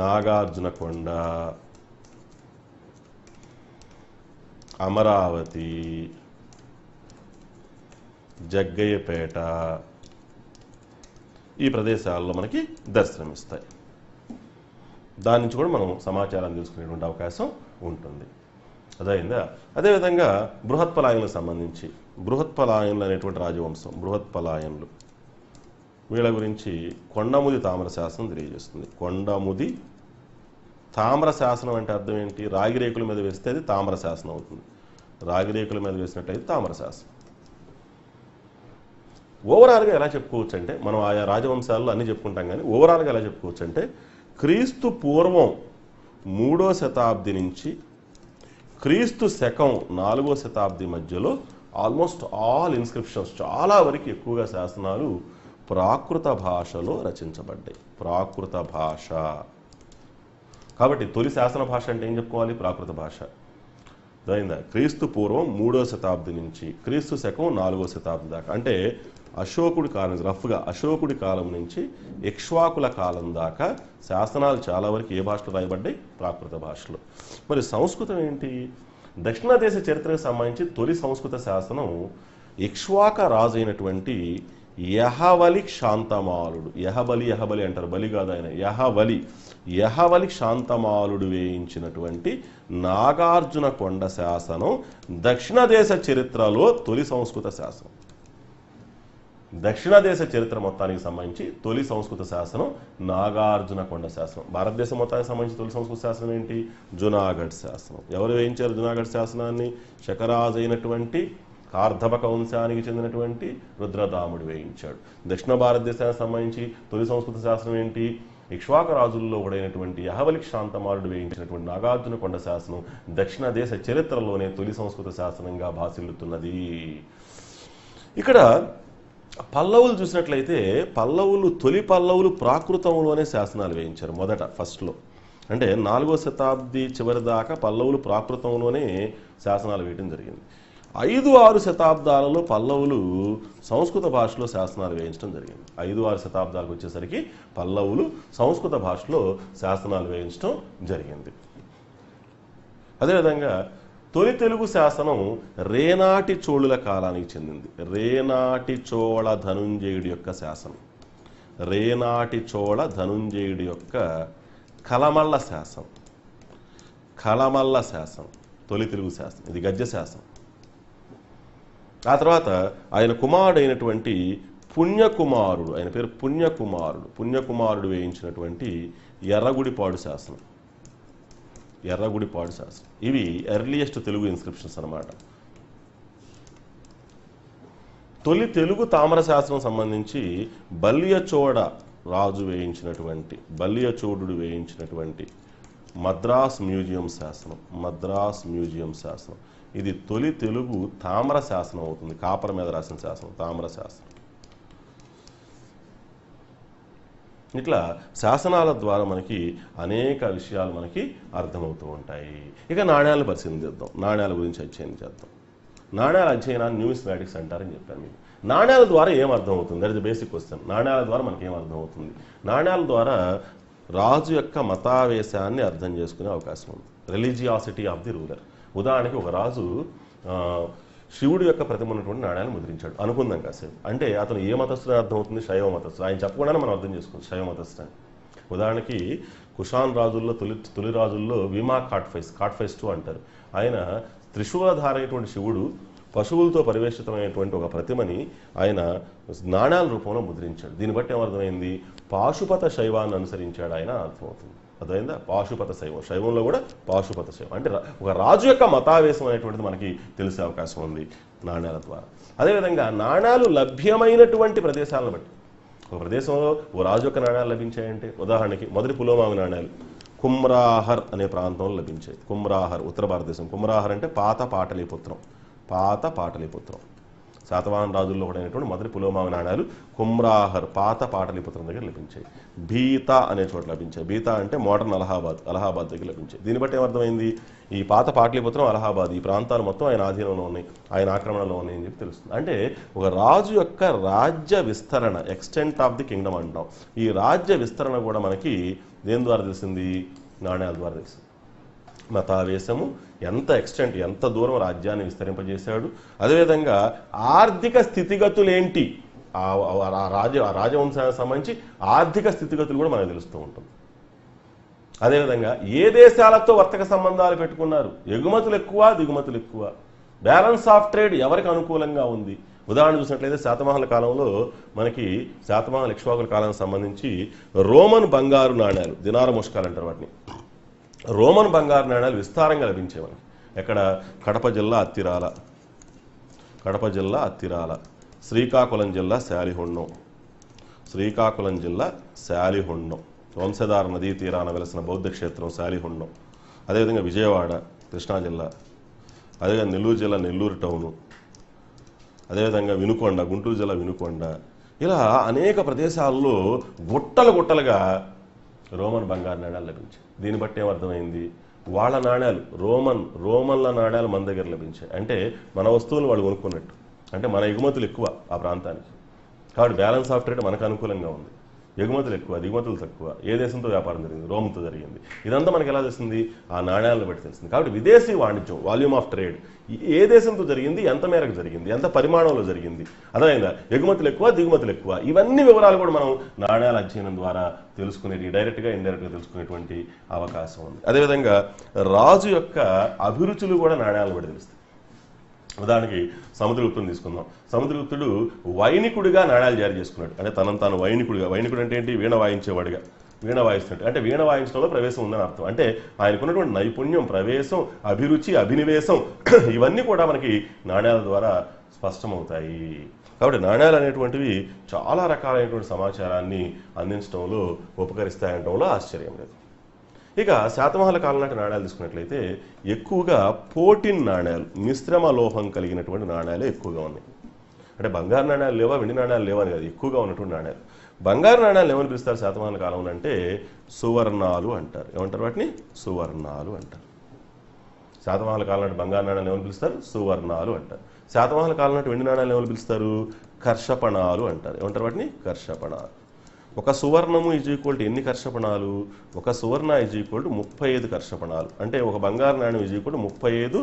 నాగార్జునకొండ, అమరావతి, జగ్గయ్యపేట ఈ ప్రదేశాల్లో మనకి దర్శనమిస్తాయి. దాని నుంచి కూడా మనం సమాచారాన్ని తెలుసుకునేటువంటి అవకాశం ఉంటుంది. అదైందా? అదేవిధంగా బృహత్పలాయనులకు సంబంధించి బృహత్పలాయనులు అనేటువంటి రాజవంశం, బృహత్పలాయనులు, వీళ్ళ గురించి కొండముది తామ్ర శాసనం తెలియజేస్తుంది. కొండముది తామ్ర శాసనం అంటే అర్థం ఏంటి? రాగిరేకుల మీద వేస్తే అది తామ్ర శాసనం అవుతుంది. రాగిరేకుల మీద వేసినట్లయితే తామ్ర శాసనం. ఓవరాల్గా ఎలా చెప్పుకోవచ్చు అంటే, మనం ఆయా రాజవంశాల్లో అన్నీ చెప్పుకుంటాం, కానీ ఓవరాల్గా ఎలా చెప్పుకోవచ్చు అంటే క్రీస్తు పూర్వం 3వ శతాబ్ది నుంచి క్రీస్తు శకం 4వ శతాబ్ది మధ్యలో ఆల్మోస్ట్ ఆల్ ఇన్స్క్రిప్షన్స్, చాలా వరకు ఎక్కువగా శాసనాలు ప్రాకృత భాషలో రచించబడ్డాయి. ప్రాకృత భాష కాబట్టి తొలి శాసన భాష అంటే ఏం చెప్పుకోవాలి? ప్రాకృత భాష. అయిందా? క్రీస్తు పూర్వం 3వ శతాబ్ది నుంచి క్రీస్తు శకం 4వ శతాబ్ది దాకా, అంటే అశోకుడి కాలం, రఫ్గా అశోకుడి కాలం నుంచి ఇక్ష్వాకుల కాలం దాకా శాసనాలు చాలా వరకు ఏ భాషలో రాయబడ్డాయి? ప్రాకృత భాషలో. మరి సంస్కృతం ఏంటి? దక్షిణ దేశ చరిత్రకు సంబంధించి తొలి సంస్కృత శాసనం ఇక్ష్వాక రాజు అయినటువంటి యహవలి శాంతమాలుడు, యహబలి అంటారు, బలి కాదు ఆయన, యహవలి శాంతమాలుడు వేయించినటువంటి నాగార్జున కొండ శాసనం దక్షిణ దేశ చరిత్రలో తొలి సంస్కృత శాసనం. దక్షిణ దేశ చరిత్ర మొత్తానికి సంబంధించి తొలి సంస్కృత శాసనం నాగార్జున కొండ శాసనం. భారతదేశం మొత్తానికి సంబంధించి తొలి సంస్కృత శాసనం ఏంటి? జునాగఢ్ శాసనం. ఎవరు వేయించారు జునాగఢ్ శాసనాన్ని? శకరాజు అయినటువంటి కార్ధవక వంశానికి చెందినటువంటి రుద్రదాముడు వేయించాడు. దక్షిణ భారతదేశానికి సంబంధించి తొలి సంస్కృత శాసనం ఏంటి? ఇక్ష్వాక రాజుల్లో ఒకడైనటువంటి యహవలి శాంతమాలుడు వేయించినటువంటి నాగార్జున కొండ శాసనం దక్షిణ దేశ చరిత్రలోనే తొలి సంస్కృత శాసనంగా భాసిల్లుతున్నది. ఇక్కడ పల్లవులు చూసినట్లయితే తొలి పల్లవులు ప్రాకృతంలోనే శాసనాలు వేయించారు ఫస్ట్లో. అంటే 4వ శతాబ్ది చివరి దాకా పల్లవులు ప్రాకృతంలోనే శాసనాలు వేయడం జరిగింది. 5-6 శతాబ్దాలలో పల్లవులు సంస్కృత భాషలో శాసనాలు వేయించడం జరిగింది. 5-6 శతాబ్దాలకు వచ్చేసరికి పల్లవులు సంస్కృత భాషలో శాసనాలు వేయించడం జరిగింది. అదేవిధంగా తొలి తెలుగు శాసనం రేనాటి చోళుల కాలానికి చెందింది. రేనాటి చోళ ధనుంజయుడి యొక్క శాసనం, రేనాటి చోళ ధనుంజయుడి యొక్క కలమల్ల శాసనం తొలి తెలుగు శాసనం. ఇది గద్య శాసనం. ఆ తర్వాత ఆయన కుమారుడైనటువంటి పుణ్యకుమారుడు, ఆయన పేరు పుణ్యకుమారుడు వేయించినటువంటి ఎర్రగుడిపాడు శాసనం. ఇవి ఎర్లియెస్ట్ తెలుగు ఇన్స్క్రిప్షన్స్ అన్నమాట. తొలి తెలుగు తామ్ర శాసనం సంబంధించి బల్లియచోడుడు వేయించినటువంటి మద్రాస్ మ్యూజియం శాసనం. ఇది తొలి తెలుగు తామ్ర శాసనం అవుతుంది. కాపర్ మీద రాసిన శాసనం తామ్ర శాసనం. ఇట్లా శాసనాల ద్వారా మనకి అనేక విషయాలు మనకి అర్థమవుతూ ఉంటాయి. ఇక నాణ్యాలను పరిశీలిద్దాం, నాణ్యాల గురించి అధ్యయనం చేద్దాం. నాణ్యాల అధ్యయనాన్ని న్యూమిస్మాటిక్స్ అంటారని చెప్పాను మీకు. నాణ్యాల ద్వారా ఏం అర్థమవుతుంది? That is the basic question. నాణ్యాల ద్వారా మనకి ఏం అర్థమవుతుంది? నాణ్యాల ద్వారా రాజు యొక్క మతావేశాన్ని అర్థం చేసుకునే అవకాశం ఉంది. Religiosity of the ruler. ఉదాహరణకి ఒక రాజు శివుడు యొక్క ప్రతిమ ఉన్నటువంటి నాణ్యాలను ముద్రించాడు అనుకుందాం కాసేపు. అంటే అతను ఏ మతస్థుడు అర్థమవుతుంది? శైవ మతస్థుడు. ఆయన చెప్పకుండానే మనం అర్థం చేసుకోవచ్చు శైవ మతస్థుడు. ఉదాహరణకి కుషాన్ రాజుల్లో తొలి రాజుల్లో విమా కాట్ఫైస్ 2 అంటారు. ఆయన త్రిశూలధారైనటువంటి శివుడు పశువులతో పరివేషితమైనటువంటి ఒక ప్రతిమని ఆయన నాణ్యాల రూపంలో ముద్రించాడు. దీన్ని బట్టి ఏమర్థమైంది? పాశుపత శైవాన్ని అనుసరించాడు ఆయన అర్థమవుతుంది. అదైందా? పాశుపత శైవం. శైవంలో కూడా పాశుపత శైవం. అంటే ఒక రాజు యొక్క మతావేశం అనేటువంటిది మనకి తెలిసే అవకాశం ఉంది నాణ్యాల ద్వారా. అదేవిధంగా నాణ్యాలు లభ్యమైనటువంటి ప్రదేశాలను బట్టి, ఒక ప్రదేశంలో ఓ రాజు యొక్క నాణ్యాలు లభించాయంటే, ఉదాహరణకి మొదటి పులోమావి నాణ్యాలు కుమ్రాహర్ అనే ప్రాంతంలో లభించాయి. కుమ్రాహర్ ఉత్తర భారతదేశం. కుమ్రాహర్ అంటే పాత పాటలీపుత్రం. శాతవాహన రాజుల్లో ఒకటైనటువంటి మొదటి పులోమావి నాణ్యాలు కుమ్రాహర్ పాత పాటలీపుత్రం దగ్గర లభించాయి. బీతా అనే చోట లభించాయి. బీతా అంటే మోడర్న్ అలహాబాద్ దగ్గర లభించాయి. దీన్ని బట్టి ఏమర్థమైంది? ఈ పాత పాటలీపుత్రం, అలహాబాద్ ఈ ప్రాంతాలు మొత్తం ఆయన ఆధీనంలో ఉన్నాయి, ఆయన ఆక్రమణలో ఉన్నాయని చెప్పి తెలుస్తుంది. అంటే ఒక రాజు యొక్క రాజ్య విస్తరణ, ఎక్స్టెంట్ ఆఫ్ ది కింగ్డమ్ అంటాం. ఈ రాజ్య విస్తరణ కూడా మనకి దేని ద్వారా తెలిసింది? నాణ్యాల ద్వారా తెలిసింది. మతావేశము ఎంత దూరం రాజ్యాన్ని విస్తరింపజేశాడు. అదేవిధంగా ఆర్థిక స్థితిగతులేంటి, ఆ రాజవంశానికి సంబంధించి ఆర్థిక స్థితిగతులు కూడా మనకు తెలుస్తూ ఉంటుంది. అదేవిధంగా ఏ దేశాలతో వర్తక సంబంధాలు పెట్టుకున్నారు, ఎగుమతులు ఎక్కువ దిగుమతులు ఎక్కువ, బ్యాలెన్స్ ఆఫ్ ట్రేడ్ ఎవరికి అనుకూలంగా ఉంది. ఉదాహరణ చూసినట్లయితే శాతవాహనుల కాలంలో మనకి శాతవాహనుల ఇక్ష్వాకుల కాలానికి సంబంధించి రోమన్ బంగారు నాణ్యాలు, దినార ముష్కాలు అంటారు వాటిని, రోమన్ బంగారు నాణ్యాలు విస్తారంగా లభించాయి మనకి. ఎక్కడ? కడప జిల్లా అత్తిరాల, శ్రీకాకుళం జిల్లా శాలిహొండం, వంశధార నదీ తీరాన వెలసిన బౌద్ధ క్షేత్రం శాలిహొండం. అదేవిధంగా విజయవాడ కృష్ణా జిల్లా, అదేవిధంగా నెల్లూరు జిల్లా నెల్లూరు టౌను, అదేవిధంగా వినుకొండ గుంటూరు జిల్లా వినుకొండ. ఇలా అనేక ప్రదేశాల్లో గుట్టలుగా రోమన్ బంగారు నాణ్యాలు లభించాయి. దీన్ని బట్టి ఏమర్థమైంది? వాళ్ళ నాణ్యాలు రోమన్ల నాణ్యాలు మన దగ్గర లభించాయి. అంటే మన వస్తువులు వాళ్ళు కొనుక్కున్నట్టు. అంటే మన ఎగుమతులు ఎక్కువ ఆ ప్రాంతానికి, కాబట్టి బ్యాలెన్స్ ఆఫ్ ట్రేడ్ మనకు అనుకూలంగా ఉంది. ఎగుమతులు ఎక్కువ, దిగుమతులు తక్కువ, ఏ దేశంతో వ్యాపారం జరిగింది, రోమ్తో జరిగింది. ఇదంతా మనకి ఎలా తెలిసింది? ఆ నాణ్యాలను బట్టి తెలిసింది. కాబట్టి విదేశీ వాణిజ్యం, వాల్యూమ్ ఆఫ్ ట్రేడ్ ఏ దేశంతో జరిగింది, ఎంత మేరకు జరిగింది, ఎంత పరిమాణంలో జరిగింది, అర్థమైందా? ఎగుమతులు ఎక్కువ, దిగుమతులు ఎక్కువ, ఇవన్నీ వివరాలు కూడా మనం నాణ్యాల అధ్యయనం ద్వారా తెలుసుకునేది, డైరెక్ట్గా ఇండైరెక్ట్గా తెలుసుకునేటువంటి అవకాశం ఉంది. అదేవిధంగా రాజు యొక్క అభిరుచులు కూడా నాణ్యాలను బట్టి తెలుస్తాయి. ఉదాహరణకి సముద్రగుప్తుని తీసుకుందాం. సముద్రగుప్తుడు వైణికుడిగా నాణ్యాలు జారీ చేసుకున్నాడు. అంటే తనను తాను వైణికుడిగా, వైణికుడు అంటే ఏంటి? వీణ వాయించేవాడిగా, వీణ వాయిస్తున్నట్టు, అంటే వీణ వాయించడంలో ప్రవేశం ఉందని అర్థం. అంటే ఆయనకున్నటువంటి నైపుణ్యం, ప్రవేశం, అభిరుచి, అభినివేశం ఇవన్నీ కూడా మనకి నాణ్యాల ద్వారా స్పష్టమవుతాయి. కాబట్టి నాణ్యాలు అనేటువంటివి చాలా రకాలైనటువంటి సమాచారాన్ని అందించడంలో ఉపకరిస్తాయనడంలో ఆశ్చర్యం లేదు. ఇక శాతవాహనుల కాలం నాటి నాణ్యాలు తీసుకున్నట్లయితే ఎక్కువగా పోటిన్ నాణ్యాలు, మిశ్రమ లోహం కలిగినటువంటి నాణ్యాలు ఎక్కువగా ఉన్నాయి. అంటే బంగారు నాణ్యాలు లేవా, వెండి నాణ్యాలు లేవా అని కాదు, ఎక్కువగా ఉన్నటువంటి నాణ్యాలు. బంగారు నాణ్యాలు ఏమని పిలుస్తారు శాతవాహనుల కాలంలో అంటే సువర్ణాలు అంటారు. ఏమంటారు వాటిని? సువర్ణాలు అంటారు. శాతవాహనుల కాలం నాటి బంగారు నాణ్యాలు ఏమని పిలుస్తారు? సువర్ణాలు అంటారు. శాతవాహనుల కాలం నాటి వెండి నాణ్యాలు ఏమని పిలుస్తారు? కర్షపణాలు అంటారు. ఏమంటారు వాటిని? కర్షపణాలు. ఒక సువర్ణము ఈజ్ ఈక్వల్ టు ఎన్ని కర్షపణాలు? ఒక సువర్ణ ఈజ్ ఈక్వల్ టు 35 కర్షపణాలు. అంటే ఒక బంగారు నాణ్యం ఈజ్ ఈక్వల్ టు 35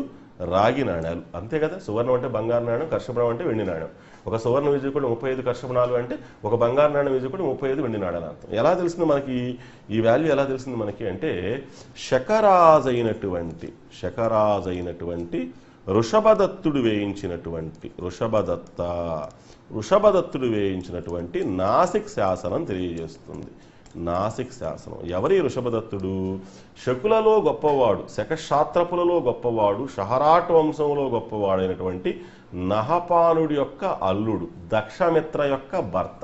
రాగి నాణ్యాలు. అంతే కదా? సువర్ణం అంటే బంగారు నాణ్యం, కర్షపణం అంటే వెండి నాణ్యం. ఒక సువర్ణం ఈజ్ ఈక్వల్ టు 35 కర్షపణాలు అంటే ఒక బంగారు నాణ్యం ఈజ్ ఈక్వల్ టు 35 వెండి నాణ్యాలు అర్థం. ఎలా తెలిసింది మనకి ఈ వాల్యూ? ఎలా తెలిసింది మనకి అంటే శకరాజైనటువంటి వృషభదత్తుడు వేయించినటువంటి నాసిక్ శాసనం తెలియజేస్తుంది. నాసిక్ శాసనం. ఎవరి వృషభదత్తుడు? శకులలో గొప్పవాడు, శకశాత్రపులలో గొప్పవాడు, షహరాట్ వంశంలో గొప్పవాడైనటువంటి నహపానుడి యొక్క అల్లుడు, దక్షమిత్ర యొక్క భర్త.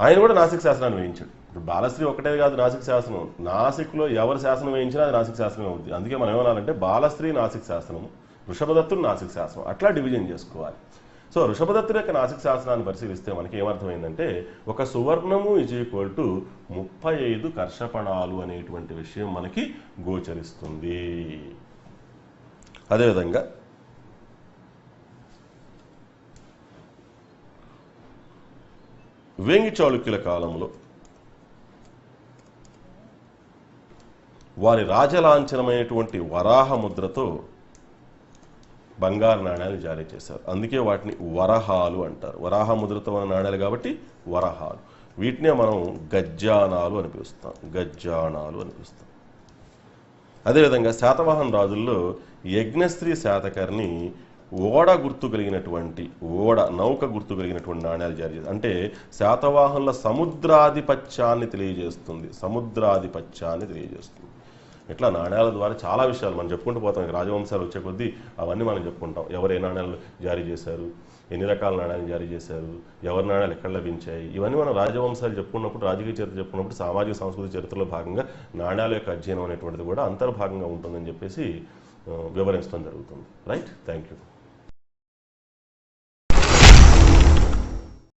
ఆయన కూడా నాసిక్ శాసనాన్ని వేయించాడు. ఇప్పుడు బాలశ్రీ ఒక్కటే కాదు నాసిక్ శాసనం, నాసిక్లో ఎవరు శాసనం వేయించినా అది నాసిక్ శాసనం అవుతుంది. అందుకే మనం ఏమనాలంటే బాలశ్రీ నాసిక్ శాసనము, వృషభదత్తుడు నాసిక్ శాసనం, అట్లా డివిజన్ చేసుకోవాలి. సో వృషభదత్తుడి యొక్క నాసిక్ శాసనాన్ని పరిశీలిస్తే మనకి ఏమర్థమైందంటే ఒక సువర్ణము ఈజ్ ఈక్వల్ టు 35 కర్షపణాలు అనేటువంటి విషయం మనకి గోచరిస్తుంది. అదేవిధంగా వేంగి చాళుక్యుల కాలంలో వారి రాజలాంఛనమైనటువంటి వరాహ ముద్రతో బంగారు నాణ్యాలు జారీ చేశారు. అందుకే వాటిని వరహాలు అంటారు. వరాహ ముద్రతో ఉన్న నాణ్యాలు కాబట్టి వరహాలు. వీటినే మనం గజ్జానాలు అని పిలుస్తాం. అదేవిధంగా శాతవాహన రాజుల్లో యజ్ఞశ్రీ శాతకర్ణి నౌక గుర్తు కలిగినటువంటి నాణ్యాలు జారీ చేస్తారు. అంటే శాతవాహనుల సముద్రాధిపత్యాన్ని తెలియజేస్తుంది. ఇట్లా నాణ్యాల ద్వారా చాలా విషయాలు మనం చెప్పుకుంటూ పోతాం. రాజవంశాలు వచ్చే కొద్దీ అవన్నీ మనం చెప్పుకుంటాం. ఎవరు ఏ నాణ్యాలు జారీ చేశారు, ఎన్ని రకాల నాణ్యాలు జారీ చేశారు, ఎవరి నాణ్యాలు ఎక్కడ లభించాయి, ఇవన్నీ మనం రాజవంశాలు చెప్పుకున్నప్పుడు, రాజకీయ చరిత్ర చెప్పుకున్నప్పుడు సామాజిక సాంస్కృతిక చరిత్రలో భాగంగా నాణ్యాల యొక్క అధ్యయనం అనేటువంటిది కూడా అంతర్భాగంగా ఉంటుందని చెప్పేసి వివరించడం జరుగుతుంది. రైట్. Thank you.